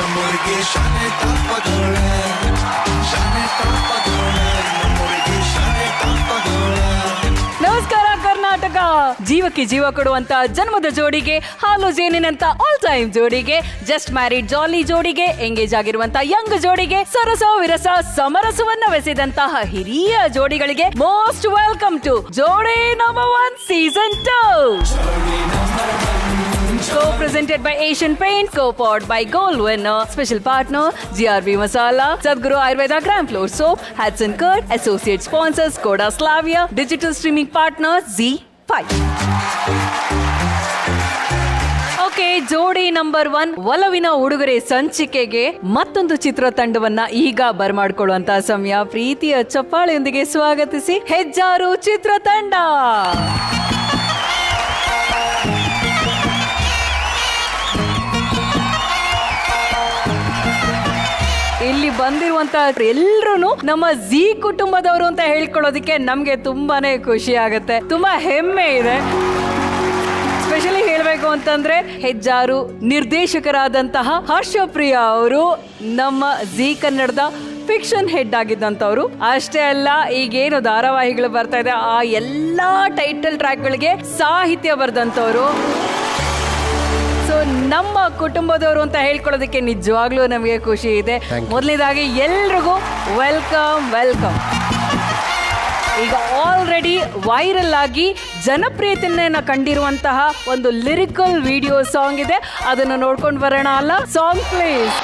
ನಮ್ಮೂರಿಗೆ ಶಾನೆ ಟಾಪಗೋಳೆ ಶಾನೆ ಟಾಪಗೋಳೆ ನಮ್ಮೂರಿಗೆ ಶಾನೆ ಟಾಪಗೋಳೆ. ನಮಸ್ಕಾರ ಕರ್ನಾಟಕ. ಜೀವಕ್ಕೆ ಜೀವ ಕೊಡುವಂತ ಜನ್ಮದ ಜೋಡಿಗೆ, ಹಾಲು ಜೇನಿನಂತ ಆಲ್ ಟೈಮ್ ಜೋಡಿಗೆ, ಜಸ್ಟ್ ಮ್ಯಾರಿಡ್ ಜಾಲಿ ಜೋಡಿಗೆ, ಎಂಗೇಜ್ ಆಗಿರುವಂತ ಯಂಗ್ ಜೋಡಿಗೆ, ಸರಸ ವಿರಸ ಸಮರಸವನ್ನ ಬೆಸೆದಂತಹ ಹಿರಿಯ ಜೋಡಿಗಳಿಗೆ ಮೋಸ್ಟ್ ವೆಲ್ಕಮ್ ಟು ಜೋಡಿ number 1 season 2. Co-presented by Asian Paint, co-powered by Gold Winner, special partner GRB Masala, Sadhguru Ayurveda Gram Floor Soap, Hudson Curd, associate sponsors Skoda Slavia, digital streaming partner Z5. Okay, ಜೋಡಿ number 1 ಒಲವಿನ ಉಡುಗೊರೆ ಸಂಚಿಕೆಗೆ ಮತ್ತೊಂದು ಚಿತ್ರತಂಡವನ್ನ ಈಗ ಬರಮಾಡ್ಕೊಳ್ಳುವಂತ ಸಮಯ. ಪ್ರೀತಿಯ ಚಪ್ಪಾಳೆಯೊಂದಿಗೆ ಸ್ವಾಗತಿಸಿ ಹೆಜ್ಜಾರು ಚಿತ್ರತಂಡ. ಇಲ್ಲಿ ಬಂದಿರುವಂತ ಎಲ್ಲರೂ ನಮ್ಮ ಜಿ ಕುಟುಂಬದವರು ಅಂತ ಹೇಳ್ಕೊಳ್ಳೋದಕ್ಕೆ ನಮ್ಗೆ ತುಂಬಾನೇ ಖುಷಿ ಆಗುತ್ತೆ, ತುಂಬಾ ಹೆಮ್ಮೆ ಇದೆ. ಸ್ಪೆಷಲಿ ಹೇಳಬೇಕು ಅಂತಂದ್ರೆ ಹೆಜ್ಜಾರು ನಿರ್ದೇಶಕರಾದಂತಹ ಹರ್ಷಪ್ರಿಯ ಅವರು ನಮ್ಮ ಜಿ ಕನ್ನಡದ ಫಿಕ್ಷನ್ ಹೆಡ್ ಆಗಿದ್ದಂಥವ್ರು. ಅಷ್ಟೇ ಅಲ್ಲ, ಈಗೇನು ಧಾರಾವಾಹಿಗಳು ಬರ್ತಾ ಇದೆ ಆ ಎಲ್ಲಾ ಟೈಟಲ್ ಟ್ರ್ಯಾಕ್ಗಳಿಗೆ ಸಾಹಿತ್ಯ ಬರೆದಂಥವ್ರು. ಸೊ ನಮ್ಮ ಕುಟುಂಬದವರು ಅಂತ ಹೇಳ್ಕೊಳ್ಳೋದಕ್ಕೆ ನಿಜವಾಗ್ಲೂ ನಮಗೆ ಖುಷಿ ಇದೆ. ಮೊದಲನೇದಾಗಿ ಎಲ್ರಿಗೂ ವೆಲ್ಕಮ್. ಈಗ ಆಲ್ರೆಡಿ ವೈರಲ್ ಆಗಿ ಜನಪ್ರಿಯತೆಯನ್ನ ಕಂಡಿರುವಂತಹ ಒಂದು ಲಿರಿಕಲ್ ವಿಡಿಯೋ ಸಾಂಗ್ ಇದೆ, ಅದನ್ನು ನೋಡ್ಕೊಂಡು ಬರೋಣ ಅಲ್ಲ? Song please.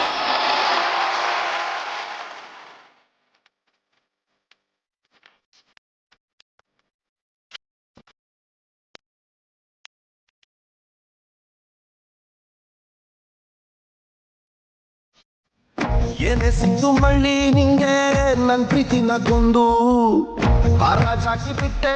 ಏನೇ ಸಿಕ್ತು ಮಳ್ಳಿ ನಿಂಗೆ ನನ್ ಪ್ರೀತಿನ ಕೊಂದು ಹಾಕಿ ಬಿಟ್ಟೆ.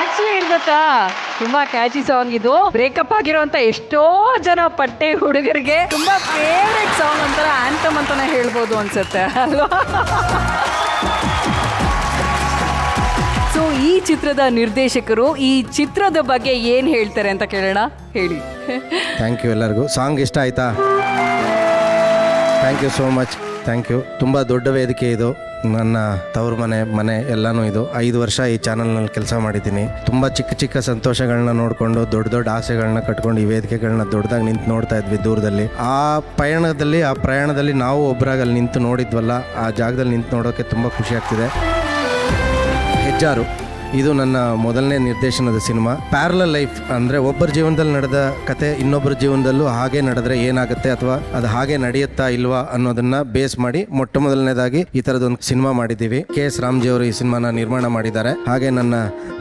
ಆಕ್ಚುಲಿ ಏನ್ ಗೊತ್ತಾ, ತುಂಬಾ ಕ್ಯಾಚಿ ಸಾಂಗ್ ಇದು. ಬ್ರೇಕಪ್ ಆಗಿರುವಂತ ಎಷ್ಟೋ ಜನ ಪಟ್ಟೆ ಹುಡುಗರಿಗೆ ತುಂಬಾ ಫೇವ್ರೆಟ್ ಸಾಂಗ್ ಅಂತಾರ, ಆಂಥಮ್ ಅಂತಾನೆ ಹೇಳ್ಬೋದು ಅನ್ಸುತ್ತೆ ಅಲ್ವಾ? ಸೊ ಈ ಚಿತ್ರದ ನಿರ್ದೇಶಕರು ಈ ಚಿತ್ರದ ಬಗ್ಗೆ ಏನ್ ಹೇಳ್ತಾರೆ ಅಂತ ಕೇಳೋಣ. ಹೇಳಿ. ಥ್ಯಾಂಕ್ ಯು ಎಲ್ಲರಿಗೂ. ಸಾಂಗ್ ಇಷ್ಟ ಆಯ್ತಾ? Thank you so much. Thank you. ತುಂಬ ದೊಡ್ಡ ವೇದಿಕೆ ಇದು, ನನ್ನ ತವರು ಮನೆ ಎಲ್ಲನೂ ಇದು. 5 ವರ್ಷ ಈ ಚಾನಲ್ನಲ್ಲಿ ಕೆಲಸ ಮಾಡಿದ್ದೀನಿ. ತುಂಬ ಚಿಕ್ಕ ಸಂತೋಷಗಳನ್ನ ನೋಡಿಕೊಂಡು ದೊಡ್ಡ ಆಸೆಗಳನ್ನ ಕಟ್ಕೊಂಡು ಈ ವೇದಿಕೆಗಳನ್ನ ದೊಡ್ಡದಾಗಿ ನಿಂತು ನೋಡ್ತಾ ಇದ್ವಿ ದೂರದಲ್ಲಿ. ಆ ಪ್ರಯಾಣದಲ್ಲಿ ನಾವು ಒಬ್ಬರಾಗಿ ಅಲ್ಲಿ ನಿಂತು ನೋಡಿದ್ವಲ್ಲ, ಆ ಜಾಗದಲ್ಲಿ ನಿಂತು ನೋಡೋಕ್ಕೆ ತುಂಬ ಖುಷಿ ಆಗ್ತಿದೆ. ಹೆಜ್ಜಾರು ಇದು ನನ್ನ ಮೊದಲನೇ ನಿರ್ದೇಶನದ ಸಿನಿಮಾ. ಪ್ಯಾರಲಲ್ ಲೈಫ್ ಅಂದರೆ ಒಬ್ಬರ ಜೀವನದಲ್ಲಿ ನಡೆದ ಕತೆ ಇನ್ನೊಬ್ಬರ ಜೀವನದಲ್ಲೂ ಹಾಗೆ ನಡೆದ್ರೆ ಏನಾಗುತ್ತೆ ಅಥವಾ ಅದು ಹಾಗೆ ನಡೆಯುತ್ತಾ ಇಲ್ವಾ ಅನ್ನೋದನ್ನ ಬೇಸ್ ಮಾಡಿ ಮೊಟ್ಟ ಮೊದಲನೇದಾಗಿ ಈ ಥರದೊಂದು ಸಿನಿಮಾ ಮಾಡಿದ್ದೀವಿ. KS ರಾಮ್ಜಿ ಅವರು ಈ ಸಿನಿಮಾನ ನಿರ್ಮಾಣ ಮಾಡಿದ್ದಾರೆ. ಹಾಗೆ ನನ್ನ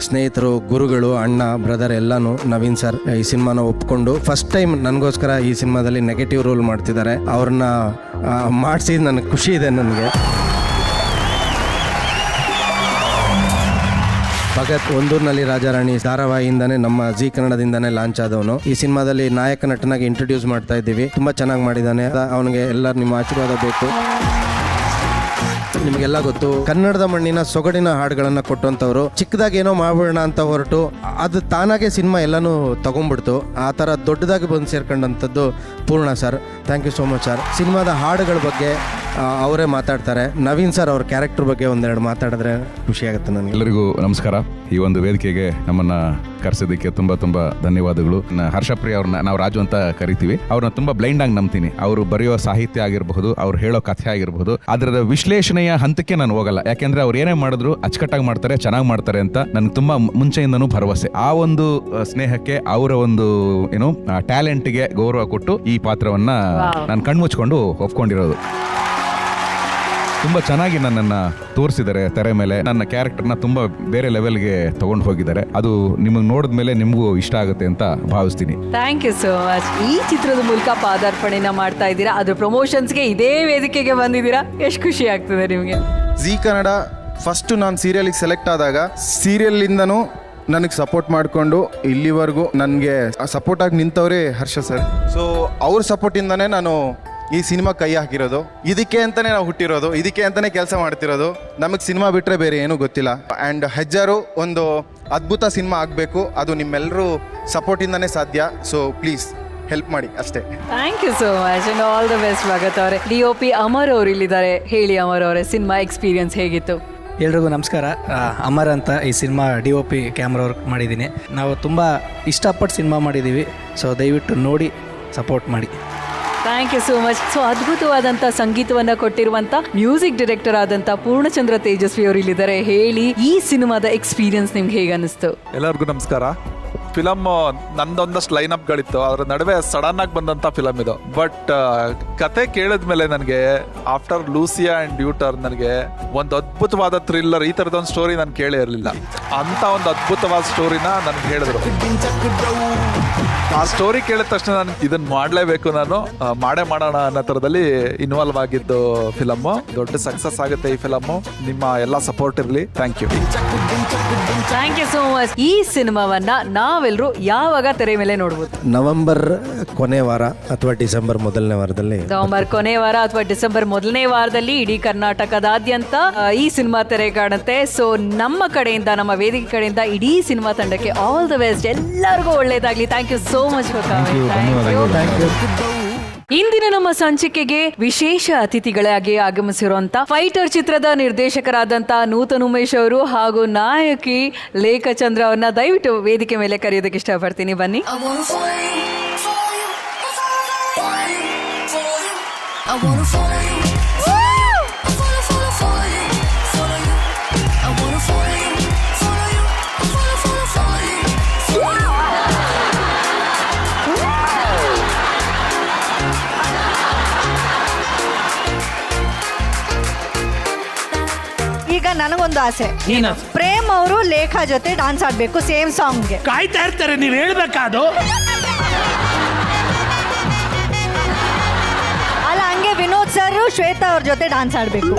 ಸ್ನೇಹಿತರು, ಗುರುಗಳು, ಅಣ್ಣ, ಬ್ರದರ್ ಎಲ್ಲಾನು ನವೀನ್ ಸರ್ ಈ ಸಿನಿಮಾನ ಒಪ್ಕೊಂಡು ಫಸ್ಟ್ ಟೈಮ್ ನನಗೋಸ್ಕರ ಈ ಸಿನಿಮಾದಲ್ಲಿ ನೆಗೆಟಿವ್ ರೋಲ್ ಮಾಡ್ತಿದ್ದಾರೆ. ಅವ್ರನ್ನ ಮಾಡಿಸಿ ನನಗೆ ಖುಷಿ ಇದೆ. ನನಗೆ ಭಗತ್, ಒಂದೂರಿನಲ್ಲಿ ರಾಜಾರಾಣಿ ಧಾರಾವಾಹಿಯಿಂದಾನೇ ನಮ್ಮ ಜಿ ಕನ್ನಡದಿಂದಾನೇ ಲಾಂಚ್ ಆದವನು. ಈ ಸಿನಿಮಾದಲ್ಲಿ ನಾಯಕ ನಟನಾಗಿ ಇಂಟ್ರೊಡ್ಯೂಸ್ ಮಾಡ್ತಾ ಇದ್ದೀವಿ. ತುಂಬ ಚೆನ್ನಾಗಿ ಮಾಡಿದ್ದಾನೆ. ಅವನಿಗೆ ಎಲ್ಲರೂ ನಿಮ್ಮ ಆಶೀರ್ವಾದ ಬೇಕು. ನಿಮಗೆಲ್ಲ ಗೊತ್ತು, ಕನ್ನಡದ ಮಣ್ಣಿನ ಸೊಗಡಿನ ಹಾಡುಗಳನ್ನು ಕೊಟ್ಟಂಥವ್ರು. ಚಿಕ್ಕದಾಗಿ ಏನೋ ಮಾಡ್ಬಿಡೋಣ ಅಂತ ಹೊರಟು ಅದು ತಾನಾಗೆ ಸಿನಿಮಾ ಎಲ್ಲನೂ ತಗೊಂಡ್ಬಿಡ್ತು. ಆ ಥರ ದೊಡ್ಡದಾಗಿ ಬಂದು ಸೇರ್ಕೊಂಡಂಥದ್ದು ಪೂರ್ಣ sir. Thank you so much sir. ಸಿನಿಮಾದ ಹಾಡುಗಳ ಬಗ್ಗೆ ಅವರೇ ಮಾತಾಡ್ತಾರೆ. ನವೀನ್ ಸರ್ ಅವ್ರ ಕ್ಯಾರೆಕ್ಟರ್ ಬಗ್ಗೆ ಒಂದೆರಡು ಮಾತಾಡಿದ್ರೆ ಖುಷಿಯಾಗುತ್ತೆ ನನಗೆ. ಎಲ್ಲರಿಗೂ ನಮಸ್ಕಾರ. ಈ ಒಂದು ವೇದಿಕೆಗೆ ನಮ್ಮನ್ನು ಕರೆಸಿದ್ದಕ್ಕೆ ತುಂಬಾ ತುಂಬಾ ಧನ್ಯವಾದಗಳು. ಹರ್ಷಪ್ರಿಯ ಅವ್ರನ್ನ ನಾವು ರಾಜು ಅಂತ ಕರಿತೀವಿ. ಅವ್ರನ್ನ ತುಂಬಾ ಬ್ಲೈಂಡ್ ಆಗಿ ನಂಬ್ತೀನಿ. ಅವರು ಬರೆಯೋ ಸಾಹಿತ್ಯ ಆಗಿರಬಹುದು, ಅವ್ರು ಹೇಳೋ ಕಥೆ ಆಗಿರಬಹುದು, ಅದರ ವಿಶ್ಲೇಷಣೆಯ ಹಂತಕ್ಕೆ ನಾನು ಹೋಗಲ್ಲ. ಯಾಕೆಂದ್ರೆ ಅವ್ರು ಏನೇ ಮಾಡಿದ್ರು ಅಚ್ಚುಕಟ್ಟಾಗಿ ಮಾಡ್ತಾರೆ, ಚೆನ್ನಾಗಿ ಮಾಡ್ತಾರೆ ಅಂತ ನನ್ಗೆ ತುಂಬಾ ಮುಂಚೆಯಿಂದನೂ ಭರವಸೆ. ಆ ಒಂದು ಸ್ನೇಹಕ್ಕೆ, ಅವರ ಒಂದು ಏನು ಟ್ಯಾಲೆಂಟ್ಗೆ ಗೌರವ ಕೊಟ್ಟು ಈ ಪಾತ್ರವನ್ನ ನಾನು ಕಣ್ಮುಚ್ಕೊಂಡು ಒಪ್ಕೊಂಡಿರೋದು. ತುಂಬಾ ಚೆನ್ನಾಗಿ ನನ್ನನ್ನು ತೋರಿಸಿದ್ದಾರೆ ತೆರೆ ಮೇಲೆ. ನನ್ನ ಕ್ಯಾರೆಕ್ಟರ್ನ ತುಂಬಾ ಬೇರೆ ಲೆವೆಲ್ಗೆ ತಗೊಂಡು ಹೋಗಿದ್ದಾರೆ. ಅದು ನಿಮಗೆ ನೋಡಿದ್ಮೇಲೆ ನಿಮಗೂ ಇಷ್ಟ ಆಗುತ್ತೆ ಅಂತ ಭಾವಿಸ್ತೀನಿ. Thank you so much. ಈ ಚಿತ್ರದ ಮೂಲಕ ಪಾದಾರ್ಪಣೆನ ಮಾಡ್ತಾ ಇದ್ದೀರಾ, ಅದ್ರ ಪ್ರಮೋಷನ್ಸ್ಗೆ ಇದೇ ವೇದಿಕೆಗೆ ಬಂದಿದ್ದೀರಾ. ಎಷ್ಟು ಖುಷಿ ಆಗ್ತದೆ ನಿಮಗೆ? ಜೀ ಕನ್ನಡ ಫಸ್ಟ್ ನಾನು ಸೀರಿಯಲಿಗೆ ಸೆಲೆಕ್ಟ್ ಆದಾಗ ಸೀರಿಯಲಿಂದನೂ ನನಗೆ ಸಪೋರ್ಟ್ ಮಾಡಿಕೊಂಡು ಇಲ್ಲಿವರೆಗೂ ನನಗೆ ಸಪೋರ್ಟ್ ಆಗಿ ನಿಂತವರೇ ಹರ್ಷ ಸರ್. ಸೊ ಅವ್ರ ಸಪೋರ್ಟಿಂದನೇ ನಾನು ಈ ಸಿನಿಮಾ ಕೈ ಹಾಕಿರೋದು. ಇದಕ್ಕೆ ಅಂತಲೇ ನಾವು ಹುಟ್ಟಿರೋದು, ಇದಕ್ಕೆ ಅಂತಲೇ ಕೆಲಸ ಮಾಡ್ತಿರೋದು. ನಮಗೆ ಸಿನಿಮಾ ಬಿಟ್ಟರೆ ಬೇರೆ ಏನೂ ಗೊತ್ತಿಲ್ಲ. ಆ್ಯಂಡ್ ಹೆಜ್ಜಾರು ಒಂದು ಅದ್ಭುತ ಸಿನಿಮಾ ಆಗಬೇಕು, ಅದು ನಿಮ್ಮೆಲ್ಲರೂ ಸಪೋರ್ಟಿಂದನೇ ಸಾಧ್ಯ. ಸೊ ಪ್ಲೀಸ್ ಹೆಲ್ಪ್ ಮಾಡಿ ಅಷ್ಟೇ. Thank you so much and all the best Bhagat ಅವರೇ. DOP ಅಮರ್ ಅವರು ಇಲ್ಲಿದ್ದಾರೆ. ಹೇಳಿ ಅಮರ್ ಅವರೇ, ಸಿನಿಮಾ ಎಕ್ಸ್ಪೀರಿಯನ್ಸ್ ಹೇಗಿತ್ತು? ಎಲ್ರಿಗೂ ನಮಸ್ಕಾರ. ಅಮರ್ ಅಂತ ಈ ಸಿನಿಮಾ DOP ಕ್ಯಾಮ್ರಾ ವರ್ಕ್ ಮಾಡಿದ್ದೀನಿ. ನಾವು ತುಂಬ ಇಷ್ಟಪಟ್ಟು ಸಿನಿಮಾ ಮಾಡಿದ್ದೀವಿ. ಸೊ ದಯವಿಟ್ಟು ನೋಡಿ ಸಪೋರ್ಟ್ ಮಾಡಿ. Thank you so much. So ಅದ್ಭುತವಾದಂಥ ಸಂಗೀತವನ್ನು ಕೊಟ್ಟಿರುವಂಥ ಮ್ಯೂಸಿಕ್ ಡೈರೆಕ್ಟರ್ ಆದಂಥ ಪೂರ್ಣಚಂದ್ರ ತೇಜಸ್ವಿ ಅವರು ಇಲ್ಲಿದ್ದಾರೆ. ಹೇಳಿ, ಈ ಸಿನಿಮಾದ ಎಕ್ಸ್ಪೀರಿಯನ್ಸ್ ನಿಮ್ಗೆ ಹೇಗೆ ಅನಿಸ್ತು? ಎಲ್ಲರಿಗೂ ನಮಸ್ಕಾರ. ಫಿಲಮ್ ನಂದೊಂದಷ್ಟು ಲೈನಪ್ಗಳಿತ್ತು, ಅದರ ನಡುವೆ ಸಡನ್ ಆಗಿ ಬಂದಂಥ ಫಿಲಮ್ ಇದು. ಬಟ್ ಕತೆ ಕೇಳಿದ್ಮೇಲೆ ನನಗೆ ಆಫ್ಟರ್ ಲೂಸಿಯಾ ಆ್ಯಂಡ್ ಡ್ಯೂಟರ್ ನನಗೆ ಒಂದು ಅದ್ಭುತವಾದ ಥ್ರಿಲ್ಲರ್, ಈ ಥರದೊಂದು ಸ್ಟೋರಿ ನಾನು ಕೇಳೇ ಇರಲಿಲ್ಲ. ಅಂಥ ಒಂದು ಅದ್ಭುತವಾದ ಸ್ಟೋರಿನ ನನಗೆ ಹೇಳಿದ್ರು. ಆ ಸ್ಟೋರಿ ಕೇಳಿದ ತಕ್ಷಣ ನಾನು ಇದನ್ನ ಮಾಡಲೇಬೇಕು, ನಾನು ಮಾಡೇ ಮಾಡೋಣ ಅನ್ನೋ ಥರದಲ್ಲಿ ಇನ್ವಾಲ್ವ್ ಆಗಿದ್ದು ಫಿಲಮ್ಮು. ದೊಡ್ಡ ಸಕ್ಸಸ್ ಆಗುತ್ತೆ ಈ ಫಿಲಮ್ಮು. ನಿಮ್ಮ ಎಲ್ಲ ಸಪೋರ್ಟ್ ಇರಲಿ. Thank you. Thank you so much. ಈ ಸಿನಿಮಾವನ್ನ ನಾವೆಲ್ಲರೂ ಯಾವಾಗ ತೆರೆ ಮೇಲೆ ನೋಡ್ಬೋದು? ನವೆಂಬರ್ ಕೊನೆ ವಾರ ಅಥವಾ ಡಿಸೆಂಬರ್ ಮೊದಲನೇ ವಾರದಲ್ಲಿ. ನವೆಂಬರ್ ಕೊನೆ ವಾರ ಅಥವಾ ಡಿಸೆಂಬರ್ ಮೊದಲನೇ ವಾರದಲ್ಲಿ ಇಡೀ ಕರ್ನಾಟಕದಾದ್ಯಂತ ಈ ಸಿನಿಮಾ ತೆರೆ ಕಾಣುತ್ತೆ. ಸೊ ನಮ್ಮ ಕಡೆಯಿಂದ, ನಮ್ಮ ವೇದಿಕೆ ಕಡೆಯಿಂದ ಇಡೀ ಸಿನಿಮಾ ತಂಡಕ್ಕೆ ಆಲ್ ದ ಬೆಸ್ಟ್. ಎಲ್ಲರಿಗೂ ಒಳ್ಳೇದಾಗ್ಲಿ. Thank you so much for coming. ಇಂದಿನ ನಮ್ಮ ಸಂಚಿಕೆಗೆ ವಿಶೇಷ ಅತಿಥಿಗಳಾಗಿ ಆಗಮಿಸಿರುವಂತ ಫೈಟರ್ ಚಿತ್ರದ ನಿರ್ದೇಶಕರಾದಂತ ನೂತನ್ ಉಮೇಶ್ ಅವರು ಹಾಗೂ ನಾಯಕಿ ಲೇಖಾ ಚಂದ್ರ ಅವ್ರನ್ನ ದಯವಿಟ್ಟು ವೇದಿಕೆ ಮೇಲೆ ಕರೆಯೋದಕ್ಕೆ ಇಷ್ಟಪಡ್ತೀನಿ. ಬನ್ನಿ. ಈಗ ನನಗೊಂದು ಆಸೆ, ಪ್ರೇಮ್ ಅವರು ಲೇಖಾ ಜೊತೆ ಡಾನ್ಸ್ ಆಡ್ಬೇಕು ಸೇಮ್ ಸಾಂಗ್ಗೆ. ಕಾಯ್ತಾ ಇರ್ತಾರೆ, ನೀವು ಹೇಳ್ಬೇಕಾದು. ಅಲ್ಲ, ಹಂಗೆ ವಿನೋದ್ ಸರ್ ಶ್ವೇತಾ ಅವ್ರ ಜೊತೆ ಡಾನ್ಸ್ ಆಡ್ಬೇಕು.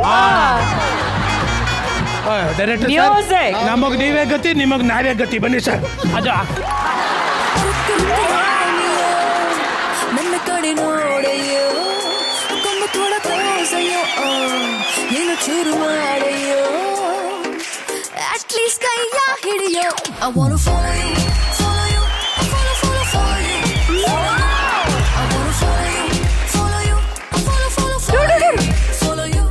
ನಮಗ್ ನೀವೇ ಗತಿ, ನಿಮಗ್ ನಾವೇ ಗತಿ. ಬನ್ನಿ ಸರ್. ಅದು ನನ್ನ ಕಡೆ ನೋಡೆಯೋ, ಕೊಂಬ ಥೋಡ ತೋಸೆಯೋ, ಏನು ಚೂರು ಮಾಡಯ್ಯೋ, ಅಟ್ಲೀಸ್ಟ್ ಕೈಯ ಹಿಡಿಯೋ. I wanna follow you, follow you, follow, follow, follow you. I wanna follow you, follow you, follow, follow, follow you, follow you.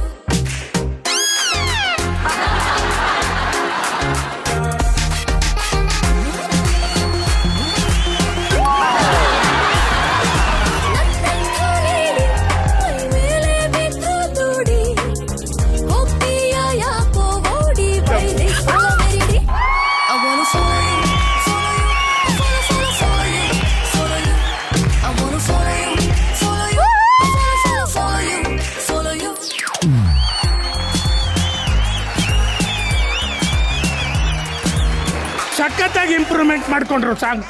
ಸಖತ್ತಾಗಿ ಇಂಪ್ರೂವ್ಮೆಂಟ್ ಮಾಡ್ಕೊಂಡ್ರು ಸಾಂಗ್.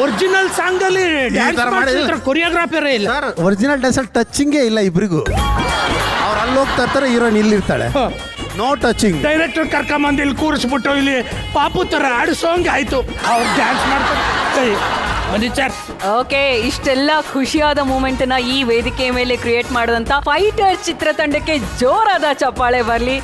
ಒರಿಜಿನಲ್ ಸಾಂಗ್ ಅಲ್ಲಿ ಕೊರಿಯೋಗ್ರಾಫರೇ ಇಲ್ಲ. ಒರಿಜಿನಲ್ ಡ್ಯಾನ್ಸ್ ಟಚಿಂಗೇ ಇಲ್ಲ ಇಬ್ರಿಗೂ. ಅವ್ರು ಅಲ್ಲಿ ಹೋಗ್ತಾ ಇರ್ತಾರೆ, ಹೀರೋಯಿನ್ ಇಲ್ಲಿರ್ತಾಳೆ. No touching. ಡೈರೆಕ್ಟರ್ ಕರ್ಕೊಂಬಂದು ಇಲ್ಲಿ ಕೂರಿಸ್ಬಿಟ್ಟು ಇಲ್ಲಿ ಪಾಪು ತರ ಆಡಿಸೋಂಗೆ ಆಯ್ತು. ಅವ್ರು ಡ್ಯಾನ್ಸ್ ಮಾಡ್ತಾರೆ. ಓಕೆ, ಇಷ್ಟೆಲ್ಲ ಖುಷಿಯಾದ ಮೂಮೆಂಟ್ ನ ಈ ವೇದಿಕೆ ಮೇಲೆ ಕ್ರಿಯೇಟ್ ಮಾಡಿದಂತ ಫೈಟರ್ ಚಿತ್ರತಂಡಕ್ಕೆ ಜೋರಾದ ಚಪ್ಪಾಳೆ ಬರಲಿ.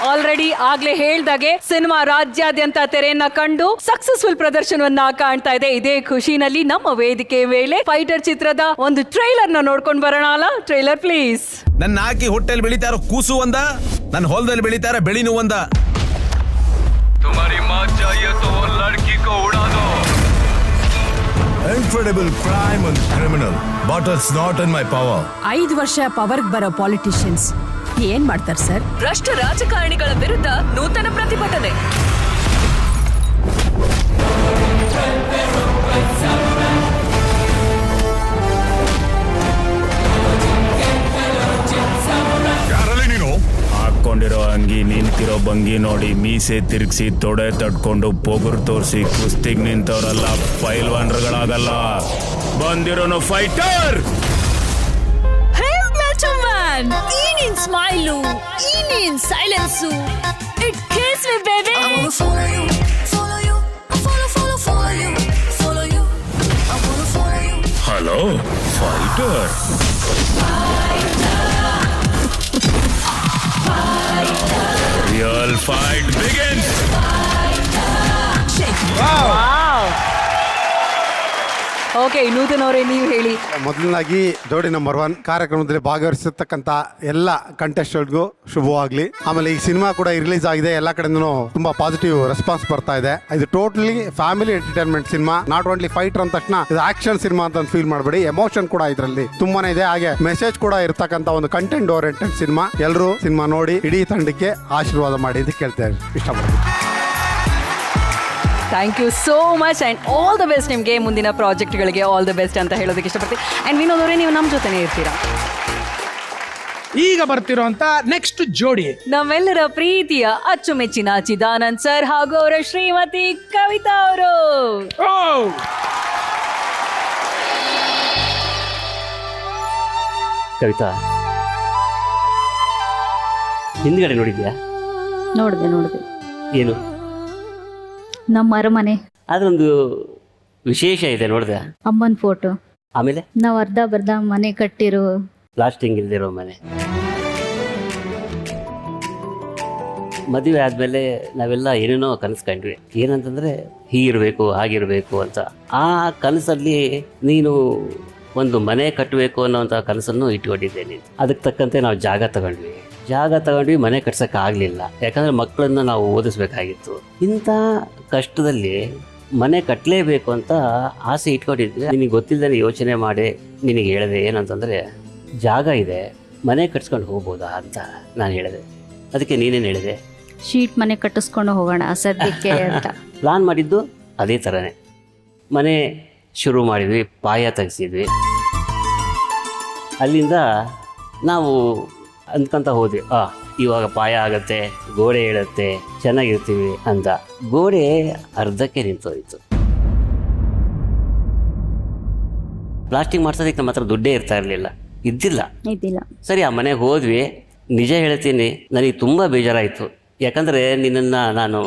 ಆಲ್ರೆಡಿ ಆಗ್ಲೇ ಹೇಳ್ದಾಗೆ ಸಿನಿಮಾ ರಾಜ್ಯಾದ್ಯಂತ ತೆರೆಯನ್ನ ಕಂಡು ಸಕ್ಸಸ್ಫುಲ್ ಪ್ರದರ್ಶನವನ್ನ ಕಾಣ್ತಾ ಇದೆ. ಇದೇ ಖುಷಿನಲ್ಲಿ ನಮ್ಮ ವೇದಿಕೆ ಮೇಲೆ ಫೈಟರ್ ಚಿತ್ರದ ಒಂದು ಟ್ರೈಲರ್ ನ ನೋಡ್ಕೊಂಡು ಬರೋಣ ಅಲ್ಲ? Trailer please. ನನ್ನ ಹಾಕಿ ಹೊಟ್ಟೆಲ್ ಬೆಳಿತಾರ ಕೂಸು ಒಂದ, ನನ್ನ ಹೊಲದಲ್ಲಿ ಬೆಳಿತಾರ ಬೆಳಿನು ಒಂದ. Incredible crime and criminal, but it's not in my power. 5 ವರ್ಷ ಪವರ್ಗೆ ಬರೋ ಪಾಲಿಟಿಷಿಯನ್ಸ್ ಏನ್ ಮಾಡ್ತಾರೆ ಸರ್? ಭ್ರಷ್ಟ ರಾಜಕಾರಣಿಗಳ ವಿರುದ್ಧ ನೂತನ ಪ್ರತಿಭಟನೆ. ಯಾರಲ್ಲಿ ನೀನು? ಹಾಕೊಂಡಿರೋ ಅಂಗಿ ನಿಂತಿರೋ ಭಂಗಿ ನೋಡಿ ಮೀಸೆ ತಿರುಗಿಸಿ ತೊಡೆ ತಡ್ಕೊಂಡು ಪೊಗುರು ತೋರಿಸಿ ಕುಸ್ತಿಗ್ ನಿಂತವರಲ್ಲ ಪೈಲ್ವಾನ್ರುಗಳಾಗಲ್ಲ, ಬಂದಿರೋನು ಫೈಟರ್. ಈ ನಿನ್ ಸ್ಮೈಲು, ಈ ನಿನ್ silence, it kills me baby. I wanna follow you, follow you, I follow you, follow you. I wanna follow you. Hello fighter. Real fight begins. Okay, Nutan ಅವರೇ ನೀವು ಹೇಳಿ. ಮೊದಲನಾಗಿ ಜೋಡಿ ನಂಬರ್ 1 ಕಾರ್ಯಕ್ರಮದಲ್ಲಿ ಭಾಗವಹಿಸಿರ್ತಕ್ಕಂಥ ಎಲ್ಲ ಕಂಟೆಸ್ಟೆಂಟ್ಗೂ ಶುಭವಾಗ್ಲಿ. ಆಮೇಲೆ ಈ ಸಿನಿಮಾ ಕೂಡ ರಿಲೀಸ್ ಆಗಿದೆ, ಎಲ್ಲ ಕಡೆಯಿಂದನೂ ತುಂಬಾ ಪಾಸಿಟಿವ್ ರೆಸ್ಪಾನ್ಸ್ ಬರ್ತಾ ಇದೆ. ಇದು totally family entertainment cinema, not only Fighter ಅಂದ ತಕ್ಷಣ ಇದು ಆಕ್ಷನ್ ಸಿನಿಮಾ ಅಂತ ಫೀಲ್ ಮಾಡಬೇಡಿ. ಎಮೋಷನ್ ಕೂಡ ಇದರಲ್ಲಿ ತುಂಬಾನೇ ಇದೆ, ಹಾಗೆ ಮೆಸೇಜ್ ಕೂಡ ಇರ್ತಕ್ಕಂಥ ಒಂದು ಕಂಟೆಂಟ್ ಓರಿಯೆಂಟೆಡ್ ಸಿನಿಮಾ. ಎಲ್ಲರೂ ಸಿನಿಮಾ ನೋಡಿ ಇಡೀ ತಂಡಕ್ಕೆ ಆಶೀರ್ವಾದ ಮಾಡಿ ಅಂತ ಕೇಳ್ತಾ ಇಷ್ಟಪಡ್ತೀನಿ. Thank you so much and all the best. ನಿಮಗೆ ಮುಂದಿನ ಪ್ರಾಜೆಕ್ಟ್ಗಳಿಗೆ ಆಲ್ ದ ಬೆಸ್ಟ್ ಅಂತ ಹೇಳೋದಕ್ಕೆ ಇಷ್ಟಪಡ್ತೀನಿ. ಆ್ಯಂಡ್ ವಿನೋದ್ ಅವರೇ, ನೀವು ನಮ್ಮ ಜೊತೆನೇ ಇರ್ತೀರಾ. ಈಗ ಬರ್ತಿರೋಂತ ನೆಕ್ಸ್ಟ್ ಜೋಡಿ ನಮ್ಮೆಲ್ಲರ ಪ್ರೀತಿಯ ಅಚ್ಚುಮೆಚ್ಚಿನ ಚಿದಾನಂದ್ ಸರ್ ಹಾಗೂ ಅವರ ಶ್ರೀಮತಿ ಕವಿತಾ ಅವರು. ಕವಿತಾ, ಹಿಂದ್ಗಡೆ ನೋಡಿದ್ಯಾ? ನೋಡಿದೆ. ಏನು? ನಮ್ಮ ಅರಮನೆ. ಅದೊಂದು ವಿಶೇಷ ಇದೆ, ನೋಡಿದೆ? ಅಮ್ಮನ ಫೋಟೋ. ಆಮೇಲೆ ನಾವು ಅರ್ಧ ಬರ್ಧ ಮನೆ ಕಟ್ಟಿರೋ, ಪ್ಲಾಸ್ಟಿಂಗ್ ಇಲ್ದಿರೋ ಮನೆ. ಮದುವೆ ಆದಮೇಲೆ ನಾವೆಲ್ಲ ಏನೇನೋ ಕನಸ್ಕೊಂಡ್ವಿ. ಏನಂತಂದರೆ ಹೀಗಿರಬೇಕು ಹಾಗಿರಬೇಕು ಅಂತ. ಆ ಕನಸಲ್ಲಿ ನೀನು ಒಂದು ಮನೆ ಕಟ್ಟಬೇಕು ಅನ್ನೋವಂಥ ಕನಸನ್ನು ಇಟ್ಕೊಂಡಿದ್ದೆ ನೀನು. ಅದಕ್ಕೆ ತಕ್ಕಂತೆ ನಾವು ಜಾಗ ತಗೊಂಡ್ವಿ, ಮನೆ ಕಟ್ಸೋಕ್ಕಾಗಲಿಲ್ಲ. ಯಾಕಂದರೆ ಮಕ್ಕಳನ್ನು ನಾವು ಓದಿಸ್ಬೇಕಾಗಿತ್ತು. ಇಂಥ ಕಷ್ಟದಲ್ಲಿ ಮನೆ ಕಟ್ಟಲೇಬೇಕು ಅಂತ ಆಸೆ ಇಟ್ಕೊಂಡಿದ್ವಿ. ನಿನಗೆ ಗೊತ್ತಿಲ್ಲದೆ ಯೋಚನೆ ಮಾಡಿ ನಿನಗೆ ಹೇಳಿದೆ, ಏನಂತಂದರೆ ಜಾಗ ಇದೆ, ಮನೆ ಕಟ್ಸ್ಕೊಂಡು ಹೋಗ್ಬೋದಾ ಅಂತ ನಾನು ಹೇಳಿದೆ. ಅದಕ್ಕೆ ನೀನೇನು ಹೇಳಿದೆ? ಶೀಟ್ ಮನೆ ಕಟ್ಟಿಸ್ಕೊಂಡು ಹೋಗೋಣ ಸದ್ಯಕ್ಕೆ ಅಂತ ಪ್ಲಾನ್ ಮಾಡಿದ್ದು ಅದೇ ಥರನೇ. ಮನೆ ಶುರು ಮಾಡಿದ್ವಿ, ಪಾಯ ತೆಗೆಸಿದ್ವಿ. ಅಲ್ಲಿಂದ ನಾವು ಅಂದ್ಕೊಂತ ಹೋದ್ವಿ, ಇವಾಗ ಪಾಯ ಆಗುತ್ತೆ, ಗೋಡೆ ಹೇಳುತ್ತೆ, ಚೆನ್ನಾಗಿರ್ತೀವಿ ಅಂತ. ಗೋಡೆ ಅರ್ಧಕ್ಕೆ ನಿಂತೋಯ್ತು. ಪ್ಲಾಸ್ಟಿಂಗ್ ಮಾಡ್ಸೋದಕ್ಕೆ ನಮ್ಮ ಹತ್ರ ದುಡ್ಡೇ ಇದ್ದಿಲ್ಲ. ಸರಿ, ಆ ಮನೆಗೆ ಹೋದ್ವಿ. ನಿಜ ಹೇಳ್ತೀನಿ, ನನಗೆ ತುಂಬ ಬೇಜಾರಾಯಿತು. ಯಾಕಂದರೆ ನಿನ್ನನ್ನು ನಾನು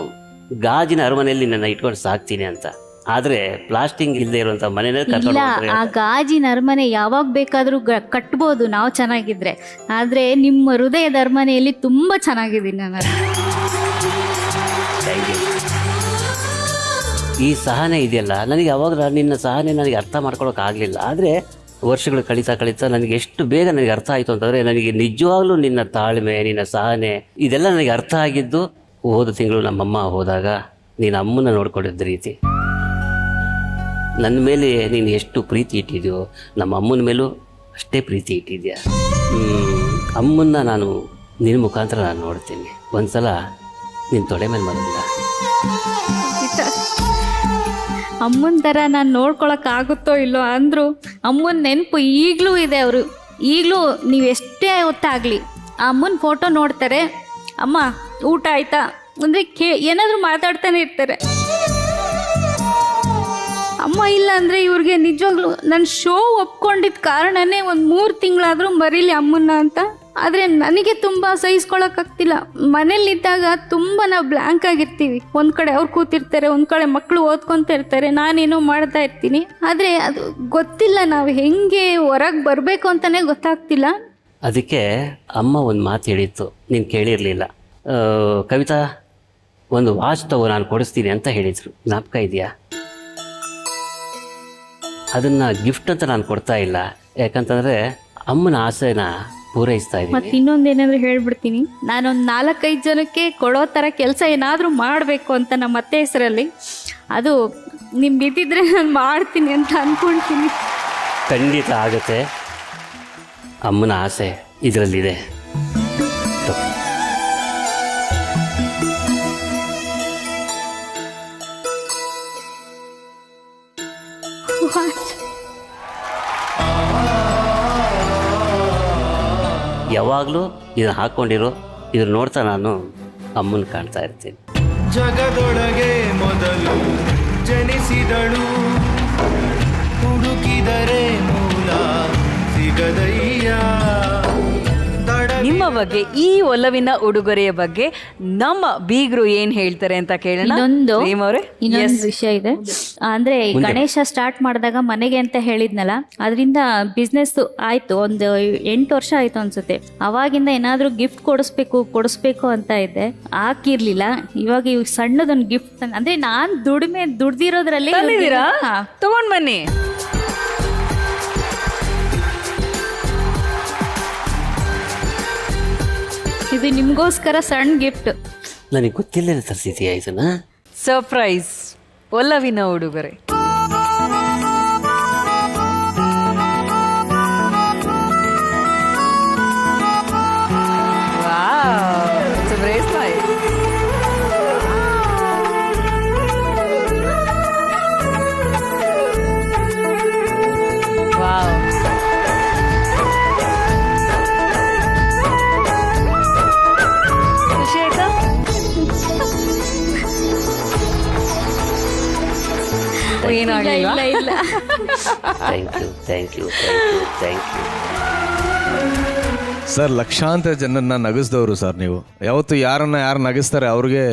ಗಾಜಿನ ಅರಮನೆಯಲ್ಲಿ ನಿನ್ನನ್ನು ಇಟ್ಕೊಂಡು ಸಾಕ್ತೀನಿ ಅಂತ. ಆದರೆ ಪ್ಲಾಸ್ಟಿಂಗ್ ಇಲ್ಲದೆ ಇರುವಂಥ ಮನೆಯೇ ಇಲ್ಲ. ಆ ಗಾಜಿನ ಅರಮನೆ ಯಾವಾಗ ಬೇಕಾದರೂ ಕಟ್ಬೋದು ನಾವು ಚೆನ್ನಾಗಿದ್ರೆ. ಆದರೆ ನಿಮ್ಮ ಹೃದಯದ ಅರಮನೆಯಲ್ಲಿ ತುಂಬ ಚೆನ್ನಾಗಿದ್ದೀನಿ ನಾನು. ಈ ಸಹನೆ ಇದೆಯಲ್ಲ, ನನಗೆ ಅವಾಗ ನಿನ್ನ ಸಹನೆ ನನಗೆ ಅರ್ಥ ಮಾಡ್ಕೊಳಕ್ಕಾಗಲಿಲ್ಲ. ಆದರೆ ವರ್ಷಗಳು ಕಳೀತಾ ನನಗೆ ಎಷ್ಟು ಬೇಗ ನನಗೆ ಅರ್ಥ ಆಯಿತು ಅಂತಂದರೆ, ನನಗೆ ನಿಜವಾಗ್ಲೂ ನಿನ್ನ ತಾಳ್ಮೆ, ನಿನ್ನ ಸಹನೆ ಇದೆಲ್ಲ ನನಗೆ ಅರ್ಥ ಆಗಿದ್ದು ಹೋದ ತಿಂಗಳು ನಮ್ಮಮ್ಮ ಹೋದಾಗ ನೀನು ಅಮ್ಮನ ನೋಡ್ಕೊಂಡಿದ್ದ ರೀತಿ. ನನ್ನ ಮೇಲೆ ನೀನು ಎಷ್ಟು ಪ್ರೀತಿ ಇಟ್ಟಿದ್ಯೋ ನಮ್ಮ ಅಮ್ಮನ ಮೇಲೂ ಅಷ್ಟೇ ಪ್ರೀತಿ ಇಟ್ಟಿದ್ಯಾ. ಅಮ್ಮನ್ನ ನಾನು ನಿನ್ನ ಮುಖಾಂತರ ನಾನು ನೋಡ್ತೀನಿ. ಒಂದ್ಸಲ ನಿನ್ನ ತೊಡೆ ಮೇಲೆ ಮಲಗಿಲ್ಲ. ಅಮ್ಮನ ಥರ ನಾನು ನೋಡ್ಕೊಳಕ್ಕಾಗುತ್ತೋ ಇಲ್ಲೋ ಅಂದರು ಅಮ್ಮನ ನೆನಪು ಈಗಲೂ ಇದೆ. ಅವರು ಈಗಲೂ ನೀವು ಎಷ್ಟೇ ಹೊತ್ತಾಗಲಿ ಆ ಅಮ್ಮನ ಫೋಟೋ ನೋಡ್ತಾರೆ, ಅಮ್ಮ ಊಟ ಆಯ್ತಾ ಅಂದರೆ ಏನಾದರೂ ಮಾತಾಡ್ತಾನೆ ಇರ್ತಾರೆ. ಅಮ್ಮ ಇಲ್ಲ ಅಂದರೆ ಇವ್ರಿಗೆ ನಿಜವಾಗ್ಲೂ ನನ್ನ ಶೋ ಒಪ್ಕೊಂಡಿದ್ದ ಕಾರಣನೇ ಒಂದು 3 ತಿಂಗಳಾದರೂ ಮರೀಲಿ ಅಮ್ಮನ್ನ ಅಂತ. ಆದರೆ ನನಗೆ ತುಂಬ ಸಹಿಸ್ಕೊಳಕ್ಕಾಗ್ತಿಲ್ಲ. ಮನೇಲಿದ್ದಾಗ ತುಂಬ ನಾವು ಬ್ಲ್ಯಾಂಕ್ ಆಗಿರ್ತೀವಿ. ಒಂದು ಕಡೆ ಅವ್ರು ಕೂತಿರ್ತಾರೆ, ಒಂದು ಕಡೆ ಮಕ್ಕಳು ಓದ್ಕೊತ ಇರ್ತಾರೆ, ನಾನೇನೋ ಮಾಡ್ತಾ ಇರ್ತೀನಿ. ಆದರೆ ಅದು ಗೊತ್ತಿಲ್ಲ, ನಾವು ಹೆಂಗೆ ಹೊರಗೆ ಬರಬೇಕು ಅಂತಲೇ ಗೊತ್ತಾಗ್ತಿಲ್ಲ. ಅದಕ್ಕೆ ಅಮ್ಮ ಒಂದು ಮಾತು ಹೇಳಿತ್ತು, ನೀನು ಕೇಳಿರಲಿಲ್ಲ. ಕವಿತಾ, ಒಂದು ವಾಚ್ ತಗೋ, ನಾನು ಕೊಡಿಸ್ತೀನಿ ಅಂತ ಹೇಳಿದರು. ಜ್ಞಾಪಕ ಇದೆಯಾ? ಅದನ್ನು ಗಿಫ್ಟ್ ಅಂತ ನಾನು ಕೊಡ್ತಾ ಇಲ್ಲ. ಯಾಕಂತಂದರೆ ಅಮ್ಮನ ಆಸೆನ ಪೂರೈಸ್ತಾ ಇದ್ದೀನಿ. ಮತ್ತೆ ಇನ್ನೊಂದೇನಾದ್ರು ಹೇಳ್ಬಿಡ್ತೀನಿ, ನಾನೊಂದು 4-5 ಜನಕ್ಕೆ ಕೊಡೋ ಥರ ಕೆಲಸ ಏನಾದರೂ ಮಾಡಬೇಕು ಅಂತ ನಮ್ಮ ಅತ್ತೆ ಹೆಸರಲ್ಲಿ, ಅದು ನಿಮ್ಗೆ ಇದ್ದಿದ್ರೆ ನಾನು ಮಾಡ್ತೀನಿ ಅಂತ ಅಂದ್ಕೊಳ್ತೀನಿ. ಖಂಡಿತ ಆಗುತ್ತೆ. ಅಮ್ಮನ ಆಸೆ ಇದರಲ್ಲಿದೆ. ಯಾವಾಗಲೂ ಇದನ್ನು ಹಾಕ್ಕೊಂಡಿರೋ, ಇದನ್ನು ನೋಡ್ತಾ ನಾನು ಅಮ್ಮನ ಕಾಣ್ತಾ ಇರ್ತೀನಿ. ಜಗದೊಳಗೆ ಮೊದಲು ಜನಿಸಿದಳು, ಹುಡುಕಿದರೆ ಮೂಲ ಸಿಗದಯ್ಯ. ನಿಮ್ಮ ಬಗ್ಗೆ, ಈ ಒಲವಿನ ಉಡುಗೊರೆಯ ಬಗ್ಗೆ ನಮ್ಮ ಬೀಗರು ಏನ್ ಹೇಳ್ತಾರೆ ಅಂತ ಕೇಳೋಣ. ಇನ್ನೊಂದು ವಿಷಯ ಇದೆ, ಅಂದ್ರೆ ಗಣೇಶ ಸ್ಟಾರ್ಟ್ ಮಾಡಿದಾಗ ಮನೆಗೆ ಅಂತ ಹೇಳಿದ್ನಲ್ಲ, ಅದರಿಂದ ಬಿಸ್ನೆಸ್ ಆಯ್ತು, ಒಂದು 8 ವರ್ಷ ಆಯ್ತು ಅನ್ಸುತ್ತೆ. ಅವಾಗಿಂದ ಏನಾದ್ರೂ ಗಿಫ್ಟ್ ಕೊಡಿಸ್ಬೇಕು ಅಂತ ಇದ್ದೆ, ಹಾಕಿರ್ಲಿಲ್ಲ. ಇವಾಗ ಇವ್ ಸಣ್ಣದೊಂದು ಗಿಫ್ಟ್, ಅಂದ್ರೆ ನಾನ್ ದುಡ್ದಿರೋದ್ರಲ್ಲಿ ತಗೊಂಡ್ ಬನ್ನಿ. ಇದು ನಿಮ್ಗೋಸ್ಕರ ಸಣ್ಣ ಗಿಫ್ಟ್. ನನಗೆ ಗೊತ್ತಿಲ್ಲ ತರಿಸಿದ್ಯಾ ಇದನ್ನ? ಸರ್ಪ್ರೈಸ್ ಒಲವಿನ ಉಡುಗೊರೆ. ಸರ್, ಲಕ್ಷಾಂತರ ಜನನ್ನ ನಗಿಸಿದವರು ಸರ್ ನೀವು. ಯಾವತ್ತು ಯಾರು ನಗಿಸ್ತಾರೆ ಅವ್ರಿಗೆ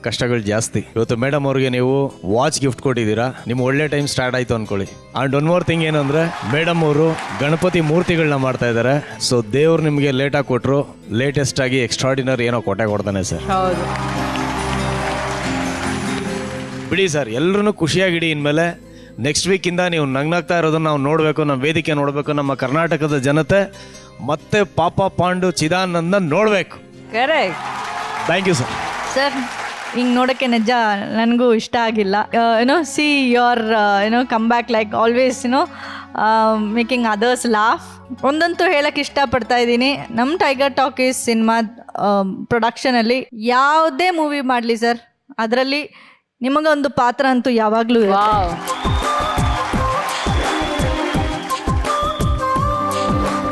ಕಷ್ಟಗಳು ಜಾಸ್ತಿ. ಇವತ್ತು ಮೇಡಮ್ ಅವ್ರಿಗೆ ನೀವು ವಾಚ್ ಗಿಫ್ಟ್ ಕೊಟ್ಟಿದ್ದೀರಾ, ನಿಮ್ ಒಳ್ಳೆ ಟೈಮ್ ಸ್ಟಾರ್ಟ್ ಆಯ್ತು ಅನ್ಕೊಳ್ಳಿ. ಅಂಡ್ ಒನ್ ಮೋರ್ ಥಿಂಗ್ ಏನಂದ್ರೆ, ಮೇಡಮ್ ಅವರು ಗಣಪತಿ ಮೂರ್ತಿಗಳನ್ನ ಮಾಡ್ತಾ ಇದ್ದಾರೆ. ಸೊ ದೇವ್ರು ನಿಮ್ಗೆ ಲೇಟಾಗಿ ಕೊಟ್ರು, ಲೇಟೆಸ್ಟ್ ಆಗಿ ಎಕ್ಸ್ಟ್ರಾರ್ಡಿನರಿ ಏನೋ ಕೊಡ್ತಾನೆ ಸರ್. ಬಿಡಿ ಸರ್, ಎಲ್ಲರೂ ಖುಷಿಯಾಗಿಡಿ. ಇನ್ಮೇಲೆ ನೆಕ್ಸ್ಟ್ ವೀಕಿಂದ ನೀವು ನಗ್ನಾಗ್ತಾ ಇರೋದನ್ನ ನಾವು ನೋಡಬೇಕು, ನಮ್ಮ ವೇದಿಕೆ ನೋಡಬೇಕು, ನಮ್ಮ ಕರ್ನಾಟಕದ ಜನತೆ ಮತ್ತೆ ಪಾಪ ಪಾಂಡು ಚಿದಾನಂದ ನೋಡಬೇಕು. Thank you sir. ಸರ್, ಹಿಂಗೆ ನೋಡೋಕ್ಕೆ ನಿಜ ನನಗೂ ಇಷ್ಟ ಆಗಿಲ್ಲ. See your come back like always making others laugh. ಒಂದಂತೂ ಹೇಳಕ್ಕೆ ಇಷ್ಟಪಡ್ತಾ ಇದ್ದೀನಿ, ನಮ್ಮ ಟೈಗರ್ ಟಾಕೀಸ್ ಸಿನಿಮಾ ಪ್ರೊಡಕ್ಷನಲ್ಲಿ ಯಾವುದೇ ಮೂವಿ ಮಾಡಲಿ ಸರ್, ಅದರಲ್ಲಿ ನಿಮಗೊಂದು ಪಾತ್ರ ಅಂತೂ ಯಾವಾಗಲೂ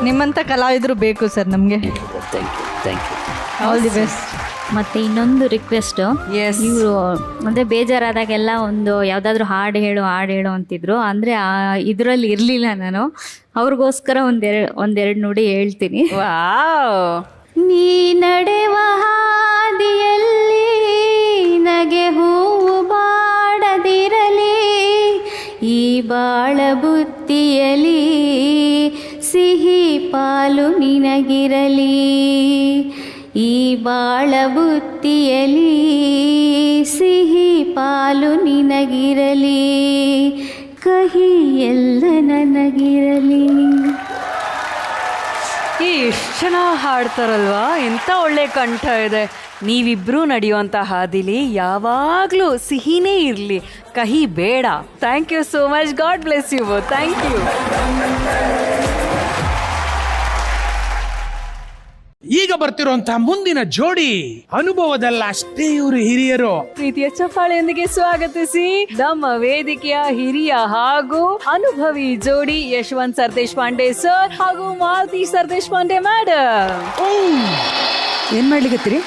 ನಿಮ್ಮಂಥ ಕಲಾವಿದರು ಬೇಕು ಸರ್ ನಮಗೆ. All the best. ಮತ್ತೆ ಇನ್ನೊಂದು ರಿಕ್ವೆಸ್ಟ್, ಇವರು ಅಂದ್ರೆ ಬೇಜಾರಾದಾಗೆಲ್ಲ ಒಂದು ಯಾವ್ದಾದ್ರು ಹಾಡು ಹೇಳು ಅಂತಿದ್ರು. ಅಂದ್ರೆ ಇದರಲ್ಲಿ ಇರಲಿಲ್ಲ ನಾನು, ಅವ್ರಿಗೋಸ್ಕರ ಒಂದೆರಡು ನುಡಿ ಹೇಳ್ತೀನಿ. ನೀ ನಡೆವ ಹಾದಿಯಲ್ಲಿ ನಗೆ ಹೂವು ಬಾಡದಿರಲಿ, ಈ ಬಾಳ ಬುತ್ತಿಯಲಿ ಸಿಹಿ ಪಾಲು ನಿನಗಿರಲಿ, ಈ ಬಾಳ ಬುತ್ತಿಯಲಿ ಸಿಹಿ ಪಾಲು ನಿನಗಿರಲಿ, ಕಹಿ ಎಲ್ಲ ನನಗಿರಲಿ. ಎಷ್ಟು ಚೆನ್ನಾಗಿ ಹಾಡ್ತಾರಲ್ವಾ, ಎಂಥ ಒಳ್ಳೆ ಕಂಠ ಇದೆ. ನೀವಿಬ್ರು ನಡೆಯುವಂಥ ಹಾದಿಲಿ ಯಾವಾಗಲೂ ಸಿಹಿನೇ ಇರಲಿ, ಕಹಿ ಬೇಡ. Thank you so much. God bless you. Thank you. ಈಗ ಬರ್ತಿರುವಂತಹ ಮುಂದಿನ ಜೋಡಿ ಅನುಭವದಲ್ಲ ಅಷ್ಟೇ ಇವರು ಹಿರಿಯರು. ಪ್ರೀತಿಯ ಚಪ್ಪಾಳೆಯೊಂದಿಗೆ ಸ್ವಾಗತಿಸಿ ನಮ್ಮ ವೇದಿಕೆಯ ಹಿರಿಯ ಹಾಗೂ ಅನುಭವಿ ಜೋಡಿ ಯಶವಂತ್ ಸರ್ ದೇಶಪಾಂಡೆ ಸರ್ ಹಾಗೂ ಮಾಲತಿ ಸರ್ ದೇಶಪಾಂಡೆ ಮೇಡಮ್. ಏನ್ ಮಾಡ್ಲಿಕತ್ತೀರಿ?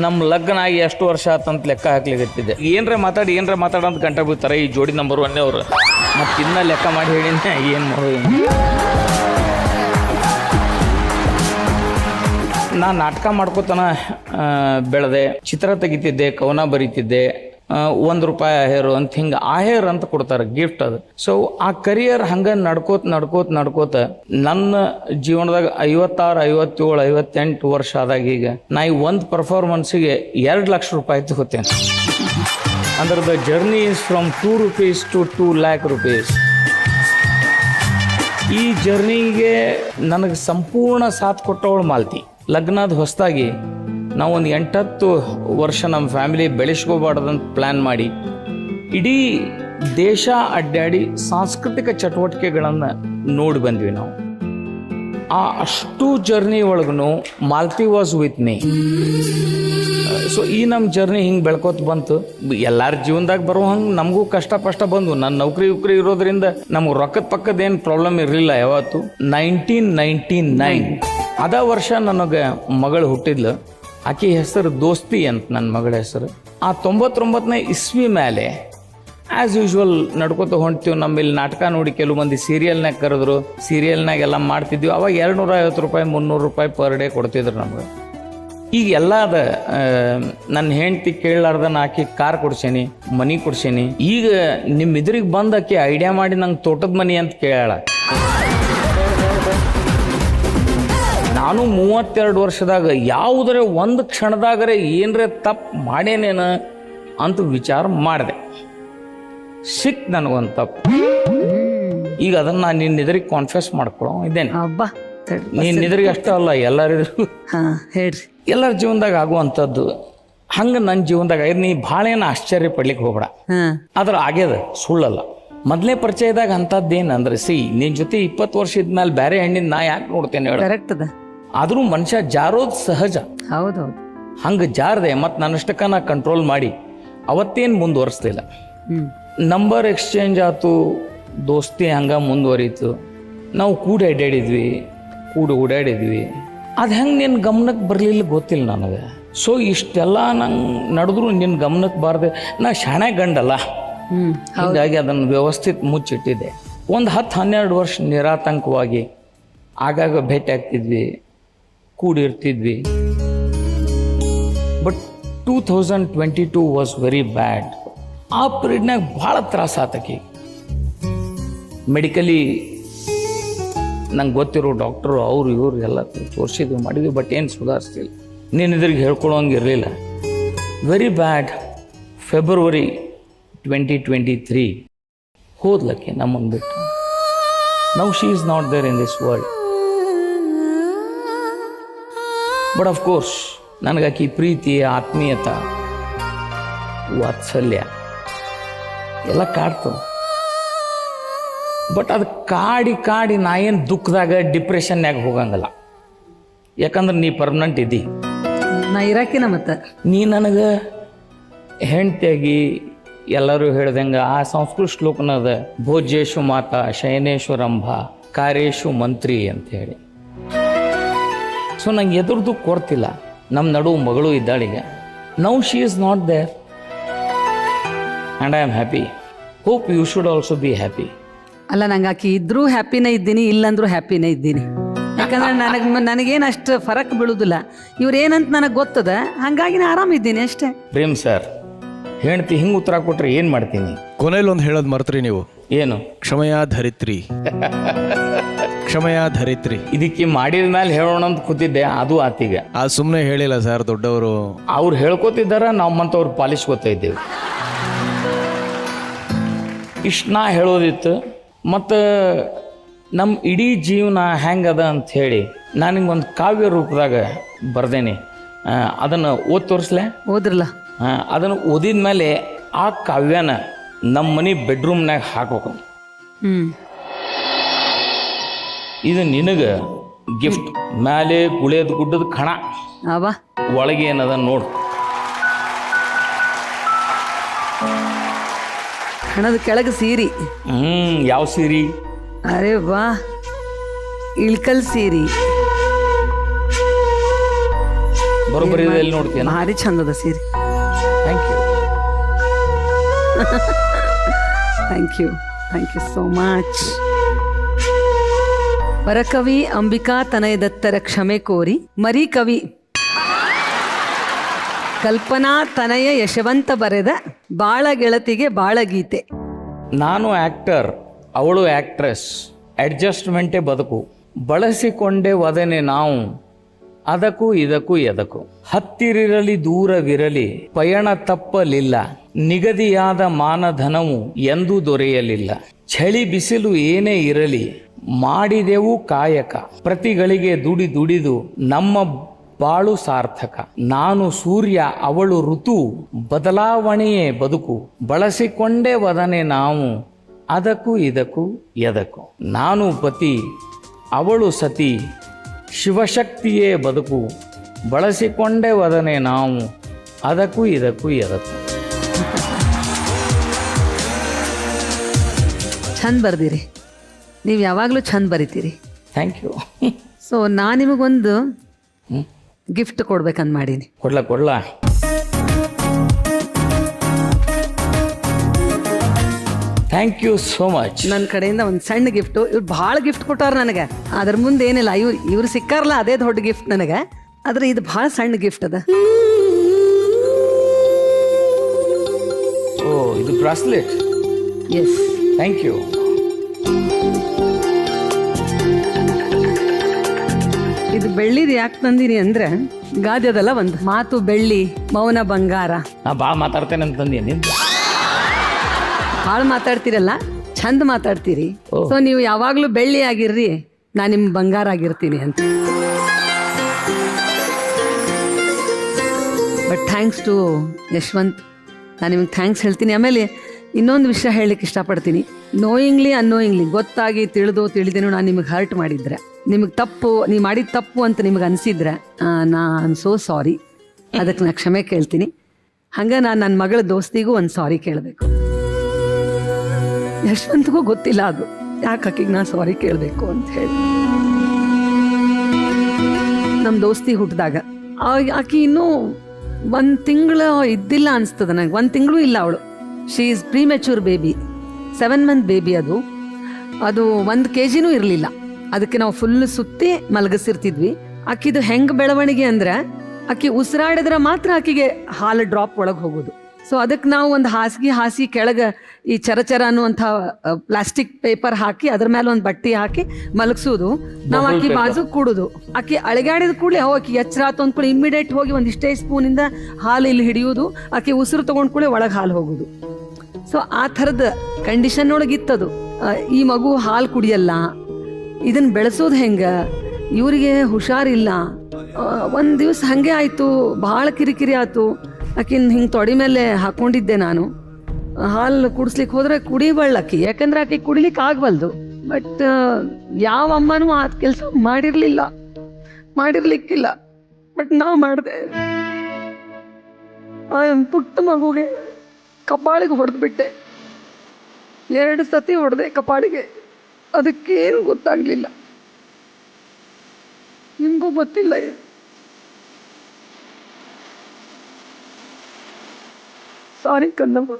ನಮ್ಮ ಲಗ್ನ ಆಗಿ ಎಷ್ಟು ವರ್ಷ ಆತಂತ ಲೆಕ್ಕ ಹಾಕ್ಲಿಕತ್ತಿದ್ದೆ. ಏನ್ರ ಮಾತಾಡಿ ಅಂತ ಗಂಟ ಬೀಳ್ತಾರೆ ಈ ಜೋಡಿ ನಂಬರ್ 1 ಅವರು. ಮತ್ತೆ ಇನ್ನ ಲೆಕ್ಕ ಮಾಡಿ ಹೇಳಿನ ಏನ್ ಮಾಡೋದು. ನಾನು ನಾಟಕ ಮಾಡ್ಕೋತನ ಬೆಳೆದೆ, ಚಿತ್ರ ತೆಗಿತಿದ್ದೆ, ಕವನ ಬರೀತಿದ್ದೆ. ₹1 ಹೇರು ಅಂತ ಹಿಂಗೆ ಆಹೇರ್ ಅಂತ ಕೊಡ್ತಾರೆ ಗಿಫ್ಟ್ ಅದು. ಸೊ ಆ ಕರಿಯರ್ ಹಂಗೆ ನಡ್ಕೋತ ನನ್ನ ಜೀವನದಾಗ 56, 57, 58 ವರ್ಷ ಆದಾಗ ಈಗ ನಾ ಈ ಒಂದು ಪರ್ಫಾರ್ಮೆನ್ಸಿಗೆ ₹2 ಲಕ್ಷ ತಗೋತೇನೆ. ಅಂದ್ರೆ the journey is from ₹2 to ₹2 lakh. ಈ ಜರ್ನಿಗೆ ನನಗೆ ಸಂಪೂರ್ಣ ಸಾಥ್ ಕೊಟ್ಟವಳು ಮಾಲ್ತಿ. ಲಗ್ನದ ಹೊಸದಾಗಿ ನಾವು ಒಂದು 8-10 ವರ್ಷ ನಮ್ಮ ಫ್ಯಾಮಿಲಿ ಬೆಳೆಸ್ಕೋಬಾರ್ದಂತ ಪ್ಲ್ಯಾನ್ ಮಾಡಿ ಇಡೀ ದೇಶ ಅಡ್ಡಾಡಿ ಸಾಂಸ್ಕೃತಿಕ ಚಟುವಟಿಕೆಗಳನ್ನು ನೋಡಿ ಬಂದ್ವಿ ನಾವು. ಆ ಅಷ್ಟು ಜರ್ನಿ ಒಳಗೂ Malti was with me. So ಈ ನಮ್ಮ ಜರ್ನಿ ಹಿಂಗೆ ಬೆಳ್ಕೋತ ಬಂತು. ಎಲ್ಲರ ಜೀವನದಾಗ ಬರೋ ಹಂಗೆ ನಮಗೂ ಕಷ್ಟ ಬಂದು. ನನ್ನ ನೌಕರಿ ಇರೋದ್ರಿಂದ ನಮ್ಗೆ ರೊಕ್ಕದ ಪಕ್ಕದ ಏನು ಪ್ರಾಬ್ಲಮ್ ಇರಲಿಲ್ಲ ಯಾವತ್ತು. 1999 ಅದ ವರ್ಷ ನನಗೆ ಮಗಳು ಹುಟ್ಟಿದ್ಲು. ಆಕೆ ಹೆಸರು ದೋಸ್ತಿ ಅಂತ ನನ್ನ ಮಗಳ ಹೆಸರು. ಆ 99ನೇ ಇಸ್ವಿ ಮೇಲೆ ಆ್ಯಸ್ ಯೂಶ್ವಲ್ ನಡ್ಕೋತ ಹೊಂಟ್ತೀವಿ. ನಮ್ಮಲ್ಲಿ ನಾಟಕ ನೋಡಿ ಕೆಲವು ಮಂದಿ ಸೀರಿಯಲ್ನಾಗ ಕರೆದ್ರು, ಸೀರಿಯಲ್ನಾಗೆಲ್ಲ ಮಾಡ್ತಿದ್ವಿ. ಅವಾಗ 250 ರೂಪಾಯಿ 300 ರೂಪಾಯಿ ಪರ್ ಡೇ ಕೊಡ್ತಿದ್ರು ನಮ್ಗೆ. ಈಗ ಎಲ್ಲ ಅದ. ನನ್ನ ಹೆಂಡ್ತಿ ಕೇಳಲಾರ್ದ ಆಕೆ ಕಾರ್ ಕೊಡ್ಸೇನಿ, ಮನಿ ಕೊಡ್ಸೇನಿ. ಈಗ ನಿಮ್ಮ ಎದುರಿಗೆ ಬಂದು ಆಕೆ ಐಡಿಯಾ ಮಾಡಿ ನಂಗೆ ತೋಟದ ಮನಿ ಅಂತ ಕೇಳಾಳ. ನಾನು 32 ವರ್ಷದಾಗ ಯಾವುದರ ಒಂದು ಕ್ಷಣದಾಗರೆ ಏನರೇ ತಪ್ಪು ಮಾಡೇನೇನ ಅಂತ ವಿಚಾರ ಮಾಡಿದೆ. ಸಿಕ್ ನನಗೊಂದು ತಪ್ಪು. ಈಗ ಅದನ್ನ ನಾನು ನಿನ್ನ ಎದುರಿಗೆ ಕಾನ್ಫೆಸ್ ಮಾಡ್ಕೊಳೋ ಇದ್ದೇನೆ. ನೀನ್ ಎದುರಿಗೆ ಅಷ್ಟೇ ಅಲ್ಲ, ಎಲ್ಲರಿದ್ರು ಹೇಳ್ರಿ, ಎಲ್ಲರ ಜೀವನದಾಗ ಆಗುವಂಥದ್ದು. ಹಂಗೆ ನನ್ನ ಜೀವನದಾಗ ನೀ ಭಾಳ ಏನು ಆಶ್ಚರ್ಯ ಪಡ್ಲಿಕ್ಕೆ ಹೋಗ್ಬೇಡ. ಅದ್ರ ಆಗ್ಯದ, ಸುಳ್ಳಲ್ಲ. ಮೊದಲೇ ಪರಿಚಯದಾಗ ಅಂಥದ್ದೇನು ಅಂದ್ರೆ ನಿನ್ ಜೊತೆ 20 ವರ್ಷ ಇದ್ಮೇಲೆ ಬೇರೆ ಹೆಣ್ಣಿನ ನಾ ಯಾಕೆ ನೋಡ್ತೇನೆ ಹೇಳ. ಕರೆಕ್ಟ್ ಅದ. ಆದ್ರೂ ಮನುಷ್ಯ ಜಾರೋದು ಸಹಜ. ಹೌದೌದು. ಹಂಗೆ ಜಾರದೆ ಮತ್ತು ನನ್ನಷ್ಟಕ್ಕ ನಾ ಕಂಟ್ರೋಲ್ ಮಾಡಿ ಅವತ್ತೇನು ಮುಂದುವರಿಸ್ಲಿಲ್ಲ. ನಂಬರ್ ಎಕ್ಸ್ಚೇಂಜ್ ಆಯ್ತು, ದೋಸ್ತಿ ಹಂಗೆ ಮುಂದುವರಿತು. ನಾವು ಕೂಡಿ ಓಡಾಡಿದ್ವಿ. ಅದು ಹೆಂಗೆ ನಿನ್ನ ಗಮನಕ್ಕೆ ಬರಲಿಲ್ಲ ಗೊತ್ತಿಲ್ಲ ನನಗೆ. ಸೊ ಇಷ್ಟೆಲ್ಲ ನಂಗೆ ನಡೆದ್ರು ನಿನ್ನ ಗಮನಕ್ಕೆ ಬಾರ್ದೆ. ನಾ ಶಾಣೆ ಗಂಡಲ್ಲ, ಹೀಗಾಗಿ ಅದನ್ನು ವ್ಯವಸ್ಥಿತ ಮುಚ್ಚಿಟ್ಟಿದ್ದೆ. ಒಂದು 10-12 ವರ್ಷ ನಿರಾತಂಕವಾಗಿ ಆಗಾಗ ಭೇಟಿ ಆಗ್ತಿದ್ವಿ, ಕೂಡಿರ್ತಿದ್ವಿ. But 2022 was very bad. ಆ ಪೀರಿಯಡ್ನಾಗ ಭಾಳ ತ್ರಾಸ ಆತಕಿ. ಮೆಡಿಕಲಿ ನಂಗೆ ಗೊತ್ತಿರೋ ಡಾಕ್ಟ್ರು ಅವ್ರು ಇವ್ರು ಎಲ್ಲ ತೋರಿಸಿದ್ವಿ, ಮಾಡಿದ್ವಿ. ಬಟ್ ಏನು ಸುಧಾರಿಸ್ತಿಲ್ಲ. ನೀನು ಇದ್ರಿಗೆ ಹೇಳ್ಕೊಳ್ಳೋಂಗೆ ಇರಲಿಲ್ಲ. Very bad. ಫೆಬ್ರವರಿ 2023 ಹೋದ್ಲಕ್ಕೆ ನಮ್ಮನ್ನು ಬಿಟ್ಟು. Now she is not there in this world. But of course ನನಗಾಕಿ ಪ್ರೀತಿ, ಆತ್ಮೀಯತ, ವಾತ್ಸಲ್ಯ ಎಲ್ಲ ಕಾಡ್ತದೆ. ಬಟ್ ಅದು ಕಾಡಿ ನಾ ಏನು ದುಃಖದಾಗ ಡಿಪ್ರೆಷನ್ಯಾಗ ಹೋಗಂಗಲ್ಲ. ಯಾಕಂದ್ರೆ ನೀ ಪರ್ಮನೆಂಟ್ ಇದ್ದಿ. ನಾ ಇರಾಕಿನ ಮತ್ತೆ ನೀ ನನಗೆ ಹೆಂಡತಿಯಾಗಿ ಎಲ್ಲರೂ ಹೇಳ್ದಂಗೆ ಆ ಸಂಸ್ಕೃತ ಶ್ಲೋಕನದ ಭೋಜ್ಯೇಶು ಮಾತಾ ಶಯನೇಶು ರಂಭ ಕಾರ್ಯೇಶು ಮಂತ್ರಿ ಅಂತ ಹೇಳಿ. ಸೊ ನಂಗೆ ಎದುರ್ದು ಕೊಡ್ತಿಲ್ಲ. ನಮ್ಮ ನಡುವು ಮಗಳು ಇದ್ದಾಳೀಗ. Now she is not there and I am happy. Hope you should also be happy. ಅಲ್ಲ, ನಂಗೆ ಆಕಿ ಇದ್ರೂ ಹ್ಯಾಪಿನೇ ಇದ್ದೀನಿ, ಇಲ್ಲಂದ್ರೂ ಹ್ಯಾಪಿನೇ ಇದ್ದೀನಿ. ಯಾಕಂದ್ರೆ ನನಗೇನು ಅಷ್ಟು ಫರಕ್ ಬೀಳುದಿಲ್ಲ. ಇವ್ರೇನಂತ ನನಗೆ ಗೊತ್ತದ, ಹಂಗಾಗಿ ನಾನು ಆರಾಮಿದ್ದೀನಿ ಅಷ್ಟೇ. ಪ್ರೇಮ್ ಸರ್, ಹೆಂಡ್ತಿ ಹಿಂಗೆ ಉತ್ತರ ಕೊಟ್ರೆ ಏನು ಮಾಡ್ತೀನಿ? ಕೊನೆಯಲ್ಲಿ ಒಂದು ಹೇಳೋದು ಮರ್ತ್ರಿ ನೀವು. ಏನು? ಕ್ಷಮೆಯ ಧರಿತ್ರಿ. ಕ್ಷಮೆಯ ಧರಿತ್ರಿ. ಇದಕ್ಕೆ ಮಾಡಿದ ಮೇಲೆ ಹೇಳೋಣ ಅಂತ ಕೂತಿದ್ದೆ, ಅದು ಆತೀಗ. ಅದು ಸುಮ್ಮನೆ ಹೇಳಿಲ್ಲ ಸರ್, ದೊಡ್ಡವರು ಅವ್ರು ಹೇಳ್ಕೊತಿದ್ದಾರ, ನಮ್ಮಂತವ್ರು ಪಾಲಿಸ್ಕೊತಾ ಇದ್ದೇವೆ. ಇಷ್ಟು ನಾ ಹೇಳೋದಿತ್ತು. ಮತ್ತು ನಮ್ಮ ಇಡೀ ಜೀವನ ಹೆಂಗದ ಅಂತ ಹೇಳಿ ನಾನಿಗೊಂದು ಕಾವ್ಯ ರೂಪದಾಗ ಬರ್ದೇನೆ. ಅದನ್ನು ಓದಿ ತೋರಿಸ್ಲೆ? ಓದ್ರಲ್ಲ. ಅದನ್ನು ಓದಿದ ಮೇಲೆ ಆ ಕಾವ್ಯನ ನಮ್ಮ ಮನೆ ಬೆಡ್ರೂಮ್ನಾಗ ಹಾಕ್ಬೇಕು. ಇದು ನಿನಗೆ ಗಿಫ್ಟ್. ಮೇಲೆ ಗುಳೇದ ಗುಡ್ಡದ ಕಣ, ಒಳಗೆ ಏನದ ನೋಡು. ಹಣದ ಕೆಳಗೆ ಸೀರಿ. ಯಾವ ಸೀರಿ? ಅರೆ ವಾ, ಇಳ್ಕಲ್ ಸೀರಿ. ಬರೋಬ್ಬರಿ ಎಲ್ಲಿ ನೋಡ್ತೀಯ? ಭಾರಿ ಚಂದದ ಸೀರೆ. Thank you. Thank you so much. ವರಕವಿ ಅಂಬಿಕಾ ತನಯದತ್ತರ ಕ್ಷಮೆ ಕೋರಿ ಮರಿ ಕವಿ ಕಲ್ಪನಾ ತನಯ ಯಶವಂತ ಬರೆದ ಬಾಳ ಗೆಳತಿಗೆ ಬಾಳಗೀತೆ. ನಾನು ಆಕ್ಟರ್, ಅವಳು ಆಕ್ಟ್ರೆಸ್. ಅಡ್ಜಸ್ಟ್ಮೆಂಟೇ ಬದುಕು. ಬಳಸಿಕೊಂಡೆ ವದನೆ ನಾವು, ಅದಕ್ಕೂ ಇದಕ್ಕೂ ಎದಕ್ಕೂ. ಹತ್ತಿರಿರಲಿ ದೂರವಿರಲಿ ಪಯಣ ತಪ್ಪಲಿಲ್ಲ, ನಿಗದಿಯಾದ ಮಾನಧನವು ಎಂದೂ ದೊರೆಯಲಿಲ್ಲ. ಚಳಿ ಬಿಸಿಲು ಏನೇ ಇರಲಿ ಮಾಡಿದೆವು ಕಾಯಕ, ಪ್ರತಿಗಳಿಗೆ ದುಡಿದು ನಮ್ಮ ಬಾಳು ಸಾರ್ಥಕ. ನಾನು ಸೂರ್ಯ ಅವಳು ಋತು, ಬದಲಾವಣೆಯೇ ಬದುಕು, ಬಳಸಿಕೊಂಡೇ ವದನೆ ನಾವು ಅದಕ್ಕೂ ಇದಕ್ಕೂ ಎದಕ್ಕೂ. ನಾನು ಪತಿ ಅವಳು ಸತಿ, ಶಿವಶಕ್ತಿಯೇ ಬದುಕು, ಬಳಸಿಕೊಂಡೇ ವದನೆ ನಾವು ಅದಕ್ಕೂ ಇದಕ್ಕೂ ಎದಕ್ಕೂ. ಚಂದ ಬರ್ದಿರಿ, ನೀವು ಯಾವಾಗಲೂ ಚಂದ ಬರಿತೀರಿ. Thank you. ಸೊ ನಾನು ನಿಮಗೊಂದು ಗಿಫ್ಟ್ ಕೊಡ್ಬೇಕಂತ ಮಾಡೀನಿ. ಕೊಡ್ಲಾ ಥ್ಯಾಂಕ್ ಯು ಸೋ ಮಚ್. ನನ್ನ ಕಡೆಯಿಂದ ಒಂದು ಸಣ್ಣ ಗಿಫ್ಟು. ಇವ್ರು ಭಾಳ ಗಿಫ್ಟ್ ಕೊಟ್ಟಾರ ನನಗೆ, ಅದ್ರ ಮುಂದೆ ಏನಿಲ್ಲ. ಇವ್ರು ಸಿಕ್ಕಾರಲ್ಲ ಅದೇ ದೊಡ್ಡ ಗಿಫ್ಟ್ ನನಗೆ, ಆದ್ರೆ ಇದು ಭಾಳ ಸಣ್ಣ ಗಿಫ್ಟ್ ಅದ. ಓ, ಇದು ಬ್ರಾಸ್ಲೆಟ್. S, thank you. ಇದು ಬೆಳ್ಳಿದು ಯಾಕೆ ತಂದಿನಿ ಅಂದ್ರೆ, ಗಾದೆ ಅದಲ್ಲ ಒಂದು ಮಾತು, ಬೆಳ್ಳಿ ಮೌನ ಬಂಗಾರ. ನಾ ಭಾಳ ಮಾತಾಡ್ತೇನೆ ಅಂತಂದಿ. ಭಾಳ ಮಾತಾಡ್ತೀರಲ್ಲ, ಚಂದ ಮಾತಾಡ್ತೀರಿ. ಸೊ ನೀವು ಯಾವಾಗ್ಲೂ ಬೆಳ್ಳಿ ಆಗಿರ್ರಿ, ನಾ ನಿಮ್ ಬಂಗಾರ ಆಗಿರ್ತೀನಿ ಅಂತ. ಬಟ್ ಥ್ಯಾಂಕ್ಸ್ ಟು ಯಶವಂತ್, ನಾನು ನಿಮ್ಗೆ ಥ್ಯಾಂಕ್ಸ್ ಹೇಳ್ತೀನಿ. ಆಮೇಲೆ ಇನ್ನೊಂದು ವಿಷಯ ಹೇಳಲಿಕ್ಕೆ ಇಷ್ಟಪಡ್ತೀನಿ. ನೋಯಿಂಗ್ಲಿ ಅನ್ನೋಯಿಂಗ್ಲಿ, ಗೊತ್ತಾಗಿ ತಿಳಿದೇನು ನಾನು ನಿಮಗೆ ಹರ್ಟ್ ಮಾಡಿದ್ರೆ, ನಿಮಗೆ ತಪ್ಪು, ನೀವು ಮಾಡಿದ ತಪ್ಪು ಅಂತ ನಿಮಗೆ ಅನಿಸಿದ್ರೆ, ನಾನು ಸೋ ಸಾರಿ. ಅದಕ್ಕೆ ನಾನು ಕ್ಷಮೆ ಕೇಳ್ತೀನಿ. ಹಂಗೆ ನಾನು ನನ್ನ ಮಗಳ ದೋಸ್ತಿಗೂ ಒಂದು ಸಾರಿ ಕೇಳಬೇಕು. ಯಶವಂತಗೂ ಗೊತ್ತಿಲ್ಲ ಅದು ಯಾಕೆ ಆಕಿಗೆ ನಾನು ಸಾರಿ ಕೇಳಬೇಕು ಅಂತ ಹೇಳಿ. ನಮ್ಮ ದೋಸ್ತಿ ಹುಟ್ಟಿದಾಗ ಆಕಿ ಇನ್ನೂ 1 ತಿಂಗಳು ಇದ್ದಿಲ್ಲ ಅನಿಸ್ತದ ನನಗೆ. 1 ತಿಂಗಳು ಇಲ್ಲ ಅವಳು. She is premature baby, 7 month baby. ಅದು 1 kg ಇರಲಿಲ್ಲ. ಅದಕ್ಕೆ ನಾವು ಫುಲ್ ಸುತ್ತಿ ಮಲಗಿಸಿರ್ತಿದ್ವಿ. ಆಕಿದು ಹೆಂಗೆ ಬೆಳವಣಿಗೆ ಅಂದ್ರೆ, ಆಕಿ ಉಸಿರಾಡಿದ್ರೆ ಮಾತ್ರ ಆಕಿಗೆ ಹಾಲು ಡ್ರಾಪ್ ಒಳಗೆ ಹೋಗೋದು. ಸೊ ಅದಕ್ಕೆ ನಾವು ಒಂದು ಹಾಸಿ ಕೆಳಗೆ ಈ ಚರಚರ ಅನ್ನುವಂಥ ಪ್ಲಾಸ್ಟಿಕ್ ಪೇಪರ್ ಹಾಕಿ ಅದ್ರ ಮೇಲೆ ಒಂದು ಬಟ್ಟೆ ಹಾಕಿ ಮಲಗಿಸೋದು. ನಾವು ಆಕಿ ಬಾಜು ಕೂಡುದು. ಆಕಿ ಅಳಗಾಡಿದ ಕೂಡಲೇ ಆಕಿ ಎಚ್ಚರ ಆತು ಅಂದ್ಕೊಳ್ಳಿ ಇಮ್ಮಿಡಿಯೇಟ್ ಹೋಗಿ ಒಂದಿಷ್ಟೇ ಸ್ಪೂನಿಂದ ಹಾಲು ಇಲ್ಲಿ ಹಿಡಿಯೋದು. ಆಕಿ ಉಸಿರು ತಗೊಂಡ್ ಕೂಡಲೇ ಒಳಗೆ ಹಾಲು ಹೋಗೋದು. ಸೊ ಆ ಥರದ ಕಂಡೀಷನ್ ಒಳಗಿತ್ತದು. ಈ ಮಗು ಹಾಲು ಕುಡಿಯಲ್ಲ, ಇದನ್ನ ಬೆಳೆಸೋದು ಹೆಂಗ, ಇವರಿಗೆ ಹುಷಾರಿಲ್ಲ. ಒಂದು ದಿವಸ ಹಾಗೆ ಆಯಿತು, ಭಾಳ ಕಿರಿಕಿರಿ ಆಯ್ತು. ಆಕಿನ ಹಿಂಗೆ ತೊಡೆ ಮೇಲೆ ಹಾಕೊಂಡಿದ್ದೆ ನಾನು. ಹಾಲು ಕುಡಿಸ್ಲಿಕ್ಕೆ ಹೋದ್ರೆ ಕುಡಿಬಳ್ಳಾಕಿ, ಯಾಕಂದ್ರೆ ಆಕೆ ಕುಡಿಲಿಕ್ಕೆ ಆಗಬಲ್ದು. ಬಟ್ ಯಾವ ಅಮ್ಮನೂ ಆ ಕೆಲಸ ಮಾಡಿರ್ಲಿಕ್ಕಿಲ್ಲ. ಬಟ್ ನಾವು ಮಾಡಿದೆ. ಪುಟ್ಟ ಮಗುಗೆ ಕಪಾಳಿಗೆ ಹೊಡೆದ್ಬಿಟ್ಟೆ. 2 ಸತಿ ಹೊಡೆದೆ ಕಪಾಳಿಗೆ. ಅದಕ್ಕೇನು ಗೊತ್ತಾಗ್ಲಿಲ್ಲ. ನಿಮಗೂ ಗೊತ್ತಿಲ್ಲ. ಸಾರಿ ಕನ್ನಮ್ಮ.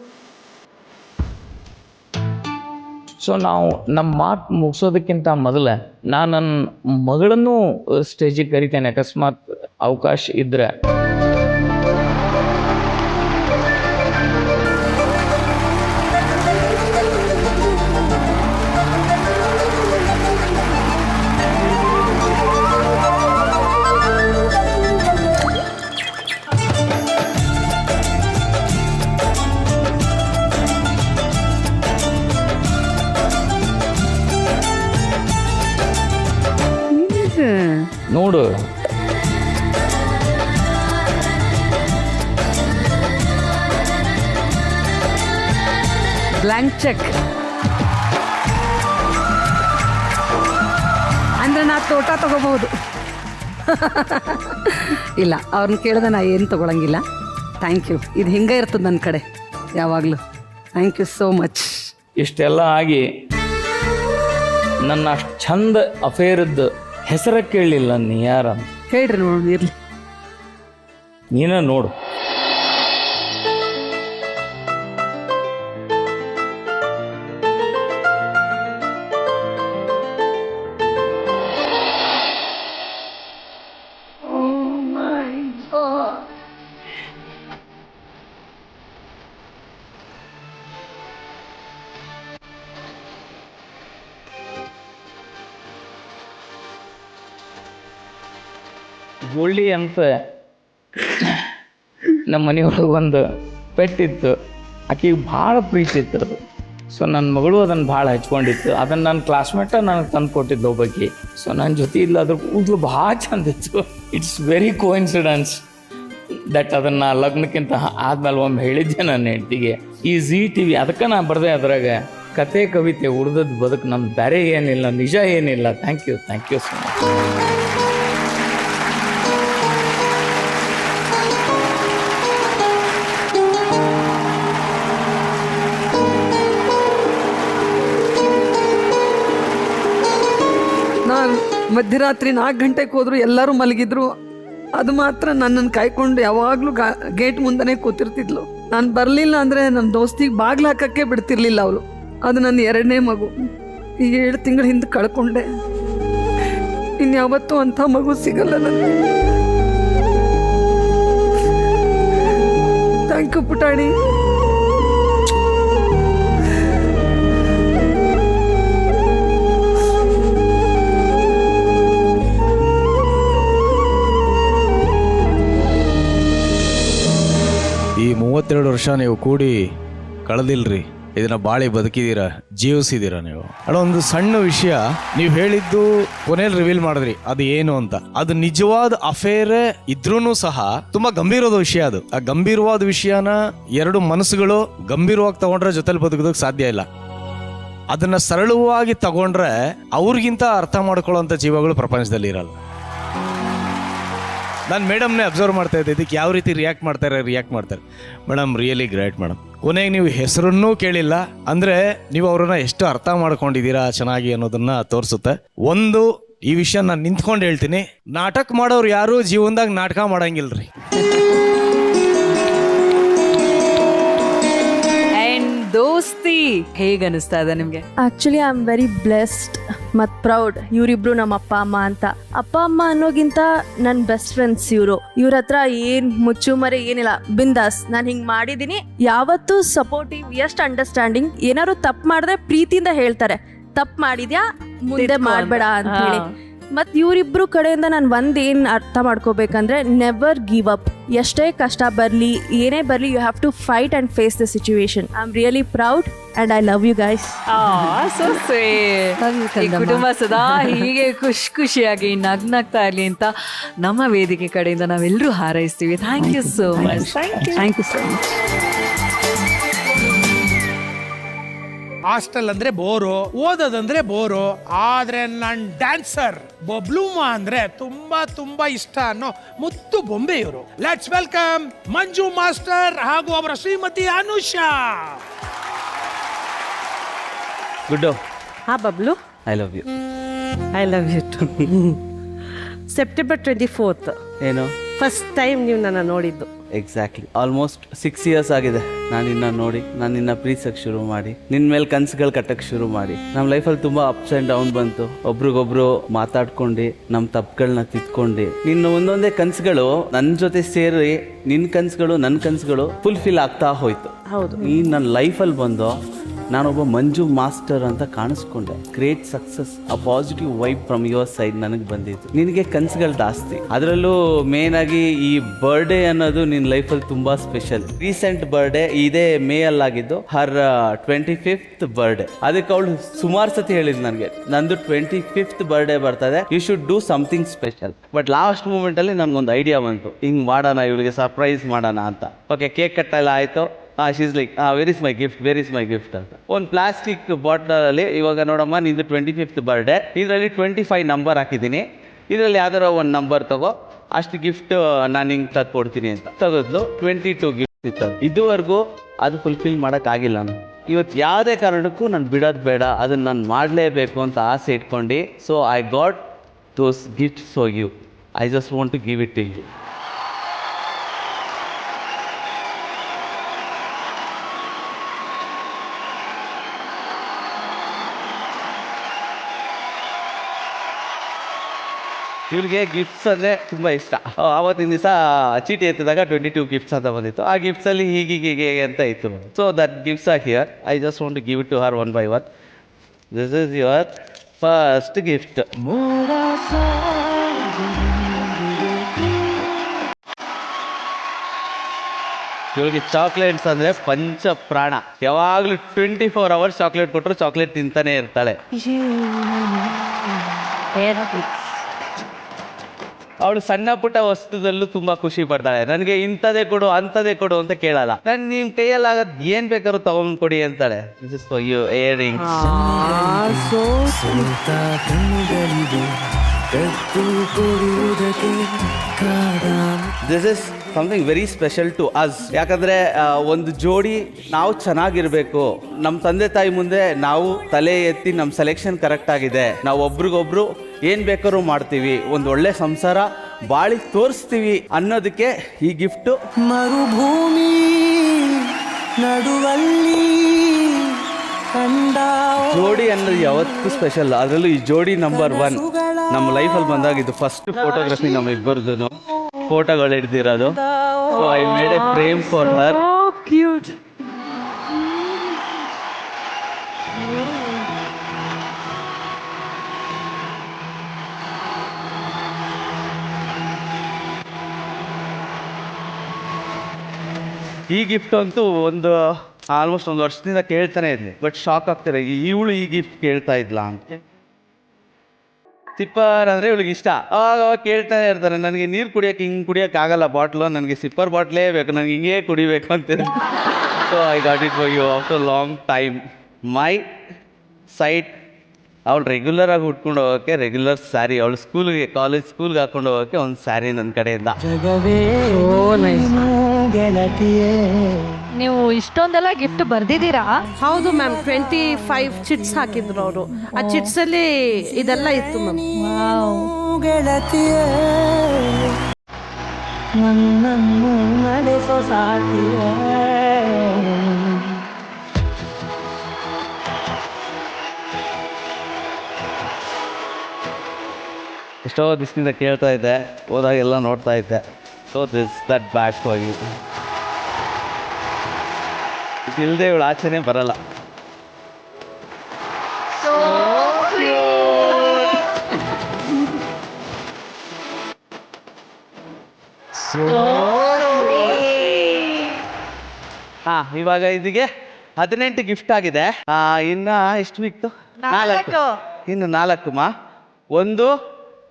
ಸೊ ನಾವು ನಮ್ಮ ಮಾತು ಮುಗಿಸೋದಕ್ಕಿಂತ ಮೊದಲ ನಾನು ನನ್ನ ಮಗಳನ್ನು ಸ್ಟೇಜಿಗೆ ಕರಿತೇನೆ, ಅಕಸ್ಮಾತ್ ಅವಕಾಶ ಇದ್ರೆ. ನೋಡು, ಬ್ಲ್ಯಾಂಕ್ ಚೆಕ್ ಅಂದ್ರೆ ನಾ ತೋಟ ತಗೋಬಹುದು. ಇಲ್ಲ, ಅವ್ರನ್ನ ಕೇಳಿದ್ರೆ ನಾ ಏನು ತಗೊಳಂಗಿಲ್ಲ. Thank you. ಇದು ಹಿಂಗೆ ಇರ್ತದೆ ನನ್ನ ಕಡೆ ಯಾವಾಗಲೂ. Thank you so much. ಇಷ್ಟೆಲ್ಲ ಆಗಿ ನನ್ನ ಅಷ್ಟು ಚಂದ ಅಫೇರದ್ದು ಹೆಸರ ಕೇಳಲಿಲ್ಲ. ನೀ ಯಾರ ಹೇಳ್ರಿ, ನೋಡು. ಇರ್ಲಿ, ನೀನ ನೋಡು. ಗೋಲ್ಡಿ ಅಂತ ನಮ್ಮ ಮನೆಯೊಳಗೆ ಒಂದು ಪೆಟ್ಟಿತ್ತು. ಆಕೆಗೆ ಭಾಳ ಪ್ರೀತಿ ಇತ್ತು ಅದು. ಸೊ ನನ್ನ ಮಗಳು ಅದನ್ನು ಭಾಳ ಹಚ್ಕೊಂಡಿತ್ತು. ಅದನ್ನು ನನ್ನ ಕ್ಲಾಸ್ಮೇಟ ನನಗೆ ತಂದು ಕೊಟ್ಟಿದ್ದು ಒಬ್ಬಾಕಿ. ಸೊ ನನ್ನ ಜೊತೆ ಇಲ್ಲ ಅದ್ರ ಕೂದಲು ಭಾಳ ಚಂದ ಇತ್ತು. ಇಟ್ಸ್ ವೆರಿ ಕೋಇನ್ಸಿಡೆನ್ಸ್ ದಟ್ ಅದನ್ನು ಲಗ್ನಕ್ಕಿಂತ ಆದ್ಮೇಲೆ ಒಮ್ಮೆ ಹೇಳಿದ್ದೆ ನನ್ನ ಹೆಂಡತಿಗೆ. ಈ ZTV ಅದಕ್ಕೆ ನಾನು ಬರೆದೆ ಅದ್ರಾಗ ಕತೆ ಕವಿತೆ ಉಳಿದದ್ದು ಬದುಕು ನಮ್ದು ಬೇರೆ ಏನಿಲ್ಲ, ನಿಜ ಏನಿಲ್ಲ. Thank you so much. ನಾನು ಮಧ್ಯರಾತ್ರಿ 4 ಗಂಟೆಗೆ ಹೋದ್ರು ಎಲ್ಲರೂ ಮಲಗಿದ್ರು. ಅದು ಮಾತ್ರ ನನ್ನನ್ನು ಕಾಯ್ಕೊಂಡು ಯಾವಾಗಲೂ ಗೇಟ್ ಮುಂದೆನೇ ಕೂತಿರ್ತಿದ್ಲು. ನಾನು ಬರಲಿಲ್ಲ ಅಂದರೆ ನನ್ನ ದೋಸ್ತಿಗೆ ಬಾಗ್ಲು ಹಾಕಕ್ಕೆ ಬಿಡ್ತಿರ್ಲಿಲ್ಲ ಅವಳು. ಅದು ನನ್ನ 2ನೇ ಮಗು. ಈ 7 ತಿಂಗಳ ಹಿಂದೆ ಕಳ್ಕೊಂಡೆ. ಇನ್ಯಾವತ್ತೂ ಅಂಥ ಮಗು ಸಿಗಲ್ಲ ನನಗೆ. ಥ್ಯಾಂಕ್ ಯು ಪುಟಾಣಿ. ಈ 32 ವರ್ಷ ನೀವು ಕೂಡಿ ಕಳೆದಿಲ್ರಿ, ಇದನ್ನ ಬಾಳಿ ಬದುಕಿದ್ದೀರಾ, ಜೀವಿಸಿದ್ದೀರಾ ನೀವು. ಅಣ್ಣ ಒಂದು ಸಣ್ಣ ವಿಷಯ ನೀವು ಹೇಳಿದ್ದು ಕೊನೆಯಲ್ಲಿ ರಿವೀಲ್ ಮಾಡಿದ್ರಿ, ಅದು ಏನು ಅಂತ. ಅದು ನಿಜವಾದ ಅಫೇರ್ ಇದ್ರೂ ಸಹ ತುಂಬಾ ಗಂಭೀರವಾದ ವಿಷಯ. ಅದು ಆ ಗಂಭೀರವಾದ ವಿಷಯನ 2 ಮನಸ್ಸುಗಳು ಗಂಭೀರವಾಗಿ ತಗೊಂಡ್ರೆ ಜೊತೆಲಿ ಬದುಕೋದಕ್ಕೆ ಸಾಧ್ಯ ಇಲ್ಲ. ಅದನ್ನ ಸರಳವಾಗಿ ತಗೊಂಡ್ರೆ ಅವ್ರಿಗಿಂತ ಅರ್ಥ ಮಾಡ್ಕೊಳ್ಳೋಂಥ ಜೀವಗಳು ಪ್ರಪಂಚದಲ್ಲಿ ಇರಲ್ಲ. ನಾನು ಮೇಡಮ್ನೇ ಅಬ್ಸರ್ವ್ ಮಾಡ್ತಾ ಇದ್ದೆ, ಇದಕ್ಕೆ ಯಾವ ರೀತಿ ರಿಯಾಕ್ಟ್ ಮಾಡ್ತಾರೆ. Madam really great madam. ಕೊನೆಗೆ ನೀವು ಹೆಸರನ್ನೂ ಕೇಳಿಲ್ಲ ಅಂದರೆ ನೀವು ಅವ್ರನ್ನ ಎಷ್ಟು ಅರ್ಥ ಮಾಡ್ಕೊಂಡಿದ್ದೀರಾ ಚೆನ್ನಾಗಿ ಅನ್ನೋದನ್ನ ತೋರಿಸುತ್ತೆ. ಒಂದು ಈ ವಿಷಯ ನಾನು ನಿಂತ್ಕೊಂಡು ಹೇಳ್ತೀನಿ, ನಾಟಕ ಮಾಡೋರು ಯಾರು ಜೀವನದಾಗ ನಾಟಕ ಮಾಡಂಗಿಲ್ರಿ. ದೋಸ್ತಿ ಹೇಗೆ ಅನಿಸ್ತಾ ಇದೆ ನಿಮಗೆ? Actually I am very blessed ಮತ್ತು ಪ್ರೌಡ್. ಇವರಿಬ್ರು ನಮ್ಮ ಅಪ್ಪ ಅಮ್ಮ ಅಂತ. ಅಪ್ಪ ಅಮ್ಮ ಅನ್ನೋಗಿಂತ ನನ್ನ ಬೆಸ್ಟ್ ಫ್ರೆಂಡ್ಸ್ ಇವರು. ಇವ್ರ ಹತ್ರ ಏನು ಮುಚ್ಚುಮರೆ ಏನಿಲ್ಲ, ಬಿಂದಾಸ್. ನಾನು ಹಿಂಗೆ ಮಾಡಿದ್ದೀನಿ, ಯಾವತ್ತೂ ಸಪೋರ್ಟಿವ್, ಎಷ್ಟು ಅಂಡರ್ಸ್ಟ್ಯಾಂಡಿಂಗ್. ಏನಾದ್ರು ತಪ್ಪು ಮಾಡಿದ್ರೆ ಪ್ರೀತಿಯಿಂದ ಹೇಳ್ತಾರೆ, ತಪ್ಪು ಮಾಡಿದ್ಯಾ ಮುಂದೆ ಮಾಡಬೇಡ ಅಂತ ಹೇಳಿ. ಮತ್ತು ಇವರಿಬ್ರು ಕಡೆಯಿಂದ ನಾನು ಒಂದೇನು ಅರ್ಥ ಮಾಡ್ಕೋಬೇಕಂದ್ರೆ, ನೆವರ್ ಗಿವ್ ಅಪ್. ಎಷ್ಟೇ ಕಷ್ಟ ಬರಲಿ, ಏನೇ ಬರಲಿ, you have to fight and face the situation. I am really proud and I love you guys. ಕುಟುಂಬ ಸದಾ ಹೀಗೆ ಖುಷಿಯಾಗಿ ನಗ್ನಾಗ್ತಾ ಇರಲಿ ಅಂತ ನಮ್ಮ ವೇದಿಕೆ ಕಡೆಯಿಂದ ನಾವೆಲ್ಲರೂ ಹಾರೈಸ್ತೀವಿ. Thank you so much. Thank you so much. Hostel ಅಂದ್ರೆ ಬೋರು, ಓದೋದಂದ್ರೆ ಬೋರು, ಆದ್ರೆ ನನ್ ಡ್ಯಾನ್ಸರ್ ಬಬ್ಲೂಮ ಅಂದ್ರೆ ತುಂಬಾ ಇಷ್ಟ ಅನ್ನೋ ಮುತ್ತು ಬೊಂಬೆ ಇವರು. ಲೆಟ್ಸ್ ವೆಲ್ಕಮ್ ಮಂಜು ಮಾಸ್ಟರ್ ಹಾಗೂ ಅವರ ಶ್ರೀಮತಿ ಅನುಷಾ. ಗುಡ್ಡು. ಹಾ Bablu, I love you. I love you too. September 24th ಏನು ಫಸ್ಟ್ ಟೈಮ್ ನೀವು ನನ್ನ ನೋಡಿದ್ದು? ಎಕ್ಸಾಕ್ಟ್ಲಿ ಆಲ್ಮೋಸ್ಟ್ 6 years ಆಗಿದೆ ನಾನು ನಿನ್ನ ನೋಡಿ, ನಾನು ನಿನ್ನ ಪ್ರೀತಿಸಕ್ಕೆ ಶುರು ಮಾಡಿ, ನಿನ್ನ ಮೇಲೆ ಕನಸುಗಳು ಕಟ್ಟಕ್ಕೆ ಶುರು ಮಾಡಿ. ನಮ್ಮ ಲೈಫಲ್ಲಿ ತುಂಬ ಅಪ್ಸ್ ಆ್ಯಂಡ್ ಡೌನ್ ಬಂತು. ಒಬ್ರಿಗೊಬ್ರು ಮಾತಾಡ್ಕೊಂಡು ನಮ್ಮ ತಪ್ಪುಗಳನ್ನ ತಿದ್ಕೊಂಡು ನಿನ್ನ ಒಂದೊಂದೇ ಕನಸುಗಳು ನನ್ನ ಜೊತೆ ಸೇರಿ ನಿನ್ನ ಕನಸುಗಳು ನನ್ನ ಕನಸುಗಳು ಫುಲ್ಫಿಲ್ ಆಗ್ತಾ ಹೋಯ್ತು. ಹೌದು, ನೀನು ನನ್ನ ಲೈಫಲ್ಲಿ ಬಂದು ನಾನೊಬ್ಬ ಮಂಜು ಮಾಸ್ಟರ್ ಅಂತ ಕಾಣಿಸ್ಕೊಂಡೆ. ಗ್ರೇಟ್ ಸಕ್ಸಸ್, ಆ positive vibe from your side ನನಗೆ ಬಂದಿತ್ತು. ನಿನಗೆ ಕನಸುಗಳು ಜಾಸ್ತಿ, ಅದರಲ್ಲೂ ಮೇನ್ ಆಗಿ ಈ ಬರ್ಡೇ ಅನ್ನೋದು ನಿನ್ನ ಲೈಫಲ್ಲಿ ತುಂಬ ಸ್ಪೆಷಲ್. ರೀಸೆಂಟ್ ಬರ್ಡೇ ಇದೇ ಮೇ ಅಲ್ಲಾಗಿದ್ದು, ಹರ್ 25th ಬರ್ಡೇ. ಅದಕ್ಕೆ ಅವಳು ಸುಮಾರು ಸತಿ ಹೇಳಿದ್ ನನಗೆ, ನಂದು 25th ಬರ್ಡೇ ಬರ್ತದೆ, you should do something special. But last ಮೂಮೆಂಟಲ್ಲಿ ನನಗೊಂದು ಐಡಿಯಾ ಬಂತು, ಹಿಂಗೆ ಮಾಡೋಣ, ಇವಳಿಗೆ ಸರ್ಪ್ರೈಸ್ ಮಾಡೋಣ ಅಂತ. ಓಕೆ, ಕೇಕ್ ಕಟ್ಟೆಲ್ಲ ಆಯಿತು. She's like where is my gift ಅಂತ ಒಂದು ಪ್ಲಾಸ್ಟಿಕ್ ಬಾಟಲಲ್ಲಿ, ಇವಾಗ ನೋಡಮ್ಮ ನಿಂದು 25th ಬರ್ಡೇ, ಇದರಲ್ಲಿ 25 ನಂಬರ್ ಹಾಕಿದ್ದೀನಿ, ಇದರಲ್ಲಿ ಯಾವ್ದಾರ ಒಂದು ನಂಬರ್ ತಗೋ, ಅಷ್ಟು ಗಿಫ್ಟ್ ನಾನು ಹಿಂಗೆ ತಂದ್ಕೊಡ್ತೀನಿ ಅಂತ. ತೆಗೆದ್ಲು, 22 ಗಿಫ್ಟ್ ಇತ್ತು. ಇದುವರೆಗೂ ಅದು ಫುಲ್ಫಿಲ್ ಮಾಡೋಕ್ಕಾಗಿಲ್ಲ. ನಾನು ಇವತ್ತು ಯಾವುದೇ ಕಾರಣಕ್ಕೂ ನಾನು ಬಿಡೋದು ಬೇಡ, ಅದನ್ನು ನಾನು ಮಾಡಲೇಬೇಕು ಅಂತ ಆಸೆ ಇಟ್ಕೊಂಡು, so I got those gifts for you. I just want to give it to you. ಇವಳಿಗೆ ಗಿಫ್ಟ್ಸ್ ಅಂದರೆ ತುಂಬ ಇಷ್ಟ. ಆವತ್ತಿನ ದಿವಸ ಚೀಟಿ ಎತ್ತಿದಾಗ 22 ಗಿಫ್ಟ್ಸ್ ಅಂತ ಬಂದಿತ್ತು. ಆ ಗಿಫ್ಟ್ಸಲ್ಲಿ ಹೀಗೆ ಅಂತ ಇತ್ತು. So that gifts are here. I just want to give it to her one by one. This is your first gift. ಇವಳಿಗೆ ಚಾಕ್ಲೇಟ್ಸ್ ಅಂದರೆ ಪಂಚ ಪ್ರಾಣ. ಯಾವಾಗಲೂ 24 hours ಚಾಕ್ಲೇಟ್ ಕೊಟ್ಟರು ಚಾಕ್ಲೇಟ್ ತಿಂತಾನೆ ಇರ್ತಾಳೆ. ಅವಳು ಸಣ್ಣ ಪುಟ್ಟ ವಸ್ತುದಲ್ಲೂ ತುಂಬ ಖುಷಿ ಪಡ್ತಾಳೆ. ನನಗೆ ಇಂಥದೇ ಕೊಡು ಅಂಥದೇ ಕೊಡು ಅಂತ ಕೇಳಲ್ಲ. ನಾನು ನಿಮ್ಮ ಕೈಯಲ್ಲಿ ಆಗೋದು ಏನು ಬೇಕಾದ್ರೂ ತಗೊಂಡು ಕೊಡಿ ಅಂತಾಳೆ. This is for you earrings. This is something very special to us. ಯಾಕಂದರೆ ಒಂದು ಜೋಡಿ ನಾವು ಚೆನ್ನಾಗಿರಬೇಕು. ನಮ್ಮ ತಂದೆ ತಾಯಿ ಮುಂದೆ ನಾವು ತಲೆ ಎತ್ತಿ ನಮ್ಮ ಸೆಲೆಕ್ಷನ್ ಕರೆಕ್ಟ್ ಆಗಿದೆ, ನಾವು ಒಬ್ರಿಗೊಬ್ರು ಏನು ಬೇಕಾದ್ರೂ ಮಾಡ್ತೀವಿ, ಒಂದು ಒಳ್ಳೆ ಸಂಸಾರ ಬಾಳಿ ತೋರಿಸ್ತೀವಿ ಅನ್ನೋದಕ್ಕೆ ಈ ಗಿಫ್ಟು. ಮರುಭೂಮಿ ನಡುವಲ್ಲಿ ಜೋಡಿ ಅನ್ನೋದು ಯಾವತ್ತೂ ಸ್ಪೆಷಲ್. ಅದರಲ್ಲೂ ಈ ಜೋಡಿ ನಂಬರ್ 1 ನಮ್ಮ ಲೈಫಲ್ಲಿ ಬಂದಾಗ ಇದು ಫಸ್ಟ್ ಫೋಟೋಗ್ರಫಿ ನಮ್ಮ ಇಬ್ಬರದು ಫೋಟೋಗಳು ಹಿಡ್ದಿರೋದು. So I made a frame for her. Cute. ಈ ಗಿಫ್ಟ್ ಅಂತೂ ಆಲ್ಮೋಸ್ಟ್ ಒಂದು ವರ್ಷದಿಂದ ಕೇಳ್ತಾನೆ ಇದ್ದೆ. ಬಟ್ ಶಾಕ್ ಆಗ್ತಾರೆ, ಇವಳು ಈ ಗಿಫ್ಟ್ ಕೇಳ್ತಾ ಇದ್ಲಾ ಅಂತ. ಸಿಪ್ಪರ್ ಅಂದರೆ ಇವಳಿಗೆ ಇಷ್ಟ. ಅವಾಗ ಕೇಳ್ತಾನೆ ಇರ್ತಾರೆ, ನನಗೆ ನೀರು ಕುಡಿಯೋಕೆ ಹಿಂಗೆ ಕುಡಿಯೋಕೆ ಆಗಲ್ಲ ಬಾಟ್ಲು, ನನಗೆ ಸಿಪ್ಪರ್ ಬಾಟ್ಲೇ ಬೇಕು, ನನಗೆ ಹಿಂಗೇ ಕುಡಿಬೇಕು ಅಂತಿದೆ. So I got it for you after long time. My side ಅವಳು ರೆಗ್ಯುಲರಾಗಿ ಉಟ್ಕೊಂಡು ಹೋಗೋಕ್ಕೆ ರೆಗ್ಯುಲರ್ ಸ್ಯಾರಿ, ಅವಳು ಸ್ಕೂಲ್ಗೆ ಹಾಕೊಂಡು ಹೋಗೋಕ್ಕೆ ಒಂದು ಸ್ಯಾರಿ ನನ್ನ ಕಡೆಯಿಂದ. ನೀವು ಇಷ್ಟೊಂದೆಲ್ಲ ಗಿಫ್ಟ್ ಬರ್ದಿದ್ದೀರಾ? ಹೌದು ಮ್ಯಾಮ್. 25 ಚಿಟ್ಸ್ ಹಾಕಿದ್ರು ಅವರು. ಆ ಚಿಟ್ಸ್ ಅಲ್ಲಿ ಇದೆಲ್ಲ ಇತ್ತು ಮ್ಯಾಮ್. ಎಷ್ಟೋ ದಿವಸದಿಂದ ಕೇಳ್ತಾ ಇದ್ದೆ, ಹೋದಾಗೆಲ್ಲ ನೋಡ್ತಾ ಇದ್ದೆ. So this that bag for you. ಇದಿಲ್ಲದೆ ಇವಳು ಆಚೆನೇ ಬರಲ್ಲ. ಇವಾಗ ಇದಕ್ಕೆ 18 ಗಿಫ್ಟ್ ಆಗಿದೆ. ಇನ್ನ ಎಷ್ಟು ಬಿತ್ತು? 4. ಇನ್ನು 4 ಮಾ. ಒಂದು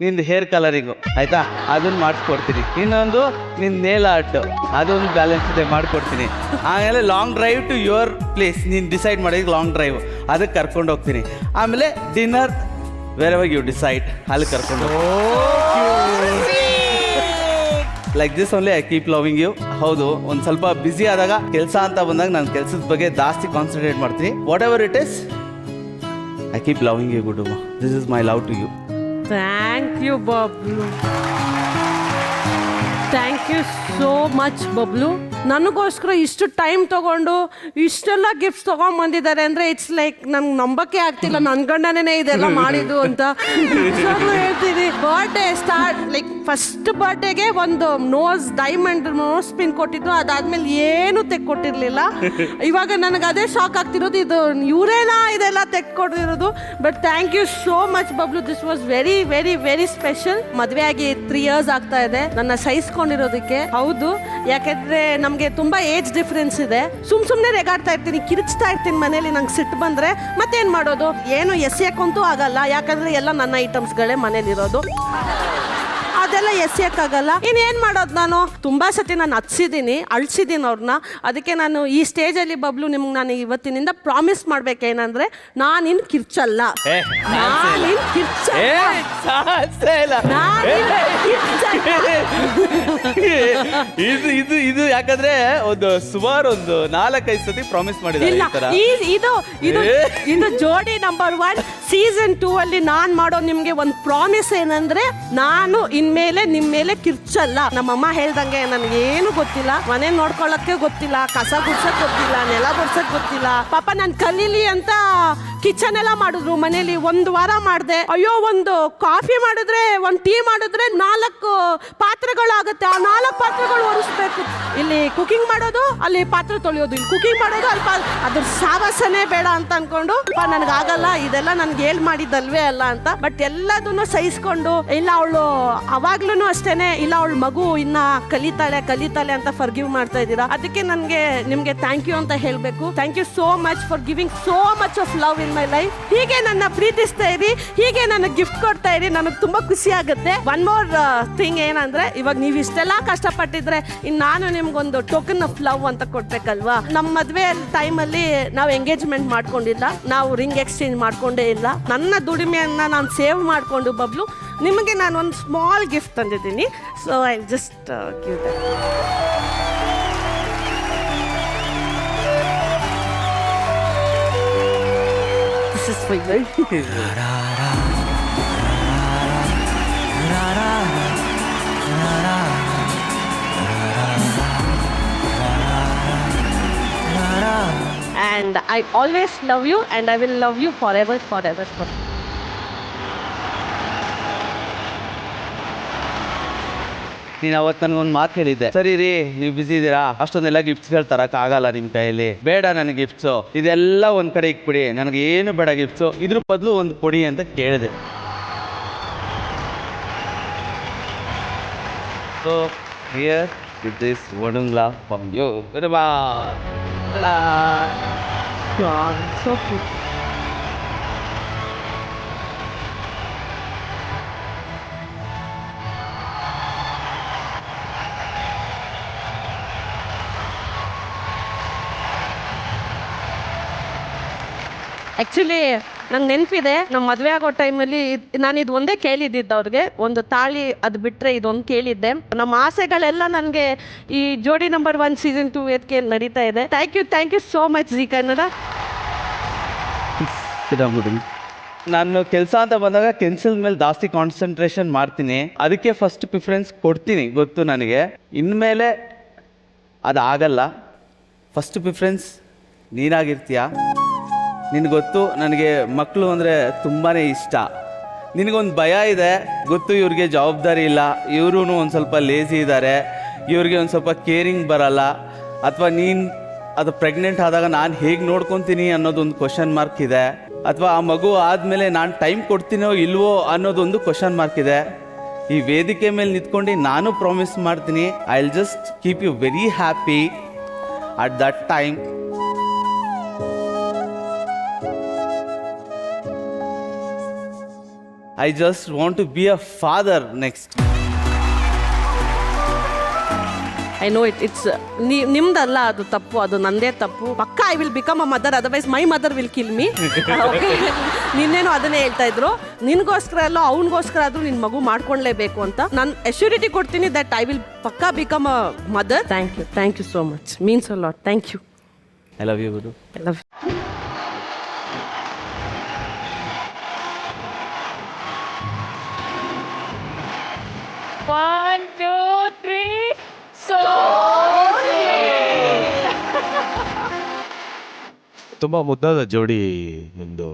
ನಿಂದು ಹೇರ್ ಕಲರಿಂಗು ಆಯಿತಾ, ಅದನ್ನು ಮಾಡಿಸ್ಕೊಡ್ತೀನಿ. ಇನ್ನೊಂದು ನಿನ್ನ ನೇಲ್ ಆರ್ಟು, ಅದೊಂದು ಬ್ಯಾಲೆನ್ಸ್ ಇದೆ ಮಾಡಿಕೊಡ್ತೀನಿ. ಆಮೇಲೆ long drive to your place, ನೀನು ಡಿಸೈಡ್ ಮಾಡಿದ ಲಾಂಗ್ ಡ್ರೈವ್ ಅದಕ್ಕೆ ಕರ್ಕೊಂಡು ಹೋಗ್ತೀನಿ. ಆಮೇಲೆ ಡಿನ್ನರ್ ವೆರೆವರ್ ಯು ಡಿಸೈಡ್ ಅಲ್ಲಿ ಕರ್ಕೊಂಡು like this only I keep loving you. ಹೌದು, ಒಂದು ಸ್ವಲ್ಪ ಬ್ಯುಸಿ ಆದಾಗ ಕೆಲಸ ಅಂತ ಬಂದಾಗ ನಾನು ಕೆಲಸದ ಬಗ್ಗೆ ಜಾಸ್ತಿ ಕಾನ್ಸಂಟ್ರೇಟ್ ಮಾಡ್ತೀನಿ. Whatever it is I keep loving you good. This is my love to you. Thank you Bablu. Thank you so much Bablu. ನನಗೋಸ್ಕರ ಇಷ್ಟು ಟೈಮ್ ತೊಗೊಂಡು ಇಷ್ಟೆಲ್ಲ ಗಿಫ್ಟ್ಸ್ ತೊಗೊಂಡ್ಬಂದಿದ್ದಾರೆ ಅಂದರೆ ಇಟ್ಸ್ ಲೈಕ್ ನಂಗೆ ನಂಬಕ್ಕೆ ಆಗ್ತಿಲ್ಲ, ನನ್ನ ಗಂಡನೇ ಇದೆಲ್ಲ ಮಾಡಿದ್ದು ಅಂತ ಹೇಳ್ತೀನಿ. ಬರ್ಡೇ ಸ್ಟಾರ್ಟ್ ಲೈಕ್ ಫಸ್ಟ್ ಬರ್ಡೇಗೆ ಒಂದು ಡೈಮಂಡ್ ನೋಸ್ ಪಿನ್ ಕೊಟ್ಟಿದ್ದು, ಅದಾದ್ಮೇಲೆ ಏನು ತೆಕ್ಕೊಟ್ಟಿರ್ಲಿಲ್ಲ. ಇವಾಗ ನನಗೆ ಅದೇ ಶಾಕ್ ಆಗ್ತಿರೋದು, ಇದು ಇವರೇನಾ ಇದೆಲ್ಲ ತೆಕ್ಕೊಟ್ಟಿರೋದು. But thank you so much Bablu. This was very very very special. ಮದುವೆ ಆಗಿ 3 years ಆಗ್ತಾ ಇದೆ ನನ್ನ ಸಹಿಸ್ಕೊಂಡಿರೋದಕ್ಕೆ. ಹೌದು, ಯಾಕೆಂದ್ರೆ ನಮಗೆ ತುಂಬಾ ಏಜ್ ಡಿಫ್ರೆನ್ಸ್ ಇದೆ. ಸುಮ್ಮನೆ ರೆಗಾಡ್ತಾ ಇರ್ತೀನಿ, ಕಿರಿಚ್ತಾ ಇರ್ತೀನಿ ಮನೇಲಿ. ನಂಗೆ ಸಿಟ್ಟು ಬಂದ್ರೆ ಮತ್ತೇನ್ ಮಾಡೋದು, ಏನು ಎಸೆಯಕ್ಕಂತೂ ಆಗಲ್ಲ, ಯಾಕಂದ್ರೆ ಎಲ್ಲ ನನ್ನ ಐಟಮ್ಸ್ಗಳೇ ಮನೇಲಿರೋದು, ಅದೆಲ್ಲ ಎಸೆಯಕ್ಕಾಗಲ್ಲ. ಇನ್ನೇನು ಮಾಡೋದು, ನಾನು ತುಂಬಾ ಸತಿ ನಾನು ಹತ್ಸಿದ್ದೀನಿ, ಅಳ್ಸಿದ್ದೀನಿ ಅವ್ರನ್ನ. ಅದಕ್ಕೆ ನಾನು ಈ ಸ್ಟೇಜಲ್ಲಿ ಬಬ್ಲು ನಿಮ್ಗೆ ನಾನು ಇವತ್ತಿನಿಂದ ಪ್ರಾಮಿಸ್ ಮಾಡ್ಬೇಕೇನಂದ್ರೆ ನಾನಿನ್ ಕಿರ್ಚಲ್ಲ. ಇದು ಯಾಕಂದ್ರೆ ಒಂದು ಸುಮಾರು ಒಂದು 4-5 ಸತಿ ಪ್ರಾಮಿಸ್ ಮಾಡಿದ್ದಾರೆ. ಇದು ಜೋಡಿ ನಂಬರ್ 1 ಸೀಸನ್ 2 ಅಲ್ಲಿ ನಾನ್ ಮಾಡೋ ನಿಮ್ಗೆ ಒಂದು ಪ್ರಾಮಿಸ್ ಏನಂದ್ರೆ, ನಾನು ಇನ್ಮೇಲೆ ನಿಮ್ ಮೇಲೆ ಕಿರ್ಚಲ್ಲ. ನಮ್ಮಮ್ಮ ಹೇಳ್ದಂಗೆ ನನ್ಗೇನು ಗೊತ್ತಿಲ್ಲ, ಮನೆ ನೋಡ್ಕೊಳ್ಳಕ್ಕೆ ಗೊತ್ತಿಲ್ಲ, ಕಸ ಗುಡ್ಸಕ್ ಗೊತ್ತಿಲ್ಲ, ನೆಲ ಗುಡ್ಸಕ್ ಗೊತ್ತಿಲ್ಲ. ಪಾಪ ನಾನು ಕಲೀಲಿ ಅಂತ ಕಿಚನ್ ಎಲ್ಲ ಮಾಡಿದ್ರು ಮನೇಲಿ. 1 ವಾರ ಮಾಡಿದೆ. ಅಯ್ಯೋ, ಒಂದು ಕಾಫಿ ಮಾಡಿದ್ರೆ, ಒಂದು ಟೀ ಮಾಡಿದ್ರೆ 4 ಪಾತ್ರೆಗಳಾಗುತ್ತೆ. ಆ 4 ಪಾತ್ರೆಗಳು ಒರೆಸ್ಬೇಕು. ಇಲ್ಲಿ ಕುಕಿಂಗ್ ಮಾಡೋದು, ಅಲ್ಲಿ ಪಾತ್ರೆ ತೊಳೆಯೋದು, ಇಲ್ಲಿ ಕುಕಿಂಗ್ ಮಾಡೋದು, ಅಲ್ಲಿ ಅದ್ರ ಸಾವಾಸನೆ ಬೇಡ ಅಂತ ಅನ್ಕೊಂಡು ನನಗಾಗಲ್ಲ, ಇದೆಲ್ಲ ನನ್ಗೆ ಮಾಡಿದ್ದಲ್ವೇ ಅಲ್ಲ ಅಂತ. ಬಟ್ ಎಲ್ಲದನ್ನು ಸಹಿಸ್ಕೊಂಡು, ಇಲ್ಲ ಅವಳು ಅವಾಗ್ಲೂ ಅಷ್ಟೇನೆ, ಇಲ್ಲ ಅವಳ ಮಗು ಇನ್ನ ಕಲಿತಾಳೆ ಅಂತ ಫರ್ಗಿವ್ ಮಾಡ್ತಾ ಇದ್ದೀರಾ. ಅದಕ್ಕೆ ನಿಮ್ಗೆ ಥ್ಯಾಂಕ್ ಯು ಅಂತ ಹೇಳ್ಬೇಕು. Thank you so much for giving so much of love in my life. ಹೀಗೆ ನನ್ನ ಪ್ರೀತಿಸ್ತಾ ಇರಿ, ಹೀಗೆ ನನಗೆ ಗಿಫ್ಟ್ ಕೊಡ್ತಾ ಇರಿ, ನನಗೆ ತುಂಬಾ ಖುಷಿ ಆಗುತ್ತೆ. ಒನ್ ಮೋರ್ ಥಿಂಗ್ ಏನಂದ್ರೆ, ಇವಾಗ ನೀವು ಇಷ್ಟೆಲ್ಲ ಕಷ್ಟಪಟ್ಟಿದ್ರೆ ಇನ್ನು ನಾನು ನಿಮ್ಗೊಂದು ಟೋಕನ್ ಆಫ್ ಲವ್ ಅಂತ ಕೊಡ್ಬೇಕಲ್ವಾ. ನಮ್ಮ ಮದ್ವೆ ಟೈಮಲ್ಲಿ ನಾವು ಎಂಗೇಜ್ಮೆಂಟ್ ಮಾಡ್ಕೊಂಡಿಲ್ಲ, ನಾವು ರಿಂಗ್ ಎಕ್ಸ್ಚೇಂಜ್ ಮಾಡ್ಕೊಂಡೇ ಇಲ್ಲ. ನನ್ನ ದುಡಿಮೆಯನ್ನ ನಾನು ಸೇವ್ ಮಾಡ್ಕೊಂಡು ಬಬ್ಲು ನಿಮಗೆ ನಾನು ಒಂದು ಸ್ಮಾಲ್ ಗಿಫ್ಟ್ ತಂದಿದ್ದೀನಿ. So I just give that. This is for you. And I always love you and I will love you forever. ನೀನು ಅವತ್ತು ನನಗೊಂದು ಮಾತು ಹೇಳಿದ್ದೆ, ಸರಿ ರೀ ನೀವು ಬಿಸಿ ಇದ್ದೀರಾ, ಅಷ್ಟೊಂದೆಲ್ಲ ಗಿಫ್ಟ್ಸ್ಗಳು ತರೋಕ್ಕಾಗಲ್ಲ ನಿಮ್ಮ ಕೈಯಲ್ಲಿ, ಬೇಡ ನನಗೆ ಗಿಫ್ಟ್ಸು, ಇದೆಲ್ಲ ಒಂದು ಕಡೆ ಇಕ್ಬಿಡಿ, ನನಗೆ ಏನು ಬೇಡ ಗಿಫ್ಟ್ಸು, ಇದ್ರ ಬದಲು ಒಂದು ಕೊಡಿ ಅಂತ ಕೇಳಿದೆ. ಸೊ ಹಿಯರ್ ವಿತ್ ದಿಸ್ ವಡುಂಗ್ಲಾ from you. So cute. Actually ನಂಗೆ ನೆನಪಿದೆ, ನಮ್ಮ ಮದುವೆ ಆಗೋ ಟೈಮಲ್ಲಿ ನಾನು ಇದು ಒಂದೇ ಕೇಳಿದ್ದಿದ್ದು ಅವ್ರಿಗೆ, ಒಂದು ತಾಳಿ, ಅದು ಬಿಟ್ಟರೆ ಇದೊಂದು ಕೇಳಿದ್ದೆ. ನಮ್ಮ ಆಸೆಗಳೆಲ್ಲ ನನಗೆ ಈ ಜೋಡಿ ನಂಬರ್ 1 ಸೀಸನ್ 2 ಇದಕ್ಕೆ ನಡೀತಾ ಇದೆ. Thank you so much Zee Kannada. ನಾನು ಕೆಲಸ ಅಂತ ಬಂದಾಗ ಕೆಲ್ಸದ ಮೇಲೆ ಜಾಸ್ತಿ ಕಾನ್ಸಂಟ್ರೇಷನ್ ಮಾಡ್ತೀನಿ, ಅದಕ್ಕೆ ಫಸ್ಟ್ ಪ್ರಿಫರೆನ್ಸ್ ಕೊಡ್ತೀನಿ, ಗೊತ್ತು ನನಗೆ. ಇನ್ಮೇಲೆ ಅದಾಗಲ್ಲ. First preference ನೀನಾಗಿರ್ತೀಯ. ನಿನಗೆ ಗೊತ್ತು ನನಗೆ ಮಕ್ಕಳು ಅಂದರೆ ತುಂಬಾ ಇಷ್ಟ. ನಿನಗೊಂದು ಭಯ ಇದೆ, ಗೊತ್ತು ಇವ್ರಿಗೆ ಜವಾಬ್ದಾರಿ ಇಲ್ಲ, ಇವರು ಒಂದು ಸ್ವಲ್ಪ ಲೇಸಿ ಇದ್ದಾರೆ, ಇವ್ರಿಗೆ ಒಂದು ಸ್ವಲ್ಪ ಕೇರಿಂಗ್ ಬರಲ್ಲ, ಅಥವಾ ನೀನು ಅದು ಪ್ರೆಗ್ನೆಂಟ್ ಆದಾಗ ನಾನು ಹೇಗೆ ನೋಡ್ಕೊತೀನಿ ಅನ್ನೋದೊಂದು ಕ್ವಶನ್ ಮಾರ್ಕ್ ಇದೆ, ಅಥವಾ ಆ ಮಗು ಆದಮೇಲೆ ನಾನು ಟೈಮ್ ಕೊಡ್ತೀನೋ ಇಲ್ವೋ ಅನ್ನೋದೊಂದು ಕ್ವಶನ್ ಮಾರ್ಕ್ ಇದೆ. ಈ ವೇದಿಕೆ ಮೇಲೆ ನಿಂತ್ಕೊಂಡು ನಾನು ಪ್ರಾಮಿಸ್ ಮಾಡ್ತೀನಿ, I will just keep you very happy at that time. I just want to be a father next. I know it's ನಿಮ್ದಲ್ಲ ಅದು ತಪ್ಪು, ಅದು ನಂದೇ ತಪ್ಪು. ಪಕ್ಕ I will become a mother, otherwise my mother will kill me. ನಿನ್ನೇನು ಅದನ್ನೇ ಹೇಳ್ತಾ ಇದ್ರು, ನಿನ್ಗೋಸ್ಕರ ಅಲ್ಲ ಅವನಿಗೋಸ್ಕರ ಆದ್ರೂ ನಿನ್ ಮಗು ಮಾಡ್ಕೊಳ್ಲೇಬೇಕು ಅಂತ. ನಾನು ಅಶ್ಯೂರಿಟಿ ಕೊಡ್ತೀನಿ ದಟ್ ಐ ವಿಲ್ ಪಕ್ಕಾ become a mother. Thank you so much, means a lot. Thank you. I love you Guru. I love you. One, two, three, so ತುಂಬಾ ಮುದ್ದಾದ ಜೋಡಿ ಒಂದು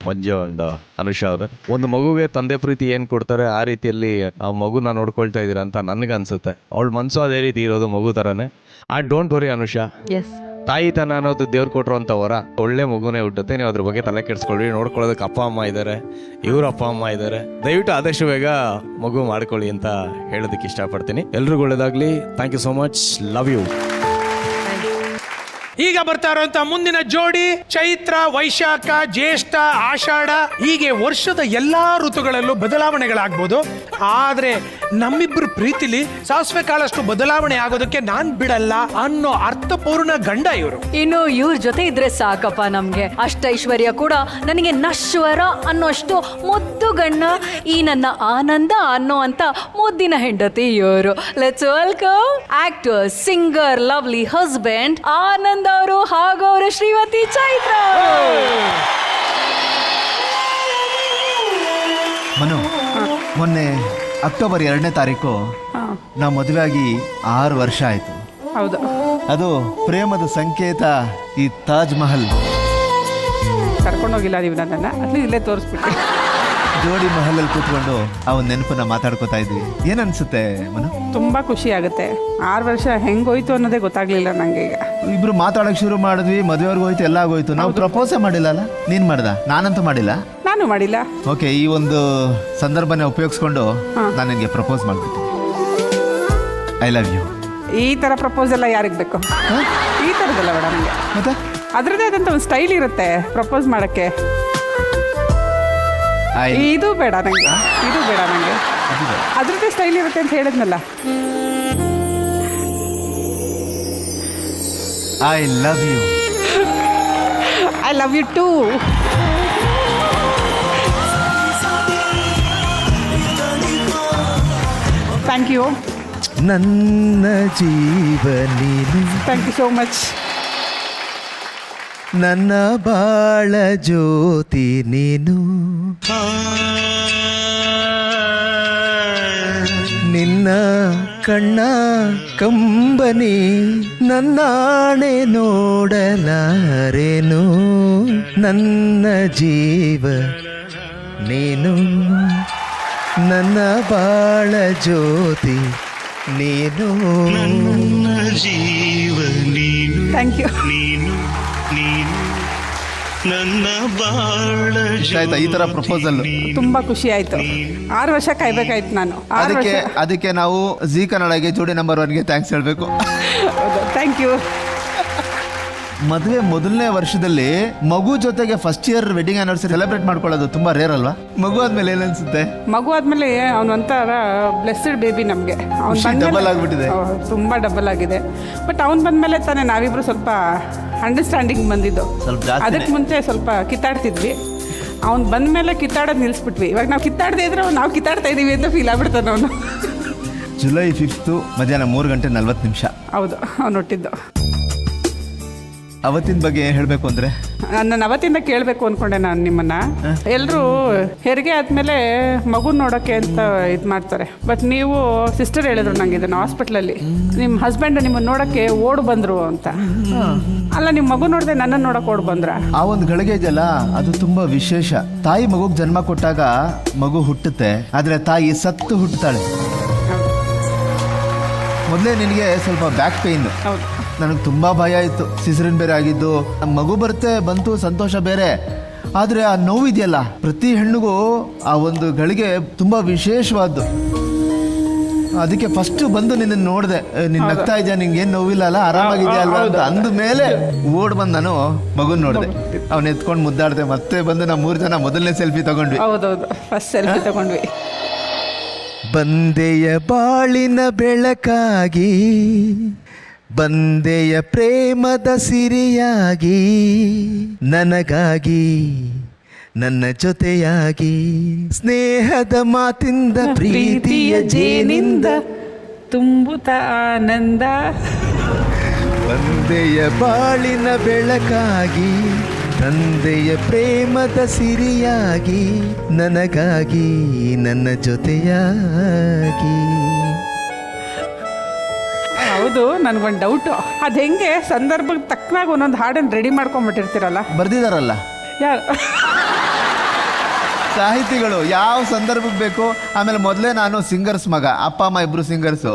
ಮಂಜು ಅಂಡ್ ಅನುಷಾ ಅವ್ರೆ. ಒಂದು ಮಗುಗೆ ತಂದೆ ಪ್ರೀತಿ ಏನ್ ಕೊಡ್ತಾರೆ ಆ ರೀತಿಯಲ್ಲಿ ಆ ಮಗುನ ನೋಡ್ಕೊಳ್ತಾ ಇದೀರ ಅಂತ ನನ್ಗೆ ಅನ್ಸುತ್ತೆ. ಅವಳ ಮನ್ಸು ಅದೇ ರೀತಿ ಇರೋದು ಮಗು ತರನೇ. ಡೋಂಟ್ ವರಿ ಅನುಷಾ, ತಾಯಿತನ ಅನ್ನೋದು ದೇವ್ರು ಕೊಟ್ಟರು ಅಂತ ವರ. ಒಳ್ಳೆ ಮಗುನೇ ಹುಟ್ಟುತ್ತೆ, ನೀವು ಅದ್ರ ಬಗ್ಗೆ ತಲೆ ಕೆಡಿಸ್ಕೊಳ್ಳಿ. ನೋಡ್ಕೊಳ್ಳೋದಕ್ಕೆ ಅಪ್ಪ ಅಮ್ಮ ಇದ್ದಾರೆ, ಇವ್ರ ಅಪ್ಪ ಅಮ್ಮ ಇದ್ದಾರೆ. ದಯವಿಟ್ಟು ಆದಷ್ಟು ಬೇಗ ಮಗು ಮಾಡ್ಕೊಳ್ಳಿ ಅಂತ ಹೇಳೋದಕ್ಕೆ ಇಷ್ಟಪಡ್ತೀನಿ. ಎಲ್ರಿಗೂ ಒಳ್ಳೇದಾಗ್ಲಿ. Thank you so much, love you. ಈಗ ಬರ್ತಾ ಇರುವಂತ ಮುಂದಿನ ಜೋಡಿ ಚೈತ್ರ, ವೈಶಾಖ, ಜ್ಯೇಷ್ಠ, ಆಷಾಢ, ಹೀಗೆ ವರ್ಷದ ಎಲ್ಲಾ ಋತುಗಳಲ್ಲೂ ಬದಲಾವಣೆಗಳಾಗ್ಬೋದು. ಆದ್ರೆ ನಮ್ಮಿಬ್ರು ಪ್ರೀತಿಲಿ ಸಾಸಿವೆ ಕಾಳಷ್ಟು ಬದಲಾವಣೆ ಆಗೋದಕ್ಕೆ ನಾನ್ ಬಿಡಲ್ಲ ಅನ್ನೋ ಅರ್ಥಪೂರ್ಣ ಗಂಡ ಇವರು. ಇನ್ನು ಇವ್ರ ಜೊತೆ ಇದ್ರೆ ಸಾಕಪ್ಪ ನಮ್ಗೆ. ಅಷ್ಟೈಶ್ವರ್ಯ ಕೂಡ ನನಗೆ ನಶ್ವರ ಅನ್ನೋಷ್ಟು ಮುದ್ದು ಗಣ್ಣ, ಈ ನನ್ನ ಆನಂದ ಅನ್ನೋ ಅಂತ ಮುದ್ದಿನ ಹೆಂಡತಿ ಇವರು. Let's welcome actor, singer, lovely husband Anand ಅವರು ಹಾಗೂ ಅವರ ಶ್ರೀಮತಿ ಚೈತ್ರ. ಮನು, ಮೊನ್ನೆ ಅಕ್ಟೋಬರ್ 2ನೇ ತಾರೀಕು ನಾವು ಮದುವೆ ಆಗಿ 6 ವರ್ಷ ಆಯ್ತು. ಹೌದು, ಅದು ಪ್ರೇಮದ ಸಂಕೇತ ಈ ತಾಜ್ ಮಹಲ್. ಕರ್ಕೊಂಡೋಗಿಲ್ಲ ನೀವು ನನ್ನನ್ನು, ಅಲ್ಲಿ ಇಲ್ಲೇ ತೋರಿಸ್ಬಿಟ್ಟು. ಜೋಡಿ ಮಹಲಲ್ಲಿ ಕೂತ್ಕೊಂಡು ಆ ಒಂದು ನೆನಪನ್ನ ಮಾತಾಡ್ಕೋತಾ ಇದ್ವಿ. ಏನ್ ಅನ್ಸುತ್ತೆ ಮನು? ತುಂಬ ಖುಷಿ ಆಗುತ್ತೆ. 6 ವರ್ಷ ಹೆಂಗೋಯ್ತು ಅನ್ನೋದೇ ಗೊತ್ತಾಗ್ಲಿಲ್ಲ ನಂಗೆ. ಈಗ ಇಬ್ರು ಮಾತಾಡಕ್ ಶುರು ಮಾಡಿದ್ವಿ, ಮದುವೆವರೆಗೂ ಹೋಯ್ತು, ಎಲ್ಲ ಆಗೋಯ್ತು. ನಾವು ಪ್ರಪೋಸೇ ಮಾಡಿಲ್ಲ ಅಲ್ಲ? ನೀನ್ ಮಾಡ್ದ? ನಾನಂತೂ ಮಾಡಿಲ್ಲ. ನಾನು ಮಾಡಿಲ್ಲ. ಓಕೆ, ಈ ಒಂದು ಸಂದರ್ಭನ ಉಪಯೋಗಿಸ್ಕೊಂಡು ನಾನು ನಿನಗೆ ಪ್ರಪೋಸ್ ಮಾಡ್ಬಿಟ್ಟು ಐ ಲವ್ ಯು. ಈ ಥರ ಪ್ರಪೋಸ್ ಎಲ್ಲ ಯಾರಿಗೆ ಬೇಕು? ಈ ಥರದ್ದೆಲ್ಲ ಬೇಡ ನನಗೆ. ಮತ್ತೆ ಅದರದ್ದೇ ಆದಂಥ ಒಂದು ಸ್ಟೈಲ್ ಇರುತ್ತೆ ಪ್ರಪೋಸ್ ಮಾಡೋಕ್ಕೆ. ಇದು ಬೇಡ ನನಗೆ, ಇದು ಬೇಡ ನನಗೆ. ಅದರದ್ದೇ ಸ್ಟೈಲ್ ಇರುತ್ತೆ ಅಂತ ಹೇಳಿದ್ನಲ್ಲ. I love you. I love you too. Thank you. ನನ್ನ ಜೀವ ನೀನು. Thank you so much. ನನ್ನ ಬಾಳ ಜ್ಯೋತಿ ನೀನು. ನಿನ್ನ ಕಣ್ಣ ಕಂಬನಿ ನನ್ನಾಣೆ ನೋಡಲಾರೇನು. ನನ್ನ ಜೀವ ನೀನು, ನನ್ನ ಬಾಳ ಜ್ಯೋತಿ ನೀನು. ಜೀವ ನೀನು. Thank you. ನನ್ನ ಬಾಳ ಆಯ್ತಾ ಈ ತರ ಪ್ರಪೋಸಲ್? ತುಂಬಾ ಖುಷಿ ಆಯ್ತು. 6 ವರ್ಷ ಕಾಯ್ಬೇಕಾಯ್ತು ನಾನು. ಅದಕ್ಕೆ ನಾವು ಜೀ ಕನ್ನಡಗೆ ಜೋಡಿ ನಂಬರ್ 1ಗೆ ಥ್ಯಾಂಕ್ಸ್ ಹೇಳ್ಬೇಕು. Thank you. ಮದುವೆ ಮೊದಲನೇ ವರ್ಷದಲ್ಲಿ ಮಗು ಜೊತೆಗೆ first year wedding anniversary celebrate ಮಾಡ್ಕೊಳ್ಳೋದು ತುಂಬಾ ರೇರ್ ಅಲ್ವಾ? ಮಗು ಆದ್ಮೇಲೆ ಏನನ್ಸುತ್ತೆ? ಮಗು ಆದ್ಮೇಲೆ ಅವನು ಒಂಥರ ಬ್ಲೆಸ್ಡ್ ಬೇಬಿ ನಮಗೆ. ಡಬಲ್ ಆಗ್ಬಿಟ್ಟಿದೆ. ತುಂಬಾ ಡಬಲ್ ಆಗಿದೆ. ಬಟ್ ಅವ್ನು ಬಂದ್ಮೇಲೆ ತಾನೇ ನಾವಿಬ್ರು ಸ್ವಲ್ಪ ಅಂಡರ್ಸ್ಟ್ಯಾಂಡಿಂಗ್ ಬಂದಿದ್ದು. ಅದಕ್ಕೆ ಮುಂಚೆ ಸ್ವಲ್ಪ ಕಿತ್ತಾಡ್ತಿದ್ವಿ. ಅವ್ನು ಬಂದ್ಮೇಲೆ ಕಿತ್ತಾಡೋದು ನಿಲ್ಲಿಸ್ಬಿಟ್ವಿ. ಇವಾಗ ನಾವು ಕಿತ್ತಾಡದೇ ಇದ್ರೆ ನಾವು ಕಿತ್ತಾಡ್ತಾ ಇದೀವಿ ಅಂತ ಫೀಲ್ ಆಗ್ಬಿಡ್ತಾನೆ ಅವನು. ಜುಲೈ 5 ಮಧ್ಯಾಹ್ನ 3:40. ಹೌದು, ಅವ್ನು ಹುಟ್ಟಿದ್ದು. ಅವತ್ತಿನ ಬಗ್ಗೆ ಏನು ಹೇಳಬೇಕು ಅಂದರೆ, ನಾನು ಅವತ್ತಿಂದ ಕೇಳಬೇಕು ಅಂದ್ಕೊಂಡೆ ನಾನು ನಿಮ್ಮನ್ನು. ಎಲ್ಲರೂ ಹೆರಿಗೆ ಆದಮೇಲೆ ಮಗುನ ನೋಡೋಕ್ಕೆ ಅಂತ ಇದು ಮಾಡ್ತಾರೆ. ಬಟ್ ನೀವು ಸಿಸ್ಟರ್ ಹೇಳಿದ್ರು ನಂಗೆ ಇದನ್ನು ಹಾಸ್ಪಿಟ್ಲಲ್ಲಿ, ನಿಮ್ಮ ಹಸ್ಬೆಂಡ್ ನಿಮ್ಮನ್ನು ನೋಡೋಕ್ಕೆ ಓಡ್ ಬಂದರು ಅಂತ. ಅಲ್ಲ, ನಿಮ್ಮ ಮಗು ನೋಡಿದೆ ನನ್ನನ್ನು ನೋಡೋಕೆ ಓಡ್ ಬಂದ್ರ? ಆ ಒಂದು ಗಳಿಗೆ ಇದೆಯಲ್ಲ, ಅದು ತುಂಬ ವಿಶೇಷ. ತಾಯಿ ಮಗುಗೆ ಜನ್ಮ ಕೊಟ್ಟಾಗ ಮಗು ಹುಟ್ಟುತ್ತೆ, ಆದರೆ ತಾಯಿ ಸತ್ತು ಹುಟ್ಟುತ್ತಾಳೆ. ಮೊದಲೇ ನಿನಗೆ ಸ್ವಲ್ಪ ಬ್ಯಾಕ್ ಪೇಯ್ನ್. ನನಗೆ ತುಂಬ ಭಯ ಇತ್ತು, ಸಿಸರಿನ್ ಬೇರೆ ಆಗಿದ್ದು. ಮಗು ಬಂತು ಸಂತೋಷ ಬೇರೆ, ಆದರೆ ಆ ನೋವಿದೆಯಲ್ಲ ಪ್ರತಿ ಹೆಣ್ಣಿಗೂ ಆ ಒಂದು ಗಳಿಗೆ ತುಂಬ ವಿಶೇಷವಾದ್ದು. ಅದಕ್ಕೆ ಫಸ್ಟ್ ಬಂದು ನಿನ್ನ ನೋಡಿದೆ, ನಿನ್ನ ನಗ್ತಾ ಇದೆಯಾ, ನಿಂಗೆ ಏನು ನೋವಿಲ್ಲ ಅಲ್ಲ, ಆರಾಮಾಗಿದೆಯಾ ಅಲ್ವಾ ಅಂತ ಅಂದ ಮೇಲೆ ಓಡ್ ಬಂದು ನಾನು ಮಗುನ ನೋಡಿದೆ. ಅವ್ನು ಎತ್ಕೊಂಡು ಮುದ್ದಾಡಿದೆ. ಮತ್ತೆ ಬಂದು ನಾವು 3 ಜನ ಮೊದಲನೇ ಸೆಲ್ಫಿ ತಗೊಂಡ್ವಿ. ಹೌದೌದು, ಫಸ್ಟ್ ಸೆಲ್ಫಿ ತಗೊಂಡ್ವಿ. ಬಂದೆಯ ಬಾಳಿನ ಬೆಳಕಾಗಿ, ಬಂದೆಯ ಪ್ರೇಮದ ಸಿರಿಯಾಗಿ, ನನಗಾಗಿ ನನ್ನ ಜೊತೆಯಾಗಿ, ಸ್ನೇಹದ ಮಾತಿಂದ ಪ್ರೀತಿಯ ಜೇನಿಂದ ತುಂಬುತ್ತ ಆನಂದ. ಬಂದೆಯ ಬಾಳಿನ ಬೆಳಕಾಗಿ, ತಂದೆಯ ಪ್ರೇಮದ ಸಿರಿಯಾಗಿ, ನನಗಾಗಿ ನನ್ನ ಜೊತೆಯಾಗಿ. ಹೌದು, ನನಗೊಂದು ಡೌಟು. ಅದು ಹೆಂಗೆ ಸಂದರ್ಭಕ್ಕೆ ತಕ್ಕನಾಗ ಒಂದೊಂದು ಹಾಡನ್ನು ರೆಡಿ ಮಾಡ್ಕೊಂಡ್ಬಿಟ್ಟಿರ್ತೀರಲ್ಲ? ಬರ್ದಿದಾರಲ್ಲ ಯಾರು ಸಾಹಿತಿಗಳು, ಯಾವ ಸಂದರ್ಭಕ್ಕೆ ಬೇಕು. ಆಮೇಲೆ ಮೊದಲೇ ನಾನು ಸಿಂಗರ್ಸ್ ಮಗ, ಅಪ್ಪ ಅಮ್ಮ ಇಬ್ರು ಸಿಂಗರ್ಸು,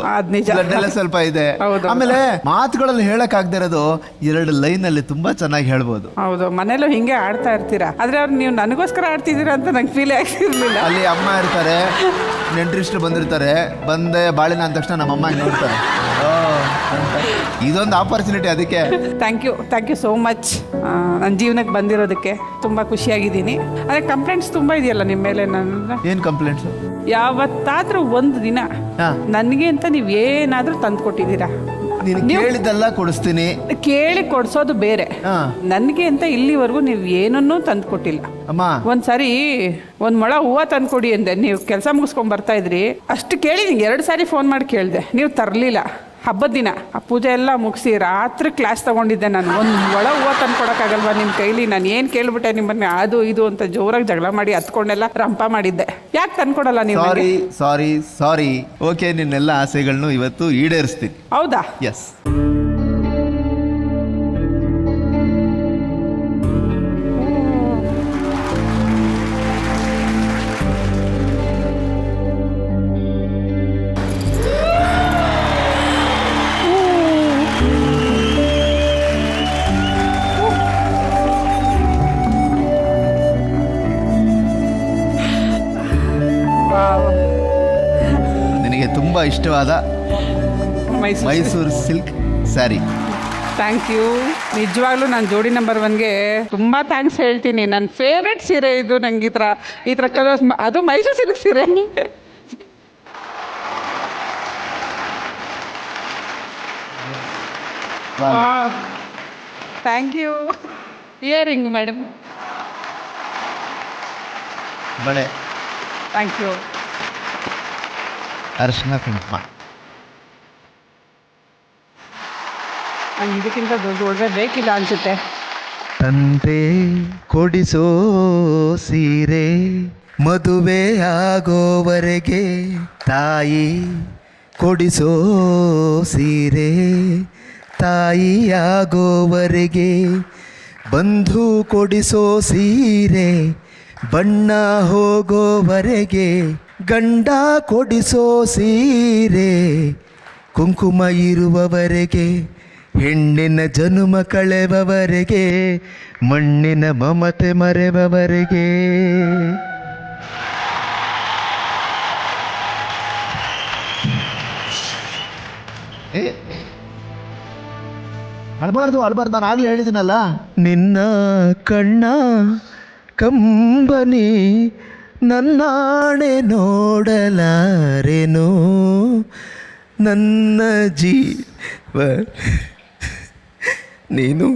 ಬ್ಲಡ್ಡೆಲ್ಲ ಸ್ವಲ್ಪ ಇದೆ. ಆಮೇಲೆ ಮಾತುಗಳಲ್ಲಿ ಹೇಳಕ್ ಆಗದೆ ಇರೋದು 2 ಲೈನಲ್ಲಿ ತುಂಬಾ ಚೆನ್ನಾಗಿ ಹೇಳ್ಬೋದು. ಹೌದು, ಮನೇಲೂ ಹಿಂಗೆ ಆಡ್ತಾ ಇರ್ತೀರಾ. ಆದ್ರೆ ಅವ್ರು ನೀವು ನನಗೋಸ್ಕರ ಆಡ್ತಿದ್ದೀರಾ ಅಂತ ನಂಗೆ ಫೀಲ್ ಆಗ್ತಿರ್ಲಿಲ್ಲ. ಅಲ್ಲಿ ಅಮ್ಮ ಇರ್ತಾರೆ, ನೆಂಟ್ರಿಸ್ಟ್ರು ಬಂದಿರ್ತಾರೆ, ಬಂದೆ ಬಾಳಿನ ಅಂದ ತಕ್ಷಣ ನಮ್ಮಮ್ಮ ನೋಡ್ತಾರೆ. ಇದೊಂದು ಆಪರ್ಚುನಿಟಿ. ಅದಕ್ಕೆ ಥ್ಯಾಂಕ್ ಯು ಸೋ ಮಚ್. ನನ್ನ ಜೀವನಕ್ಕೆ ಬಂದಿರೋದಕ್ಕೆ ತುಂಬ ಖುಷಿಯಾಗಿದ್ದೀನಿ. ಆದರೆ ಕಂಪ್ಲೇಂಟ್ಸ್ ತುಂಬ ಇದೆಯಲ್ಲ ನಿಮ್ಮ ಮೇಲೆ. ನನ್ನ ಏನು ಕಂಪ್ಲೇಂಟ್ಸ್? ಯಾವತ್ತಾದ್ರೂ ಒಂದು ದಿನ ನನಗೆ ಅಂತ ನೀವು ಏನಾದರೂ ತಂದು ಕೊಟ್ಟಿದ್ದೀರಾ? ಕೇಳಿದ್ದೆಲ್ಲ ಕೊಡಿಸ್ತೀನಿ. ಕೇಳಿ ಕೊಡ್ಸೋದು ಬೇರೆ, ನನಗೆ ಅಂತ ಇಲ್ಲಿವರೆಗೂ ನೀವು ಏನನ್ನೂ ತಂದು ಕೊಟ್ಟಿಲ್ಲ. ಒಂದ್ಸಾರಿ 1 ಮೊಳ ಹೂವು ತಂದ್ಕೊಡಿ ಅಂದೆ, ನೀವು ಕೆಲಸ ಮುಗಿಸ್ಕೊಂಡ್ ಬರ್ತಾ ಇದ್ರಿ. ಅಷ್ಟು ಕೇಳಿ ನಿಂಗೆ 2 ಸಾರಿ ಫೋನ್ ಮಾಡಿ ಕೇಳಿದೆ, ನೀವು ತರಲಿಲ್ಲ. ಹಬ್ಬದ ದಿನ ಆ ಪೂಜೆ ಎಲ್ಲ ಮುಗಿಸಿ ರಾತ್ರಿ ಕ್ಲಾಸ್ ತಗೊಂಡಿದ್ದೆ ನಾನು. 1 ಮೊಳ ಹೂವು ತಂದ್ಕೊಡಕ್ಕಾಗಲ್ವಾ ನಿಮ್ಮ ಕೈಲಿ? ನಾನು ಏನು ಕೇಳ್ಬಿಟ್ಟೆ ನಿಮ್ಮನ್ನ, ಅದು ಇದು ಅಂತ ಜೋರಾಗಿ ಜಗಳ ಮಾಡಿ ಹತ್ಕೊಂಡೆಲ್ಲ ರಂಪ ಮಾಡಿದ್ದೆ. ಯಾಕೆ ತಂದ್ಕೊಡಲ್ಲ ನೀವು? ಸಾರಿ. ಓಕೆ, ನಿನ್ನೆಲ್ಲ ಆಸೆಗಳನ್ನು ಇವತ್ತು ಈಡೇರಿಸ್ತೀನಿ. ಹೌದಾ? ಎಸ್. ನಿನಗೆ ತುಂಬ ಇಷ್ಟವಾದ Mysore silk sari. Thank you. ನಿಜವಾಗ್ಲೂ ನಾನು ಜೋಡಿ ನಂಬರ್ 1ಗೆ ತುಂಬ ಥ್ಯಾಂಕ್ಸ್ ಹೇಳ್ತೀನಿ. ನನ್ನ ಫೇವ್ರೆಟ್ ಸೀರೆ ಇದು. ನಂಗೆ ಈ ಥರ ಕಲರ್ಸ್, ಅದು ಮೈಸೂರು ಸಿಲ್ಕ್ ಸೀರೆ. Thank you. Earring madam. ಬಳೆ. Thank you. ಅರಿಶಿನ ಕುಂಕುಮ. ಇದಕ್ಕಿಂತ ದೊಡ್ಡ ಒಡವೆ ಬೇಕಿಲ್ಲ ಅನ್ಸುತ್ತೆ. ತಂದೆ ಕೊಡಿಸೋ ಸೀರೆ ಮದುವೆ ಆಗೋವರೆಗೆ, ತಾಯಿ ಕೊಡಿಸೋ ಸೀರೆ ತಾಯಿ ಆಗೋವರೆಗೆ, ಬಂಧು ಕೊಡಿಸೋ ಸೀರೆ ಬಣ್ಣ ಹೋಗೋವರೆಗೆ, ಗಂಡ ಕೊಡಿಸೋ ಸೀರೆ ಕುಂಕುಮ ಇರುವವರೆಗೆ, ಹೆಣ್ಣಿನ ಜನುಮ ಕಳೆವವರೆಗೆ, ಮಣ್ಣಿನ ಮಮತೆ ಮರೆವವರೆಗೆ. ಅಳ್ಬಾರ್ದು ನಾನು ಆಗ್ಲೇ ಹೇಳಿದ್ದೀನಲ್ಲ. ನಿನ್ನ ಕಣ್ಣ ಕಂಬನಿ ನನ್ನಾಣೆ ನೋಡಲಾರೆನೋ, ನನ್ನ ಜೀವ ನೀನು.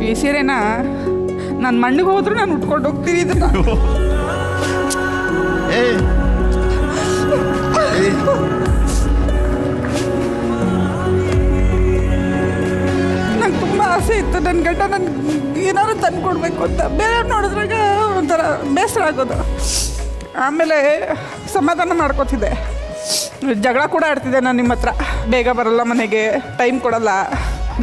ಈ ಸೀರೆನ ನಾನು ಮಣ್ಣಿಗೆ ಹೋದ್ರೂ ನಾನು ಉಟ್ಕೊಂಡು ಹೋಗ್ತೀನಿ ಇದನ್ನ. ನಂಗೆ ತುಂಬ ಆಸೆ ಇತ್ತು ನನ್ನ ಗಂಡ ನನ್ಗೆ ಏನಾದ್ರು ತಂದು ಕೊಡಬೇಕು ಅಂತ. ಬೇರೆ ನೋಡಿದ್ರಾಗ ಒಂಥರ ಬೇಸರ ಆಗೋದು. ಆಮೇಲೆ ಸಮಾಧಾನ ಮಾಡ್ಕೋತಿದ್ದೆ. ಜಗಳ ಕೂಡ ಆಡ್ತಿದ್ದೆ ನಾನು ನಿಮ್ಮ ಹತ್ರ. ಬೇಗ ಬರಲ್ಲ ಮನೆಗೆ, ಟೈಮ್ ಕೊಡಲ್ಲ.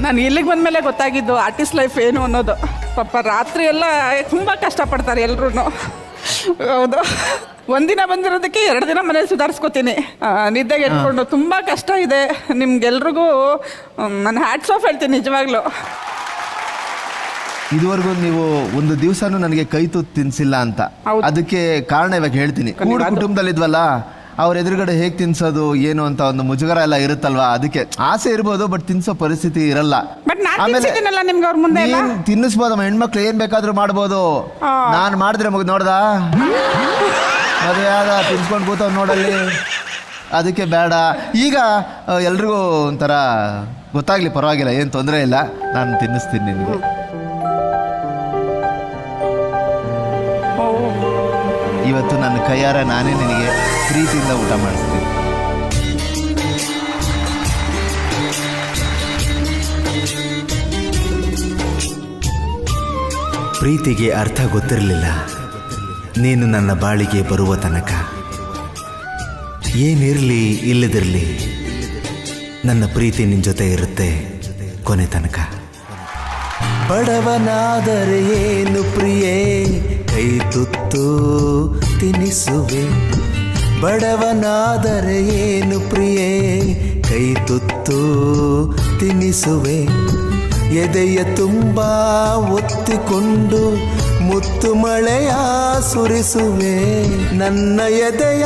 ನಾನು ಇಲ್ಲಿಗೆ ಬಂದಮೇಲೆ ಗೊತ್ತಾಗಿದ್ದು ಆರ್ಟಿಸ್ಟ್ ಲೈಫ್ ಏನು ಅನ್ನೋದು. ಪಾಪ ರಾತ್ರಿ ಎಲ್ಲ ತುಂಬ ಕಷ್ಟಪಡ್ತಾರೆ ಎಲ್ರೂ. ಹೌದು, ಒಂದಿನ ಬಂದಿರೋದಕ್ಕೆ 2 ದಿನ ಮನೇಲಿ ಸುಧಾರಿಸ್ಕೋತೀನಿ. ನಿದ್ದೆಗೆ ಇಟ್ಕೊಂಡು ತುಂಬ ಕಷ್ಟ ಇದೆ. ನಿಮ್ಗೆಲ್ರಿಗೂ ನಾನು ಹ್ಯಾಟ್ಸ್ ಆಫ್ ಹೇಳ್ತೀನಿ ನಿಜವಾಗ್ಲೂ. ಇದುವರೆಗೂ ನೀವು ಒಂದು ದಿವಸನೂ ನನಗೆ ಕೈ ತುತ್ತು ತಿನ್ಸಿಲ್ಲ ಅಂತ. ಅದಕ್ಕೆ ಕಾರಣ ಇವಾಗ ಹೇಳ್ತೀನಿ. ಕೂಡು ಕುಟುಂಬದಲ್ಲಿದ್ವಲ್ಲ, ಅವ್ರ ಎದುರುಗಡೆ ಹೇಗೆ ತಿನ್ಸೋದು ಏನು ಅಂತ ಒಂದು ಮುಜುಗರ ಎಲ್ಲ ಇರುತ್ತಲ್ವಾ. ಅದಕ್ಕೆ ಆಸೆ ಇರ್ಬೋದು, ಬಟ್ ತಿನ್ಸೋ ಪರಿಸ್ಥಿತಿ ಇರಲ್ಲ. ತಿನ್ನಿಸ್ಬೋದಮ್ಮ, ಹೆಣ್ಮಕ್ಳು ಏನ್ ಬೇಕಾದ್ರೂ ಮಾಡ್ಬೋದು. ನಾನು ಮಾಡಿದ್ರೆ ನೋಡ್ದ ಮದುವೆ ಆದ ತಿನ್ಸ್ಕೊಂಡು ಕೂತವ್ ನೋಡಲ್ಲಿ. ಅದಕ್ಕೆ ಬೇಡ. ಈಗ ಎಲ್ರಿಗೂ ಒಂಥರ ಗೊತ್ತಾಗ್ಲಿ, ಪರವಾಗಿಲ್ಲ, ಏನು ತೊಂದರೆ ಇಲ್ಲ, ನಾನು ತಿನ್ನಿಸ್ತೀನಿ ನಿನಗೆ. ಇವತ್ತು ನನ್ನ ಕೈಯಾರ ನಾನೇ ನಿನಗೆ ಪ್ರೀತಿಯಿಂದ ಊಟ ಮಾಡಿಸ್ತೀನಿ. ಪ್ರೀತಿಗೆ ಅರ್ಥ ಗೊತ್ತಿರಲಿಲ್ಲ ನೀನು ನನ್ನ ಬಾಳಿಗೆ ಬರುವ ತನಕ. ಏನಿರಲಿ ಇಲ್ಲದಿರಲಿ, ನನ್ನ ಪ್ರೀತಿ ನಿನ್ನ ಜೊತೆ ಇರುತ್ತೆ ಕೊನೆ ತನಕ. ಬಡವನಾದರೆ ಏನು ಪ್ರಿಯೇ, ಕೈ ತುತ್ತು ತಿನಿಸುವೆ. ಬಡವನಾದರೆ ಏನು ಪ್ರಿಯೇ, ಕೈ ತುತ್ತು ತಿನಿಸುವೆ. ಎದೆಯ ತುಂಬ ಒತ್ತಿಕೊಂಡು ಮುತ್ತು ಮಳೆಯ ಸುರಿಸುವೆ. ನನ್ನ ಎದೆಯ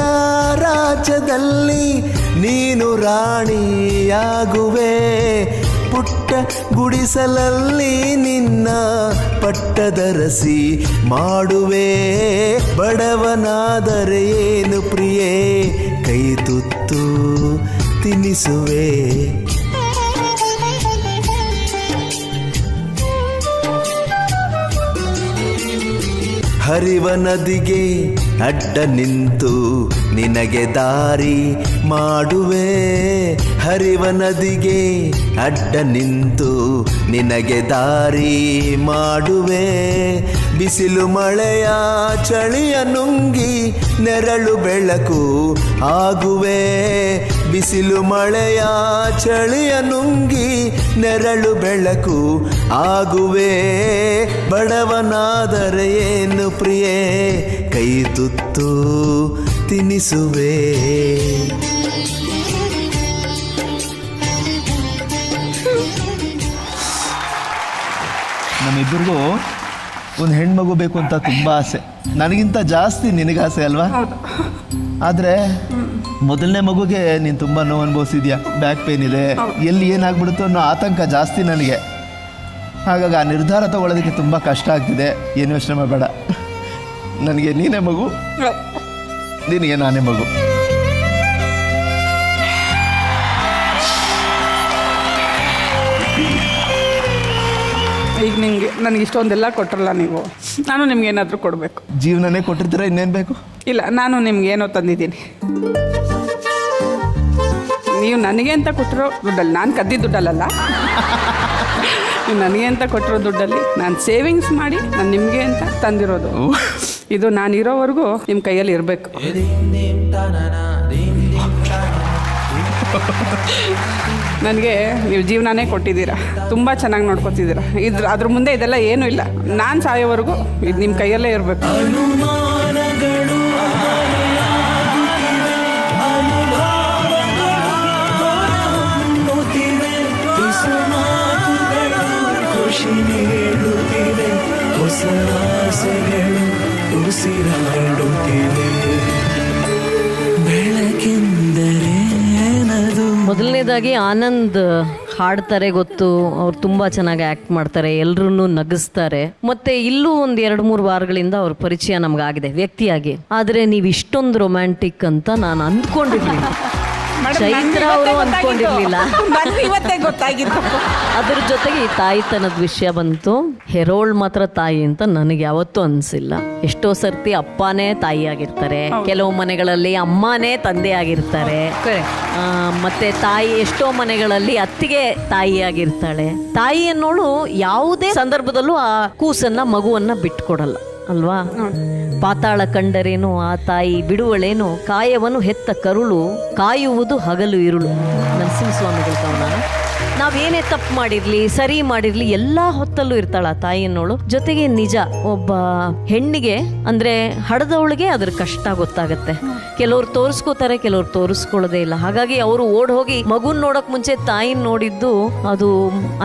ರಾಜ್ಯದಲ್ಲಿ ನೀನು ರಾಣಿಯಾಗುವೆ. ಪುಟ್ಟ ಗುಡಿಸಲಲ್ಲಿ ನಿನ್ನ ಪಟ್ಟದರಸಿ ಮಾಡುವೆ. ಬಡವನಾದರೆ ಏನು ಪ್ರಿಯೇ, ಕೈ ತುತ್ತು ತಿನಿಸುವೆ. ಹರಿವ ನದಿಗೆ ಅಡ್ಡ ನಿಂತು ನಿನಗೆ ದಾರಿ ಮಾಡುವೆ. ಹರಿವ ನದಿಗೆ ಅಡ್ಡ ನಿಂತು ನಿನಗೆ ದಾರಿ ಮಾಡುವೆ. ಬಿಸಿಲು ಮಳೆಯ ಚಳಿಯ ನುಂಗಿ ನೆರಳು ಬೆಳಕು ಆಗುವೆ. ಬಿಸಿಲು ಮಳೆಯ ಚಳಿಯ ನುಂಗಿ ನೆರಳು ಬೆಳಕು ಆಗುವೆ. ಬಡವನಾದರೆ ಏನು ಪ್ರಿಯೇ, ಕೈ ತುತ್ತು ತಿನಿಸುವೆ. ನಮ್ಮಿಬ್ಬರಿಗೂ ಒಂದು ಹೆಣ್ಮಗು ಬೇಕು ಅಂತ ತುಂಬ ಆಸೆ. ನನಗಿಂತ ಜಾಸ್ತಿ ನಿನಗೆ ಆಸೆ ಅಲ್ವಾ? ಆದರೆ ಮೊದಲನೇ ಮಗುಗೆ ನೀನು ತುಂಬ ನೋವು ಅನುಭವಿಸಿದ್ಯಾ. ಬ್ಯಾಕ್ ಪೇನ್ ಇದೆ, ಎಲ್ಲಿ ಏನಾಗ್ಬಿಡುತ್ತೋ ಅನ್ನೋ ಆತಂಕ ಜಾಸ್ತಿ ನನಗೆ. ಹಾಗಾಗಿ ಆ ನಿರ್ಧಾರ ತಗೊಳ್ಳೋದಕ್ಕೆ ತುಂಬ ಕಷ್ಟ ಆಗ್ತಿದೆ. ಏನು ಯೋಚನೆ ಮಾಡಬೇಡ, ನನಗೆ ನೀನೇ ಮಗು, ನಿನಗೆ ನಾನೇ ಮಗು. ಈಗ ನಿಮಗೆ ನನಗೆ ಇಷ್ಟೊಂದೆಲ್ಲ ಕೊಟ್ಟರಲ್ಲ ನೀವು, ನಾನು ನಿಮ್ಗೆ ಏನಾದರೂ ಕೊಡಬೇಕು. ಜೀವನನೇ ಕೊಟ್ಟಿರ್ತೀರ, ಇನ್ನೇನು ಬೇಕು? ಇಲ್ಲ, ನಾನು ನಿಮ್ಗೆ ಏನೋ ತಂದಿದ್ದೀನಿ. ನೀವು ನನಗೆ ಅಂತ ಕೊಟ್ಟಿರೋ ದುಡ್ಡಲ್ಲಿ, ನಾನು ಕದ್ದಿದ್ದ ದುಡ್ಡಲ್ಲ, ನೀವು ನನಗೆ ಅಂತ ಕೊಟ್ಟಿರೋ ದುಡ್ಡಲ್ಲಿ ನಾನು ಸೇವಿಂಗ್ಸ್ ಮಾಡಿ ನಾನು ನಿಮಗೆ ಅಂತ ತಂದಿರೋದು. ಇದು ನಾನು ಇರೋವರೆಗೂ ನಿಮ್ಮ ಕೈಯಲ್ಲಿ ಇರಬೇಕು. ನನಗೆ ನೀವು ಜೀವನನೇ ಕೊಟ್ಟಿದ್ದೀರಾ, ತುಂಬ ಚೆನ್ನಾಗಿ ನೋಡ್ಕೊತಿದ್ದೀರಾ. ಅದ್ರ ಮುಂದೆ ಇದೆಲ್ಲ ಏನೂ ಇಲ್ಲ. ನಾನು ಸಾಯೋವರೆಗೂ ಇದು ನಿಮ್ಮ ಕೈಯಲ್ಲೇ ಇರಬೇಕು. ಮೊದಲನೇದಾಗಿ ಆನಂದ್ ಹಾಡ್ತಾರೆ ಗೊತ್ತು, ಅವ್ರು ತುಂಬ ಚೆನ್ನಾಗಿ ಆ್ಯಕ್ಟ್ ಮಾಡ್ತಾರೆ, ಎಲ್ಲರೂ ನಗಿಸ್ತಾರೆ. ಮತ್ತೆ ಇಲ್ಲೂ ಒಂದು 2-3 ವಾರಗಳಿಂದ ಅವ್ರ ಪರಿಚಯ ನಮಗಾಗಿದೆ ವ್ಯಕ್ತಿಯಾಗಿ. ಆದರೆ ನೀವು ಇಷ್ಟೊಂದು ರೊಮ್ಯಾಂಟಿಕ್ ಅಂತ ನಾನು ಅಂದ್ಕೊಂಡಿರ್ಲಿಲ್ಲ. ಚೈತ್ರ ಅವರು ಅಂದ್ಕೊಂಡಿರ್ಲಿಲ್ಲ. ಇವತ್ತೇ ಗೊತ್ತಾಗಿತ್ತು. ಅದ್ರ ಜೊತೆಗೆ ಈ ತಾಯಿತನದ ವಿಷಯ ಬಂತು. ಹೆರೋಳ್ ಮಾತ್ರ ತಾಯಿ ಅಂತ ನನಗೆ ಯಾವತ್ತೂ ಅನಿಸಿಲ್ಲ. ಎಷ್ಟೋ ಸರ್ತಿ ಅಪ್ಪನೇ ತಾಯಿ ಆಗಿರ್ತಾರೆ, ಕೆಲವು ಮನೆಗಳಲ್ಲಿ ಅಮ್ಮನೇ ತಂದೆ ಆಗಿರ್ತಾರೆ, ಮತ್ತೆ ತಾಯಿ ಎಷ್ಟೋ ಮನೆಗಳಲ್ಲಿ ಅತ್ತಿಗೆ ತಾಯಿ ಆಗಿರ್ತಾಳೆ. ತಾಯಿ ಅನ್ನೋಳು ಯಾವುದೇ ಸಂದರ್ಭದಲ್ಲೂ ಆ ಕೂಸನ್ನ ಮಗುವನ್ನ ಬಿಟ್ಕೊಡಲ್ಲ ಅಲ್ವಾ? ಪಾತಾಳ ಕಂಡರೇನು ಆ ತಾಯಿ ಬಿಡುವಳೇನು, ಕಾಯವನ್ನು ಹೆತ್ತ ಕರುಳು ಕಾಯುವುದು ಹಗಲು ಇರುಳು. ನರಸಿಂಹಸ್ವಾಮಿಗಳ ಕವನ. ನಾವೇನೇ ತಪ್ಪು ಮಾಡಿರ್ಲಿ, ಸರಿ ಮಾಡಿರ್ಲಿ, ಎಲ್ಲ ಹೊತ್ತಲ್ಲೂ ಇರ್ತಾಳ ಆ ತಾಯಿ ಅನ್ನೋಳು. ಜೊತೆಗೆ ನಿಜ, ಒಬ್ಬ ಹೆಣ್ಣಿಗೆ ಅಂದ್ರೆ ಹಡದವಳಿಗೆ ಅದ್ರ ಕಷ್ಟ ಗೊತ್ತಾಗತ್ತೆ. ಕೆಲವ್ರು ತೋರಿಸ್ಕೋತಾರೆ, ಕೆಲವ್ರು ತೋರಿಸ್ಕೊಳ್ಳೋದೇ ಇಲ್ಲ. ಹಾಗಾಗಿ ಅವರು ಓಡ್ ಹೋಗಿ ಮಗುನ್ ನೋಡಕ್ ಮುಂಚೆ ತಾಯಿನ ನೋಡಿದ್ದು ಅದು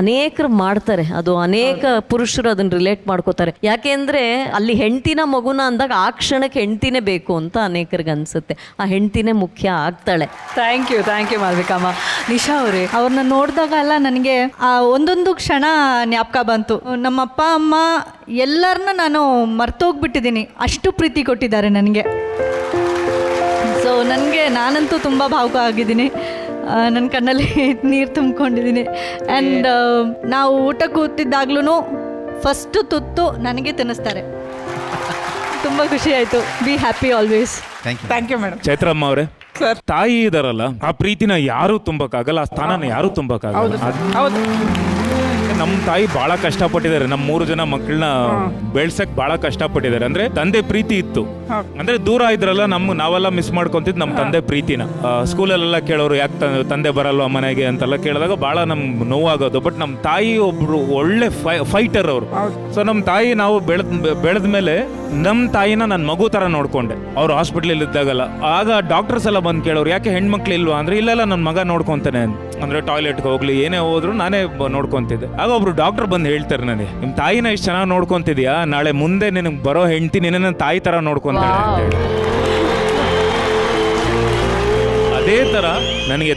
ಅನೇಕರು ಮಾಡ್ತಾರೆ. ಅದು ಅನೇಕ ಪುರುಷರು ಅದನ್ನ ರಿಲೇಟ್ ಮಾಡ್ಕೋತಾರೆ. ಯಾಕೆಂದ್ರೆ ಅಲ್ಲಿ ಹೆಂಡ್ತಿನ ಮಗುನ ಅಂದಾಗ ಆ ಕ್ಷಣಕ್ಕೆ ಹೆಂಡ್ತಿನೇ ಬೇಕು ಅಂತ ಅನೇಕರಿಗೆ ಅನ್ಸುತ್ತೆ. ಆ ಹೆಂಡ್ತಿನೇ ಮುಖ್ಯ ಆಗ್ತಾಳೆ. Thank you ಮಾಲ್ವಿಕಮ್ಮ. ನಿಶಾ ಅವರೇ, ಅವ್ರನ್ನ ನೋಡಿದಾಗ ಎಲ್ಲ ನನಗೆ ಆ ಒಂದೊಂದು ಕ್ಷಣ ಜ್ಞಾಪಕ ಬಂತು. ನಮ್ಮ ಅಪ್ಪ ಅಮ್ಮ ಎಲ್ಲರನ್ನ ನಾನು ಮರ್ತೋಗ್ಬಿಟ್ಟಿದ್ದೀನಿ, ಅಷ್ಟು ಪ್ರೀತಿ ಕೊಟ್ಟಿದ್ದಾರೆ ನನಗೆ. ಸೊ ನನಗೆ ನಾನಂತೂ ತುಂಬ ಭಾವುಕ ಆಗಿದ್ದೀನಿ. ನನ್ನ ಕಣ್ಣಲ್ಲಿ ನೀರು ತುಂಬಿಕೊಂಡಿದ್ದೀನಿ. ಆ್ಯಂಡ್ ನಾವು ಊಟ ಕೂತಿದ್ದಾಗ್ಲೂ ಫಸ್ಟು ತುತ್ತು ನನಗೆ ತಿನ್ನಿಸ್ತಾರೆ. ತುಂಬ ಖುಷಿ ಆಯಿತು. Be happy always. Thank you madam. Chaitramma ಅವರೇ, ತಾಯಿ ಇದಾರಲ್ಲ, ಆ ಪ್ರೀತಿನ ಯಾರು ತುಂಬಕ್ಕಾಗಲ್ಲ, ಆ ಸ್ಥಾನನ ಯಾರು ತುಂಬಕ್ಕಾಗಲ್ಲ. ನಮ್ಮ ತಾಯಿ ಬಹಳ ಕಷ್ಟಪಟ್ಟಿದ್ದಾರೆ. ನಮ್ಮ 3 ಜನ ಮಕ್ಕಳನ್ನ ಬೆಳ್ಸಕ್ ಬಹಳ ಕಷ್ಟಪಟ್ಟಿದ್ದಾರೆ. ಅಂದ್ರೆ ತಂದೆ ಪ್ರೀತಿ ಇತ್ತು, ಅಂದ್ರೆ ದೂರ ಇದ್ರಲ್ಲ, ನಾವೆಲ್ಲ ಮಿಸ್ ಮಾಡ್ಕೊಂತಿದ್ ನಮ್ಮ ತಂದೆ ಪ್ರೀತಿನ. ಸ್ಕೂಲಲ್ಲೆಲ್ಲ ಕೇಳೋರು, ಯಾಕೆ ತಂದೆ ಬರಲ್ವಾ ಮನೆಗೆ ಅಂತೆಲ್ಲ ಕೇಳಿದಾಗ ಬಹಳ ನಮ್ಗೆ ನೋವಾಗೋದು. ಬಟ್ ನಮ್ಮ ತಾಯಿ ಒಬ್ರು ಒಳ್ಳೆ ಫೈಟರ್ ಅವರು. ಸೊ ನಮ್ಮ ತಾಯಿ ನಾವು ಬೆಳೆದ ಮೇಲೆ ನಮ್ಮ ತಾಯಿನ ನನ್ನ ಮಗು ತರ ನೋಡ್ಕೊಂಡೆ. ಅವ್ರು ಹಾಸ್ಪಿಟ್ಲಲ್ಲಿ ಇದ್ದಾಗಲ್ಲ, ಆಗ ಡಾಕ್ಟರ್ಸ್ ಎಲ್ಲ ಬಂದು ಕೇಳೋರು, ಯಾಕೆ ಹೆಣ್ಮಕ್ಳು ಇಲ್ವಾ ಅಂದ್ರೆ, ಇಲ್ಲ ನನ್ನ ಮಗ ನೋಡ್ಕೊಂತಾನೆ ಅಂದ್ರೆ ಟಾಯ್ಲೆಟ್ಗೆ ಹೋಗ್ಲಿ ಏನೇ ಹೋದ್ರು ನಾನೇ ನೋಡ್ಕೊಂತಿದ್ದೆ. ಆಗ ಒಬ್ರು ಡಾಕ್ಟರ್ ಬಂದು ಹೇಳ್ತಾರೆ ನನಗೆ, ನಿಮ್ ತಾಯಿನ ಇಷ್ಟು ಚೆನ್ನಾಗಿ ನೋಡ್ಕೊಂತಿದ್ಯಾ, ನಾಳೆ ಮುಂದೆ ನಿನಗೆ ಬರೋ ಹೆಂಡತಿ ನಿನ್ನ ತಾಯಿ ತರ ನೋಡ್ಕೊಂತಾಳೆ ಅಂತ ಹೇಳಿ. ಅದೇ ತರ ನನಗೆ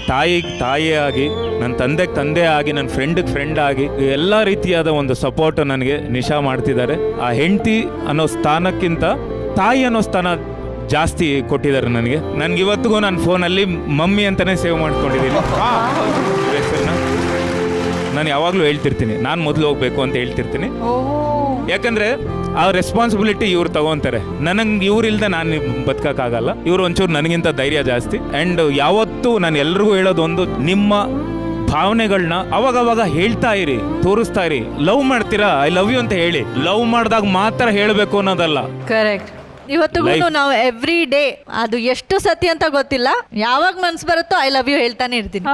ತಾಯಿಯಾಗಿ, ನನ್ನ ತಂದೆ ಆಗಿ, ನನ್ನ ಫ್ರೆಂಡ್ ಆಗಿ ಎಲ್ಲ ರೀತಿಯಾದ ಒಂದು ಸಪೋರ್ಟ್ ನನಗೆ ನಿಶಾ ಮಾಡ್ತಿದ್ದಾರೆ. ಆ ಹೆಂಡತಿ ಅನ್ನೋ ಸ್ಥಾನಕ್ಕಿಂತ ತಾಯಿ ಅನ್ನೋ ಸ್ಥಾನ ಜಾಸ್ತಿ ಕೊಟ್ಟಿದ್ದಾರೆ ನನಗೆ. ಇವತ್ತಿಗೂ ನನ್ನ ಫೋನಲ್ಲಿ ಮಮ್ಮಿ ಅಂತಾನೆ ಸೇವ್ ಮಾಡ್ಕೊಂಡಿದ್ದೀನಿ ಹೆಸರನ್ನ. ನಾನು ಯಾವಾಗಲೂ ಹೇಳ್ತಿರ್ತೀನಿ, ನಾನು ಮೊದಲು ಹೋಗ್ಬೇಕು ಅಂತ ಹೇಳ್ತಿರ್ತೀನಿ. ಯಾಕಂದ್ರೆ ಆ ರೆಸ್ಪಾನ್ಸಿಬಿಲಿಟಿ ಇವ್ರು ತಗೊಂತಾರೆ. ನನಗೆ ಇವ್ರಿಲ್ದೆ ನಾನು ಬದುಕಕ್ಕಾಗಲ್ಲ. ಇವ್ರು ಒಂಚೂರು ನನಗಿಂತ ಧೈರ್ಯ ಜಾಸ್ತಿ. ಆ್ಯಂಡ್ ಯಾವತ್ತೂ ನಾನು ಎಲ್ರಿಗೂ ಹೇಳೋದೊಂದು, ನಿಮ್ಮ ಭಾವನೆಗಳನ್ನ ಅವಾಗವಾಗ ಹೇಳ್ತಾ ಇರಿ, ತೋರಿಸ್ತಾ ಇರಿ. ಲವ್ ಮಾಡ್ತೀರಾ, ಐ ಲವ್ ಯು ಅಂತ ಹೇಳಿ. ಲವ್ ಮಾಡಿದಾಗ ಮಾತ್ರ ಹೇಳಬೇಕು ಅನ್ನೋದಲ್ಲ. ಕರೆಕ್ಟ್. ಇವತ್ತಿಗೂ ನಾವು ಎವ್ರಿ ಡೇ, ಅದು ಎಷ್ಟು ಸತಿ ಅಂತ ಗೊತ್ತಿಲ್ಲ, ಯಾವಾಗ ಮನ್ಸು ಬರುತ್ತೋ ಐ ಲವ್ ಯು ಹೇಳ್ತಾನೆ ಇರ್ತೀನಿ.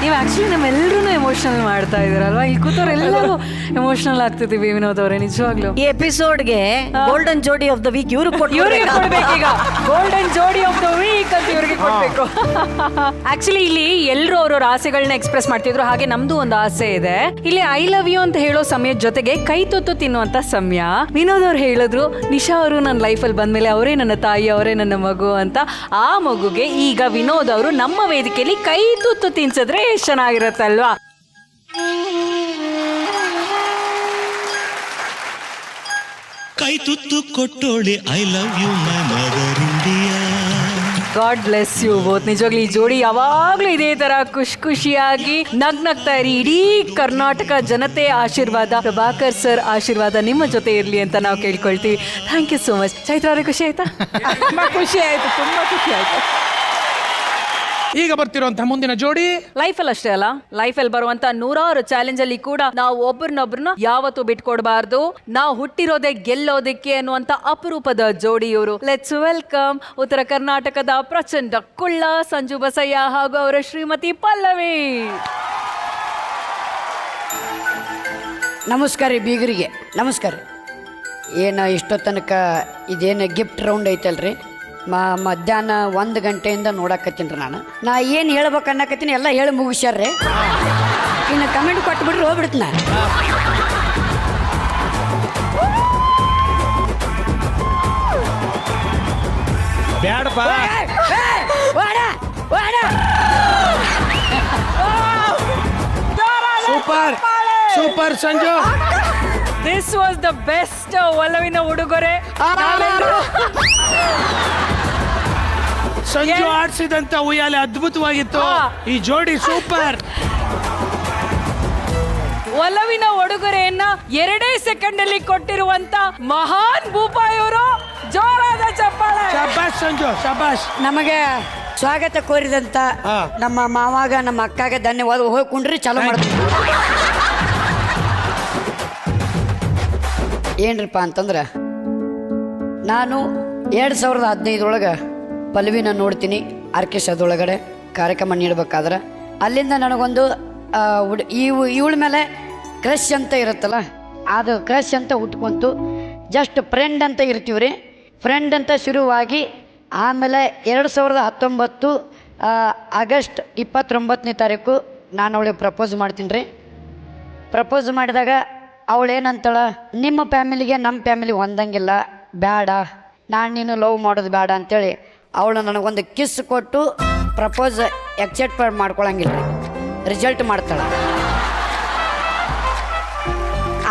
ನೀವು ಆಕ್ಚುಲಿ ನಮ್ಮೆಲ್ಲರೂ ಎಮೋಷನಲ್ ಮಾಡ್ತಾ ಇದ್ದೀರಲ್ವಾ, ಇಲ್ಲಿ ಕೂತವ್ರು ಎಲ್ಲರೂ ಎಮೋಷನಲ್ ಆಗ್ತಿದ್ದೀವಿ ವಿನೋದ್ ಅವರೇ, ನಿಜವಾಗ್ಲು. ಈ ಎಪಿಸೋಡ್ಗೆ ಗೋಲ್ಡನ್ ಜೋಡಿ ಆಫ್ ದ ವೀಕ್ ಇವ್ರಿಗೆ ಕೊಡ್ಬೇಕೀಗ. ಗೋಲ್ಡನ್ ಜೋಡಿ ಆಫ್ ದ ವೀಕ್ ಅಂತ ಇವ್ರಿಗೆ ಕೊಡ್ಬೇಕು. ಆಕ್ಚುಲಿ ಇಲ್ಲಿ ಎಲ್ಲರೂ ಅವ್ರವ್ರ ಆಸೆಗಳನ್ನ ಎಕ್ಸ್ಪ್ರೆಸ್ ಮಾಡ್ತಿದ್ರು, ಹಾಗೆ ನಮ್ದು ಒಂದು ಆಸೆ ಇದೆ. ಇಲ್ಲಿ ಐ ಲವ್ ಯು ಅಂತ ಹೇಳೋ ಸಮಯದ ಜೊತೆಗೆ ಕೈ ತುತ್ತು ತಿನ್ನುವಂತ ಸಮಯ. ವಿನೋದ್ ಅವ್ರು ಹೇಳಿದ್ರು, ನಿಶಾ ಅವರು ನನ್ನ ಲೈಫಲ್ಲಿ ಬಂದ್ಮೇಲೆ ಅವರೇ ನನ್ನ ತಾಯಿ, ಅವರೇ ನನ್ನ ಮಗು ಅಂತ. ಆ ಮಗುಗೆ ಈಗ ವಿನೋದ್ ಅವರು ನಮ್ಮ ವೇದಿಕೆಯಲ್ಲಿ ಕೈ ತುತ್ತು ತಿನ್ಸಿದ್ರೆ ಎಷ್ಟು ಚೆನ್ನಾಗಿರತ್ತಲ್ವಾ. ಕೈ ತುತ್ತು ಕೊಟ್ಟೋಳೆ I love you my mother India. God bless you both. ನಿಜವಾಗ್ಲೂ ಈ ಜೋಡಿ ಯಾವಾಗ್ಲೂ ಇದೇ ತರ ಖುಷಿಯಾಗಿ ನಗ್ನಗ್ತಾ ಇರಿ. ಇಡೀ ಕರ್ನಾಟಕ ಜನತೆ ಆಶೀರ್ವಾದ, ಪ್ರಭಾಕರ್ ಸರ್ ಆಶೀರ್ವಾದ ನಿಮ್ಮ ಜೊತೆ ಇರ್ಲಿ ಅಂತ ನಾವು ಕೇಳ್ಕೊಳ್ತೀವಿ. Thank you so much. Chaitra ಅವರೇ ಖುಷಿ ಆಯ್ತಾ? ತುಂಬಾ ಖುಷಿ ಆಯ್ತು, ತುಂಬಾ ಖುಷಿ ಆಯ್ತು. ಈಗ ಬರ್ತಿರುವಂತಹ ಮುಂದಿನ ಜೋಡಿ ಲೈಫಲ್ಲಿ ಅಷ್ಟೇ ಅಲ್ಲ, ಲೈಫಲ್ಲಿ ಬರುವಂತ ನೂರಾರು ಚಾಲೆಂಜ್ ಅಲ್ಲಿ ಕೂಡ ನಾವು ಒಬ್ಬರನ್ನೊಬ್ಬರನ್ನ ಯಾವತ್ತೂ ಬಿಟ್ಕೊಡ್ಬಾರ್ದು. ನಾವು ಹುಟ್ಟಿರೋದೇ ಗೆಲ್ಲೋದಕ್ಕೆ ಅನ್ನುವಂತ ಅಪರೂಪದ ಜೋಡಿ ಇವರು. ಲೆಟ್ಸ್ ವೆಲ್ಕಮ್ ಉತ್ತರ ಕರ್ನಾಟಕದ ಪ್ರಚಂಡ ಕುಳ್ಳ ಸಂಜು ಬಸಯ್ಯ ಹಾಗೂ ಅವರ ಶ್ರೀಮತಿ ಪಲ್ಲವಿ. ನಮಸ್ಕಾರ ರೀ ಬೀಗರಿಗೆ, ನಮಸ್ಕಾರ. ಏನು ಇಷ್ಟೋ ತನಕ ಇದೇನು ಗಿಫ್ಟ್ ರೌಂಡ್ ಐತಲ್ರಿ, ಮಧ್ಯಾಹ್ನ 1 ಗಂಟೆಯಿಂದ ನೋಡಕತ್ತೀನಿ ರೀ. ನಾ ಏನು ಹೇಳ್ಬೇಕು ಅನ್ನಕತ್ತೀನಿ ಎಲ್ಲ ಹೇಳಿ ಮುಗಿಸ್ಯಾರ್ರಿ. ಇನ್ನು ಕಮೆಂಟ್ ಕೊಟ್ಬಿಟ್ರೆ ಹೋಗ್ಬಿಡ್ತೀನಿ. ಬ್ಯಾಡಪ್ಪ, super super Sanju. This was the best ಒಲವಿನ ಉಡುಗೊರೆ. ಸಂಜು ಆಡಿಸಿದಂತ ಉಯ್ಯಾಲೆ ಅದ್ಭುತವಾಗಿತ್ತು. ಈ ಜೋಡಿ ಸೂಪರ್. ಒಲವಿನ ಉಡುಗೊರೆಯನ್ನ 2 ಸೆಕೆಂಡ್ ಅಲ್ಲಿ ಕೊಟ್ಟಿರುವಂತ ಮಹಾನ್ ಭೂಪಾಯ್ ಅವರು. ಜೋರಾದ ಚಪ್ಪಾಳೆ. ಶಬಾಷ್ ಸಂಜು, ಶಬಾಷ್. ನಮಗೆ ಸ್ವಾಗತ ಕೋರಿದಂತ ನಮ್ಮ ಮಾವಾಗ ನಮ್ಮ ಅಕ್ಕಾಗ ಧನ್ಯವಾದ. ಹೋಗ್ಕೊಂಡ್ರಿ ಚಾಲು ಮಾಡ್ತೀವಿ. ಏನ್ರಿಪ್ಪ ಅಂತಂದ್ರೆ, ನಾನು 2015 ಪಲ್ವಿನ ನೋಡ್ತೀನಿ ಆರ್ಕೆಸ್ಟ್ರಾದೊಳಗಡೆ ಕಾರ್ಯಕ್ರಮ ನೀಡಬೇಕಾದ್ರೆ. ಅಲ್ಲಿಂದ ನನಗೊಂದು ಇವಳ ಮೇಲೆ ಕ್ರಶ್ ಅಂತ ಇರುತ್ತಲ್ಲ, ಅದು ಕ್ರಶ್ ಅಂತ ಹುಟ್ಕೊಂತು. ಜಸ್ಟ್ ಫ್ರೆಂಡ್ ಅಂತ ಇರ್ತೀವಿ ರೀ. ಫ್ರೆಂಡ್ ಅಂತ ಶುರುವಾಗಿ ಆಮೇಲೆ 2019 ಆಗಸ್ಟ್ 29ನೇ ತಾರೀಕು ನಾನು ಅವಳಿಗೆ ಪ್ರಪೋಸ್ ಮಾಡ್ತೀನಿ ರೀ. ಪ್ರಪೋಸ್ ಮಾಡಿದಾಗ ಅವಳೇನಂತಾಳ, ನಿಮ್ಮ ಫ್ಯಾಮಿಲಿಗೆ ನಮ್ಮ ಫ್ಯಾಮಿಲಿ ಹೊಂದಂಗಿಲ್ಲ, ಬೇಡ, ನಾನು ನೀನು ಲವ್ ಮಾಡೋದು ಬೇಡ ಅಂತೇಳಿ ಅವಳು ನನಗೊಂದು ಕಿಸ್ ಕೊಟ್ಟು ಪ್ರಪೋಸ್ ಎಕ್ಸೆಪ್ಟ್ ಮಾಡ್ಕೊಳಂಗಿಲ್ಲ ರೀ, ರಿಜಲ್ಟ್ ಮಾಡ್ತಾಳೆ.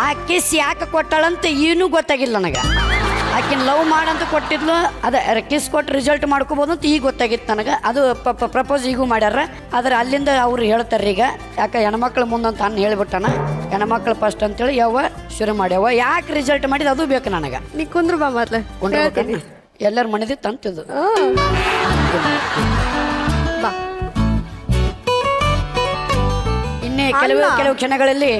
ಆ ಕಿಸ್ ಯಾಕೆ ಕೊಟ್ಟಾಳಂತ ಏನೂ ಗೊತ್ತಾಗಿಲ್ಲ ನನಗೆ. ಆಕಿನ ಲವ್ ಮಾಡಂತ ಕೊಟ್ಟಿದ್ಲು, ಅದ ಕಿಸ್ ಕೊಟ್ಟು ರಿಸಲ್ಟ್ ಮಾಡ್ಕೋಬೋದು ಅಂತ ಈಗ ಗೊತ್ತಾಗಿತ್ತು ನನಗೆ. ಅದು ಪ್ರಪೋಸ್ ಈಗೂ ಮಾಡ್ಯಾರ. ಆದ್ರೆ ಅಲ್ಲಿಂದ ಅವ್ರು ಹೇಳ್ತಾರೆ ಈಗ, ಯಾಕೆ ಹೆಣ್ಮಕ್ಳು ಮುಂದಂತ ಅನ್ನ ಹೇಳ್ಬಿಟ್ಟಾನ, ಹೆಣ್ಮಕ್ಳು ಫಸ್ಟ್ ಅಂತೇಳಿ ಯಾವ ಶುರು ಮಾಡ್ಯಾವ. ಯಾಕೆ ರಿಸಲ್ಟ್ ಮಾಡಿದ ಅದು ಬೇಕು ನನಗೆ. ನೀ ಕುಂದ್ರು ಬಾ ಮೊದ್ಲು ಎಲ್ಲರ ಮನೆದಿ ತಂತಿದ್ದು. ಇನ್ನೇ ಕೆಲವು ಕ್ಷಣಗಳಲ್ಲಿ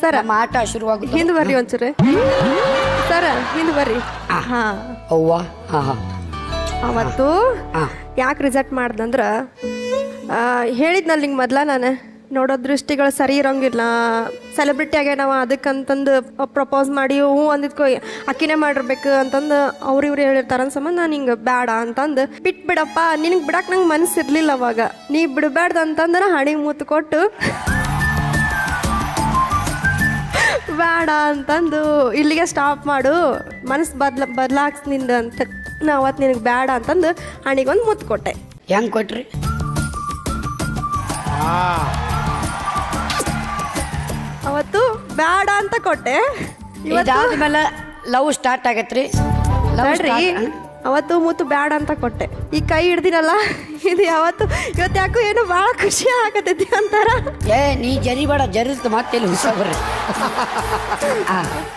ಸರ್ ನಮ್ಮ ಆಟ ಶುರುವಾಗುತ್ತೆ. ಹಿಂದೆ ಬರ್ರಿ ಒಂಚೂರು ಸರ್, ಹಿಂದೆ ಬರ್ರಿ. ಹಾ ಅವ್ವ, ಹಾ ಹಾ. ಅವತ್ತು ಯಾಕೆ ರಿಸಲ್ಟ್ ಮಾಡ್ದಂದ್ರ ಹೇಳಿದ್ನಲ್ಲಿ ನಿಂಗೆ ಮೊದ್ಲ ನಾನು ನೋಡೋ ದೃಷ್ಟಿಗಳು ಸರಿ ಇರೋಂಗಿಲ್ಲ, ಸೆಲೆಬ್ರಿಟಿ ಆಗೇ ನಾವು ಅದಕ್ಕಂತಂದು ಪ್ರಪೋಸ್ ಮಾಡಿ ಹ್ಞೂ ಅಂದಿದ್ಕೋ ಅಕ್ಕಿನೇ ಮಾಡಿರ್ಬೇಕು ಅಂತಂದು ಇವ್ರು ಹೇಳಿರ್ತಾರ ಸಂಬಂಧ ನಾನು ಹಿಂಗೆ ಬೇಡ ಅಂತಂದು ಬಿಟ್ಬಿಡಪ್ಪ, ನಿನಗೆ ಬಿಡಕ್ಕೆ ನಂಗೆ ಮನಸ್ಸಿರ್ಲಿಲ್ಲ ಅವಾಗ. ನೀ ಬಿಡಬೇಡ್ದು ಅಂತಂದ್ರೆ ಹಣಿಗೆ ಮೂತು ಕೊಟ್ಟು ಬೇಡ ಅಂತಂದು ಇಲ್ಲಿಗೆ ಸ್ಟಾಪ್ ಮಾಡು, ಮನಸ್ಸು ಬದಲಾಕ್ಸ್ ನಿಂದ ಅಂತ ನಾ ಅವತ್ತು ನಿನಗೆ ಬೇಡ ಅಂತಂದು ಹಣಿಗೊಂದು ಮುತ್ತು ಕೊಟ್ಟೆ. ಹೆಂಗೆ ಕೊಟ್ರಿ? ಅವತ್ತು ಬೇಡ ಅಂತ ಕೊಟ್ಟೆ. ಇದಾದ್ಮೇಲೆ ಲವ್ ಸ್ಟಾರ್ಟ್ ಆಗತ್ರಿ. ಅವತ್ತು ಮುತ್ತು ಬೇಡ ಅಂತ ಕೊಟ್ಟೆ. ಈ ಕೈ ಹಿಡ್ದಿನಲ್ಲ ಇದು ಯಾವತ್ತು ಇವತ್ತು ಯಾಕೋ ಏನೋ ಭಾಳ ಖುಷಿ ಆಗತೈತಿ ಅಂತಾರ. ನೀ ಜರಿಬೇಡ, ಜರಿಸ್ತು ಮತ್ತೆ ಹುಸ ಬರ್ರಿ.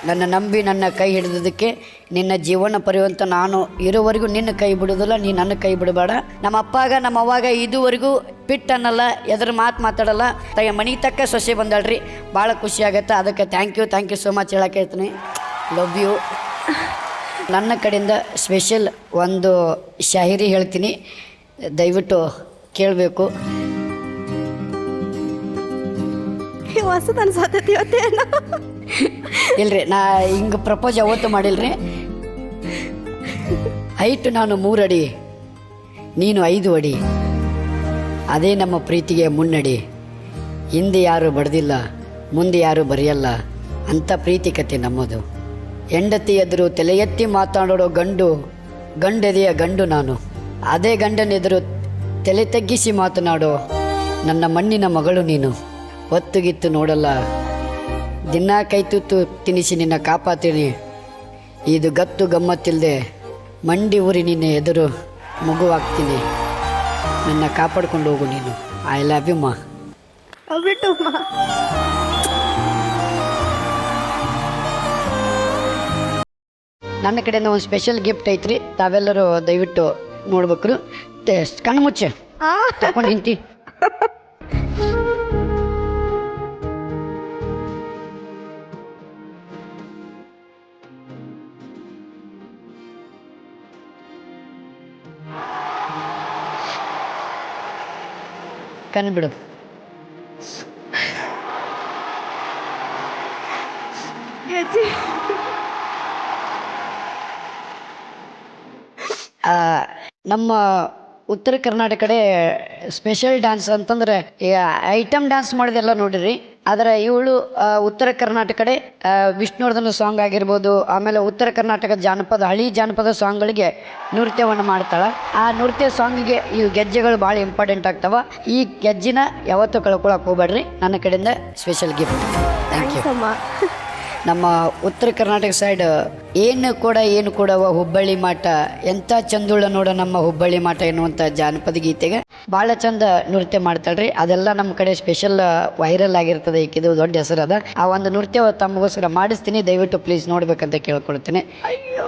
ನನ್ನ ನಂಬಿ ನನ್ನ ಕೈ ಹಿಡಿದಕ್ಕೆ ನಿನ್ನ ಜೀವನ ಪರ್ಯಂತ ನಾನು ಇರೋವರೆಗೂ ನಿನ್ನ ಕೈ ಬಿಡೋದಿಲ್ಲ, ನೀ ನನ್ನ ಕೈ ಬಿಡಬೇಡ. ನಮ್ಮ ಅಪ್ಪಾಗ ನಮ್ಮ ಅವ್ವಾಗ ಇದುವರೆಗೂ ಪಿಟ್ ಅನ್ನಲ್ಲ, ಎದ್ರ ಮಾತಾಡಲ್ಲ. ಮನೆಗೆ ತಕ್ಕ ಸೊಸೆ ಬಂದಾಳ್ರಿ, ಭಾಳ ಖುಷಿ ಆಗತ್ತೆ. ಅದಕ್ಕೆ ಥ್ಯಾಂಕ್ ಯು ಸೋ ಮಚ್ ಹೇಳಕ್ಕೆ ಹೇಳ್ತೀನಿ. Love you. ನನ್ನ ಕಡೆಯಿಂದ ಸ್ಪೆಷಲ್ ಒಂದು ಶಾಹಿರಿ ಹೇಳ್ತೀನಿ, ದಯವಿಟ್ಟು ಕೇಳಬೇಕು. ಹೊಸದು ಅನ್ಸತ್ತೈತಿ ಇವತ್ತೇನು. ಇಲ್ರಿ, ನಾ ಹಿಂಗೆ ಪ್ರಪೋಸ್ ಯಾವತ್ತೂ ಮಾಡಿಲ್ರಿ. ಹೈಟ್ ನಾನು 3 ಅಡಿ, ನೀನು 5 ಅಡಿ, ಅದೇ ನಮ್ಮ ಪ್ರೀತಿಗೆ ಮುನ್ನಡಿ. ಹಿಂದೆ ಯಾರು ಬಡ್ದಿಲ್ಲ, ಮುಂದೆ ಯಾರು ಬರೆಯಲ್ಲ, ಅಂಥ ಪ್ರೀತಿ ಕತೆ ನಮ್ಮದು. ಹೆಂಡತಿ ಎದುರು ತಲೆ ಎತ್ತಿ ಮಾತಾಡೋ ಗಂಡೆದೆಯ ಗಂಡು ನಾನು. ಅದೇ ಗಂಡನೆದುರು ತಲೆ ತಗ್ಗಿಸಿ ಮಾತನಾಡೋ ನನ್ನ ಮಣ್ಣಿನ ಮಗಳು ನೀನು. ಹೊತ್ತುಗಿತ್ತು ನೋಡಲ್ಲ, ದಿನ ಕೈ ತುತ್ತು ತಿನಿಸಿ ನಿನ್ನ ಕಾಪಾತೀನಿ. ಇದು ಗತ್ತು ಗಮ್ಮತ್ತಿಲ್ಲದೆ ಮಂಡಿ ಊರಿ ನಿನ್ನ ಎದುರು ಮಗುವಾಗ್ತೀನಿ. ನನ್ನ ಕಾಪಾಡ್ಕೊಂಡು ಹೋಗು ನೀನು. ಐ ಲವ್ ಯು ಮಾ. ನನ್ನ ಕಡೆಯಿಂದ ಒಂದು ಸ್ಪೆಷಲ್ ಗಿಫ್ಟ್ ಐತ್ರಿ, ತಾವೆಲ್ಲರೂ ದಯವಿಟ್ಟು ನೋಡ್ಬೇಕ್ರು. ಕಣ್ಣು ಮುಚ್ಚೆ ತಕೊಂಡು ನಿಂತಿ. ಕಣ್ಣು ಬಿಡು. ನಮ್ಮ ಉತ್ತರ ಕರ್ನಾಟಕ ಕಡೆ ಸ್ಪೆಷಲ್ ಡ್ಯಾನ್ಸ್ ಅಂತಂದ್ರೆ ಐಟಮ್ ಡ್ಯಾನ್ಸ್ ಮಾಡೋದೆಲ್ಲ ನೋಡಿರಿ. ಆದರೆ ಇವಳು ಉತ್ತರ ಕರ್ನಾಟಕ ಕಡೆ ವಿಷ್ಣುವರ್ಧನ ಸಾಂಗ್ ಆಗಿರ್ಬೋದು, ಆಮೇಲೆ ಉತ್ತರ ಕರ್ನಾಟಕ ಜಾನಪದ ಹಳಿ ಜಾನಪದ ಸಾಂಗ್ಗಳಿಗೆ ನೃತ್ಯವನ್ನು ಮಾಡ್ತಾಳೆ. ಆ ನೃತ್ಯ ಸಾಂಗಿಗೆ ಈ ಗೆಜ್ಜೆಗಳು ಭಾಳ ಇಂಪಾರ್ಟೆಂಟ್ ಆಗ್ತಾವ. ಈ ಗೆಜ್ಜಿನ ಯಾವತ್ತೂ ಕಳ್ಕೊಳಕ್ಕೆ ಹೋಗ್ಬೇಡ್ರಿ. ನನ್ನ ಕಡೆಯಿಂದ ಸ್ಪೆಷಲ್ ಗಿಫ್ಟ್. Thank you. ನಮ್ಮ ಉತ್ತರ ಕರ್ನಾಟಕ ಸೈಡ್ ಏನು ಕೊಡವ ಹುಬ್ಬಳ್ಳಿ ಮಾಟ, ಎಂಥ ಚಂದುಳ ನೋಡ ನಮ್ಮ ಹುಬ್ಬಳ್ಳಿ ಮಾಟ ಎನ್ನುವಂಥ ಜಾನಪದ ಗೀತೆಗೆ ಭಾಳ ಚಂದ ನೃತ್ಯ ಮಾಡ್ತಾಳ್ರಿ. ಅದೆಲ್ಲ ನಮ್ಮ ಕಡೆ ಸ್ಪೆಷಲ್ ವೈರಲ್ ಆಗಿರ್ತದೆ. ಈಕಿದು ದೊಡ್ಡ ಹೆಸರದ. ಆ ಒಂದು ನೃತ್ಯ ತಮಗೋಸ್ಕರ ಮಾಡಿಸ್ತೀನಿ, ದಯವಿಟ್ಟು ಪ್ಲೀಸ್ ನೋಡ್ಬೇಕಂತ ಕೇಳ್ಕೊಳ್ತೇನೆ. ಅಯ್ಯೋ,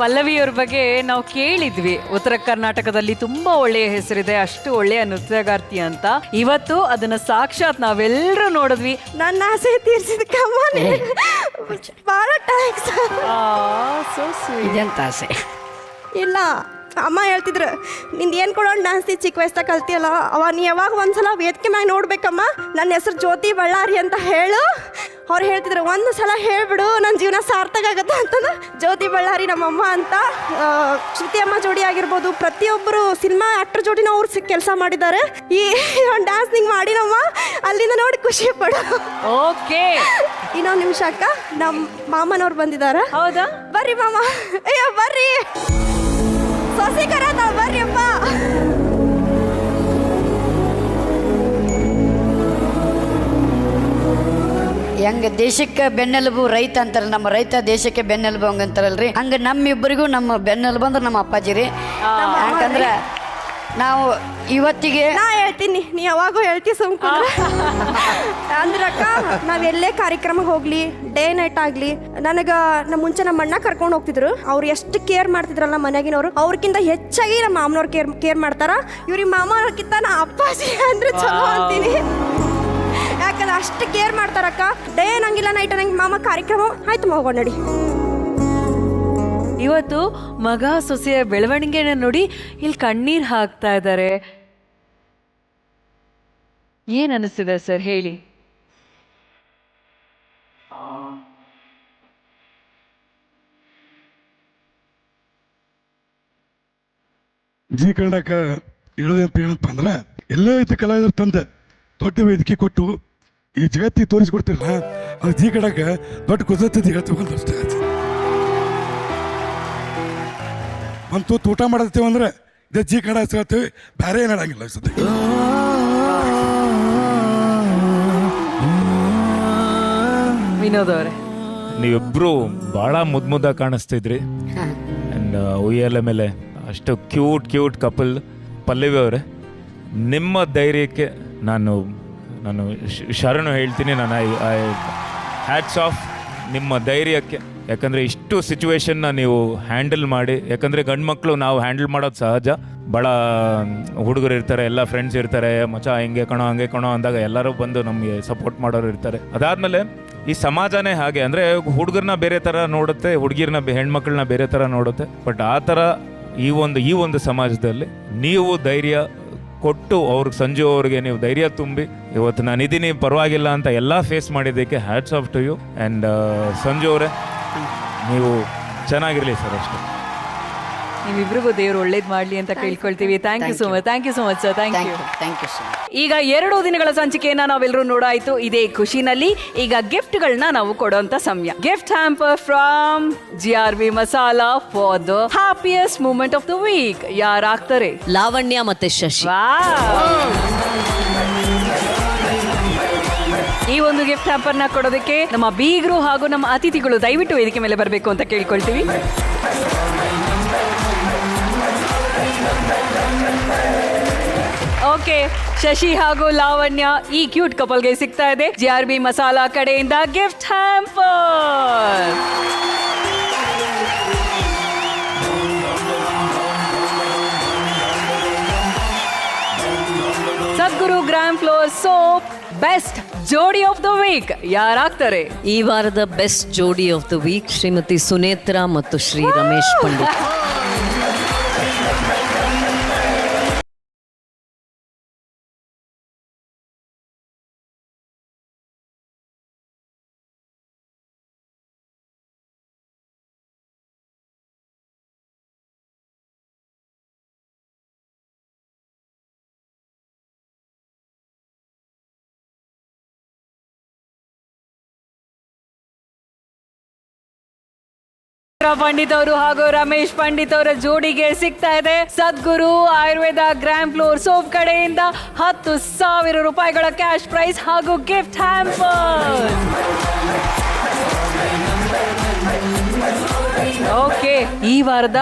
ಪಲ್ಲವಿಯವ್ರ ಬಗ್ಗೆ ನಾವು ಕೇಳಿದ್ವಿ, ಉತ್ತರ ಕರ್ನಾಟಕದಲ್ಲಿ ತುಂಬಾ ಒಳ್ಳೆಯ ಹೆಸರಿದೆ, ಅಷ್ಟು ಒಳ್ಳೆಯ ನೃತ್ಯಗಾರ್ತಿ ಅಂತ. ಇವತ್ತು ಅದನ್ನ ಸಾಕ್ಷಾತ್ ನಾವೆಲ್ಲರೂ ನೋಡಿದ್ವಿ. ನನ್ನ ಆಸೆ ತೀರ್ಸಿದಕ್ಕಮ್ಮ ಭಾಳ ಥ್ಯಾಂಕ್ಸ್. ಇದೆಂತ ಆಸೆ ಇಲ್ಲ, ಅಮ್ಮ ಹೇಳ್ತಿದ್ರು ನಿಂದು ಏನು ಕೊಡೋಣ ಡ್ಯಾನ್ಸ್ ಚಿಕ್ಕ ವಯಸ್ಸಾಗ ಕಲ್ತಿಯಲ್ಲ, ಅವ ನೀ ಯಾವಾಗ ಒಂದ್ಸಲ ವೇದಿಕೆ ಮ್ಯಾಗ ನೋಡ್ಬೇಕಮ್ಮ, ನನ್ನ ಹೆಸರು ಜ್ಯೋತಿ ಬಳ್ಳಾರಿ ಅಂತ ಹೇಳು. ಅವ್ರು ಹೇಳ್ತಿದ್ರು ಒಂದು ಸಲ ಹೇಳ್ಬಿಡು, ನನ್ನ ಜೀವನ ಸಾರ್ಥಕ ಆಗುತ್ತೆ ಅಂತಂದು ಜ್ಯೋತಿ ಬಳ್ಳಾರಿ ನಮ್ಮಮ್ಮ ಅಂತ. ಶ್ರುತಿ ಅಮ್ಮ ಜೋಡಿ ಆಗಿರ್ಬೋದು, ಪ್ರತಿಯೊಬ್ಬರು ಸಿನಿಮಾ ಆ್ಯಕ್ಟರ್ ಜೋಡಿನ ಅವ್ರು ಕೆಲಸ ಮಾಡಿದ್ದಾರೆ. ಈ ಒಂದು ಡ್ಯಾನ್ಸ್ ನಿಂಗೆ ಮಾಡಿ ನಮ್ಮ ಅಲ್ಲಿಂದ ನೋಡಿ ಖುಷಿ ಪಡು. ಓಕೆ, ಇನ್ನೊಂದು ನಿಮಿಷ ಅಕ್ಕ, ನಮ್ಮ ಮಾಮನವ್ರು ಬಂದಿದ್ದಾರೆ. ಹೌದಾ? ಬರ್ರಿ ಮಾಮ. ಅಯ್ಯೋ ಬರ್ರಿ, ಸೊಸೆ ಕರ ಬರ್ರಿ ಅಪ್ಪ. ಹೆಂಗ ದೇಶಕ್ಕೆ ಬೆನ್ನೆಲುಬು ರೈತ ಅಂತಾರ, ನಮ್ಮ ರೈತ ದೇಶಕ್ಕೆ ಬೆನ್ನೆಲುಬು ಹಂಗಂತಾರಲ್ರಿ, ಹಂಗ ನಮ್ಮಿಬ್ಬರಿಗೂ ನಮ್ಮ ಬೆನ್ನೆಲುಬು ಅಂದ್ರೆ ನಮ್ಮ ಅಪ್ಪಾಜಿ ರೀ. ಯಾಕಂದ್ರೆ ನಾವು ಇವತ್ತಿಗೆ ನಾ ಹೇಳ್ತೀನಿ, ನೀ ಯಾವಾಗೂ ಹೇಳ್ತಿ ಸುಮ್ಕೊಂಡ್ರೆ. ಅಂದ್ರಕ್ಕ ನಾವ್ ಎಲ್ಲೇ ಕಾರ್ಯಕ್ರಮಕ್ಕೆ ಹೋಗ್ಲಿ, ಡೇ ನೈಟ್ ಆಗ್ಲಿ, ನನಗ ಮುಂಚೆ ನಮ್ಮ ಅಣ್ಣ ಕರ್ಕೊಂಡು ಹೋಗ್ತಿದ್ರು. ಅವ್ರು ಎಷ್ಟು ಕೇರ್ ಮಾಡ್ತಿದ್ರಲ್ಲ ಮನೆಗಿನವ್ರು, ಅವ್ರಕ್ಕಿಂತ ಹೆಚ್ಚಾಗಿ ನಮ್ಮ ಮಾಮನವ್ರು ಕೇರ್ ಮಾಡ್ತಾರ. ಇವ್ರಿಗೆ ಮಾಮನವ್ರಕ್ಕಿಂತ ನಾ ಅಪ್ಪಾಜಿ ಅಂದ್ರೆ ಚಲೋ ಅಂತೀನಿ. ಯಾಕಂದ್ರೆ ಅಷ್ಟು ಕೇರ್ ಮಾಡ್ತಾರಕ್ಕ. ಡೇ ನಂಗಿಲ್ಲ ನೈಟ್ ನಂಗೆ ಮಾಮ ಕಾರ್ಯಕ್ರಮ ಆಯ್ತು ಹೋಗೋಣ ನಡಿ. ಇವತ್ತು ಮಗ ಸೊಸೆಯ ಬೆಳವಣಿಗೆನ ನೋಡಿ ಇಲ್ಲಿ ಕಣ್ಣೀರ್ ಹಾಕ್ತಾ ಇದ್ದಾರೆ. ಏನ್ ಅನಿಸ್ತಿದೆ ಸರ್ ಹೇಳಿ? ಜೀ ಕನ್ನಡಕ ಹೇಳೋದೇನಪ್ಪ ಏನಪ್ಪ ಅಂದ್ರೆ ಎಲ್ಲೋ ಐತೆ ಕಲಾವಿದರು ತಂದೆ ದೊಡ್ಡ ವೇದಿಕೆ ಕೊಟ್ಟು ಈ ಜಗತ್ತಿಗೆ ತೋರಿಸ್ಕೊಡ್ತಿರಲ್ಲ ಅದು ಜೀ ಕನ್ನಡಕ ದೊಡ್ಡ ಕುದರತೆ ಹೇಳ್ತೀವಿ ಅಷ್ಟೇ. ಒಂದು ತೂತು ಊಟ ಮಾಡತ್ತೀವಿ ಅಂದ್ರೆ ಇದೇ ಜೀ ಕನ್ನಡ ಹೇಳ್ತೀವಿ, ಬೇರೆ ಏನು ಹೇಳಂಗಿಲ್ಲ ಸದ್ಯ. ವಿನೋದ್ ಅವರೇ, ನೀವಿಬ್ರು ಬಹಳ ಮುದ್ದಾಗಿ ಕಾಣಿಸ್ತಿದ್ರಿ. ಅಂಡ್ ಉಯ್ಯಾಲೆ ಮೇಲೆ ಅಷ್ಟು ಕ್ಯೂಟ್ ಕಪಲ್. ಪಲ್ಲವಿ ಅವರೇ, ನಿಮ್ಮ ಧೈರ್ಯಕ್ಕೆ ನಾನು ಶರಣು ಹೇಳ್ತೀನಿ. ನಾನು ಐ ಹ್ಯಾಟ್ಸ್ ಆಫ್ ನಿಮ್ಮ ಧೈರ್ಯಕ್ಕೆ. ಯಾಕಂದರೆ ಇಷ್ಟು ಸಿಚುವೇಶನ್ನ ನೀವು ಹ್ಯಾಂಡಲ್ ಮಾಡಿ, ಯಾಕಂದರೆ ಗಂಡು ಮಕ್ಕಳು ನಾವು ಹ್ಯಾಂಡಲ್ ಮಾಡೋದು ಸಹಜ. ಭಾಳ ಹುಡುಗರು ಇರ್ತಾರೆ, ಎಲ್ಲ ಫ್ರೆಂಡ್ಸ್ ಇರ್ತಾರೆ, ಮಚ ಹಿಂಗೆ ಕಣೋ ಹಂಗೆ ಕಣೋ ಅಂದಾಗ ಎಲ್ಲರೂ ಬಂದು ನಮಗೆ ಸಪೋರ್ಟ್ ಮಾಡೋರು ಇರ್ತಾರೆ. ಅದಾದಮೇಲೆ ಈ ಸಮಾಜನೇ ಹಾಗೆ, ಅಂದರೆ ಹುಡುಗರನ್ನ ಬೇರೆ ಥರ ನೋಡುತ್ತೆ, ಹುಡುಗಿರನ್ನ ಹೆಣ್ಮಕ್ಳನ್ನ ಬೇರೆ ಥರ ನೋಡುತ್ತೆ. ಬಟ್ ಆ ಥರ ಈ ಒಂದು ಸಮಾಜದಲ್ಲಿ ನೀವು ಧೈರ್ಯ ಕೊಟ್ಟು ಅವ್ರಿಗೆ, ಸಂಜು ಅವ್ರಿಗೆ ನೀವು ಧೈರ್ಯ ತುಂಬಿ ಇವತ್ತು ನಾನಿದ್ದೀನಿ ಪರವಾಗಿಲ್ಲ ಅಂತ ಎಲ್ಲ ಫೇಸ್ ಮಾಡಿದ್ದಕ್ಕೆ hats off to you. And Sanju ಅವರೇ, ನೀವು ಚೆನ್ನಾಗಿರಲಿ ಸರ್ ಅಷ್ಟೇ. ನಿಮ್ಮಿಬ್ರಿಗೂ ದೇವ್ರು ಒಳ್ಳೇದು ಮಾಡಲಿ ಅಂತ ಕೇಳ್ಕೊಳ್ತೀವಿ. Thank you so much. Thank you so much sir. Thank you. ಈಗ 2 ದಿನಗಳ ಸಂಚಿಕೆಯನ್ನ ನಾವೆಲ್ಲರೂ ನೋಡಾಯ್ತು. ಇದೇ ಖುಷಿನಲ್ಲಿ ಈಗ ಗಿಫ್ಟ್ಗಳನ್ನ ನಾವು ಕೊಡುವಂತ ಸಮಯ. Gift hamper from GRB masala for the happiest moment of the week. ಯಾರಾಗ್ತಾರೆ? ಲಾವಣ್ಯ ಮತ್ತೆ ಶಶಿ. ಈ ಒಂದು ಗಿಫ್ಟ್ ಹ್ಯಾಂಪರ್ನ ಕೊಡೋದಕ್ಕೆ ನಮ್ಮ ಬೀಗರು ಹಾಗೂ ನಮ್ಮ ಅತಿಥಿಗಳು ದಯವಿಟ್ಟು ವೇದಿಕೆ ಮೇಲೆ ಬರಬೇಕು ಅಂತ ಕೇಳ್ಕೊಳ್ತೀವಿ. ಓಕೆ, ಶಶಿ ಹಾಗೂ ಲಾವಣ್ಯ ಈ ಕ್ಯೂಟ್ ಕಪಲ್ಗೆ ಸಿಗ್ತಾ ಇದೆ GRB ಮಸಾಲಾ ಕಡೆಯಿಂದ ಗಿಫ್ಟ್ ಹ್ಯಾಂಪರ್. ಸದ್ಗುರು ಗ್ರಾಮ್ ಫ್ಲೋರ್ ಸೋಪ್ ಬೆಸ್ಟ್ ಜೋಡಿ ಆಫ್ ದ ವೀಕ್ ಯಾರಾಗ್ತಾರೆ? ಈ ವಾರದ ಬೆಸ್ಟ್ ಜೋಡಿ of the weak Shrimati Sunetra ಮತ್ತು ಶ್ರೀ ರಮೇಶ್ ಪಂಡಿತ್. ಪಂಡಿತ್ ಅವರು ಹಾಗೂ ರಮೇಶ್ ಪಂಡಿತ್ ಅವರ ಜೋಡಿಗೆ ಸಿಗ್ತಾ ಇದೆ ಸದ್ಗುರು ಆಯುರ್ವೇದ ಗ್ರಾಮ್ ಫ್ಲೋರ್ ಸೋಪ್ ಕಡೆಯಿಂದ 10,000 ರೂಪಾಯಿಗಳ ಕ್ಯಾಶ್ ಪ್ರೈಸ್ ಹಾಗೂ ಗಿಫ್ಟ್ ಹ್ಯಾಂಪರ್. ಓಕೆ, ಈ ವಾರದ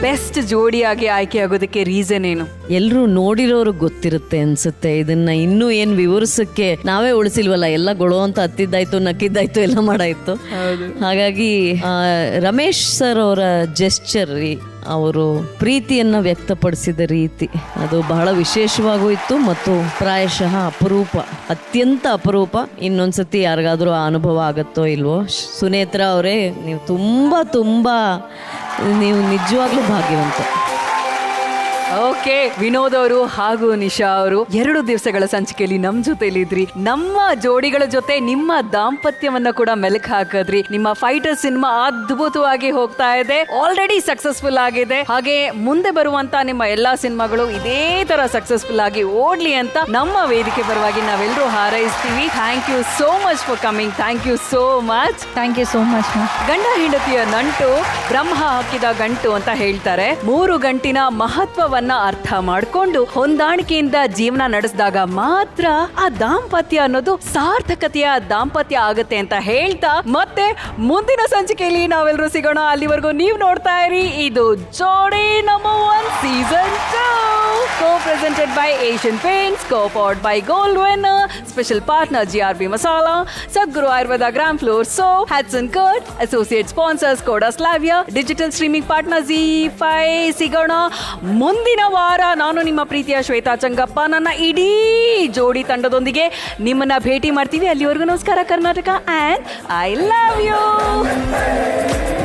ಬೆಸ್ಟ್ ಜೋಡಿಯಾಗಿ ಆಯ್ಕೆಯಾಗೋದಕ್ಕೆ ರೀಸನ್ ಏನು? ಎಲ್ಲರೂ ನೋಡಿರೋರು ಗೊತ್ತಿರುತ್ತೆ ಅನ್ಸುತ್ತೆ. ಇದನ್ನ ಇನ್ನೂ ಏನ್ ವಿವರಿಸಕ್ಕೆ ನಾವೇ ಉಳಿಸಿಲ್ವಲ್ಲ. ಎಲ್ಲ ಗೊಳೋ ಅಂತ ಹತ್ತಿದ್ದಾಯ್ತು, ನಕ್ಕಿದ್ದಾಯ್ತು, ಎಲ್ಲ ಮಾಡಾಯ್ತು. ಹಾಗಾಗಿ ರಮೇಶ್ ಸರ್ ಅವರ ಜೆಸ್ಚರ್, ಅವರು ಪ್ರೀತಿಯನ್ನ ವ್ಯಕ್ತಪಡಿಸಿದ ರೀತಿ ಅದು ಬಹಳ ವಿಶೇಷವಾಗೂ ಇತ್ತು ಮತ್ತು ಪ್ರಾಯಶಃ ಅಪರೂಪ, ಅತ್ಯಂತ ಅಪರೂಪ. ಇನ್ನೊಂದ್ಸತಿ ಯಾರಿಗಾದ್ರೂ ಆ ಅನುಭವ ಆಗತ್ತೋ ಇಲ್ವೋ. ಸುನೇತ್ರಾ ಅವರೇ, ನೀವು ತುಂಬಾ ನೀವು ನಿಜವಾಗ್ಲೂ ಭಾಗ್ಯವಂತ. ಓಕೆ, ವಿನೋದ್ ಅವರು ಹಾಗೂ ನಿಶಾ ಅವರು 2 ದಿವಸಗಳ ಸಂಚಿಕೆಯಲ್ಲಿ ನಮ್ ಜೊತೆಲಿದ್ರಿ. ನಮ್ಮ ಜೋಡಿಗಳ ಜೊತೆ ನಿಮ್ಮ ದಾಂಪತ್ಯವನ್ನ ಕೂಡ ಮೆಲುಕು ಹಾಕಿದ್ರಿ. ನಿಮ್ಮ ಫೈಟರ್ ಸಿನಿಮಾ ಅದ್ಭುತವಾಗಿ ಹೋಗ್ತಾ ಇದೆ, ಆಲ್ರೆಡಿ ಸಕ್ಸಸ್ಫುಲ್ ಆಗಿದೆ. ಹಾಗೆ ಮುಂದೆ ಬರುವಂತ ನಿಮ್ಮ ಎಲ್ಲಾ ಸಿನಿಮಾಗಳು ಇದೇ ತರ ಸಕ್ಸಸ್ಫುಲ್ ಆಗಿ ಓಡ್ಲಿ ಅಂತ ನಮ್ಮ ವೇದಿಕೆ ಪರವಾಗಿ ನಾವೆಲ್ಲರೂ ಹಾರೈಸ್ತೀವಿ. Thank you so much for coming. Thank you so much. Thank you so much. ಗಂಡ ಹೆಂಡತಿಯ ನಂಟು ಬ್ರಹ್ಮ ಹಾಕಿದ ಗಂಟು ಅಂತ ಹೇಳ್ತಾರೆ. 3 ಗಂಟಿನ ಮಹತ್ವವನ್ನ ಅರ್ಥ ಮಾಡಿಕೊಂಡು ಹೊಂದಾಣಿಕೆಯಿಂದ ಜೀವನ ನಡೆಸಿದಾಗ ಮಾತ್ರ ಆ ದಾಂಪತ್ಯ ಅನ್ನೋದು ಸಾರ್ಥಕತೆಯ ದಾಂಪತ್ಯ ಆಗುತ್ತೆ ಅಂತ ಹೇಳ್ತಾ ಮತ್ತೆ ಮುಂದಿನ ಸಂಚಿಕೆಯಲ್ಲಿ ನಾವೆಲ್ಲರೂ ಸಿಗೋಣ. ಅಲ್ಲಿವರೆಗೂ ನೀವು ನೋಡ್ತಾ ಇರಿ ಇದು ಜೋಡಿ number 1 season 2, co-presented by Asian Paints, co-powered by Gold Winner, special partner GRB Masala, Sadguru Ayurveda Gram Floor Soap, Hudson Curd, associate sponsors Koda Slavia, digital streaming partner ZEE5. ಸಿಗೋಣ ಮುಂದಿನ ವಾರ. ನಾನು ನಿಮ್ಮ ಪ್ರೀತಿಯ ಶ್ವೇತಾ ಚಂಗಪ್ಪ ನನ್ನ ಇಡೀ ಜೋಡಿ ತಂಡದೊಂದಿಗೆ ನಿಮ್ಮನ್ನ ಭೇಟಿ ಮಾಡ್ತೀವಿ. ಅಲ್ಲಿವರೆಗೂ ನಮಸ್ಕಾರ Karnataka, and I love you.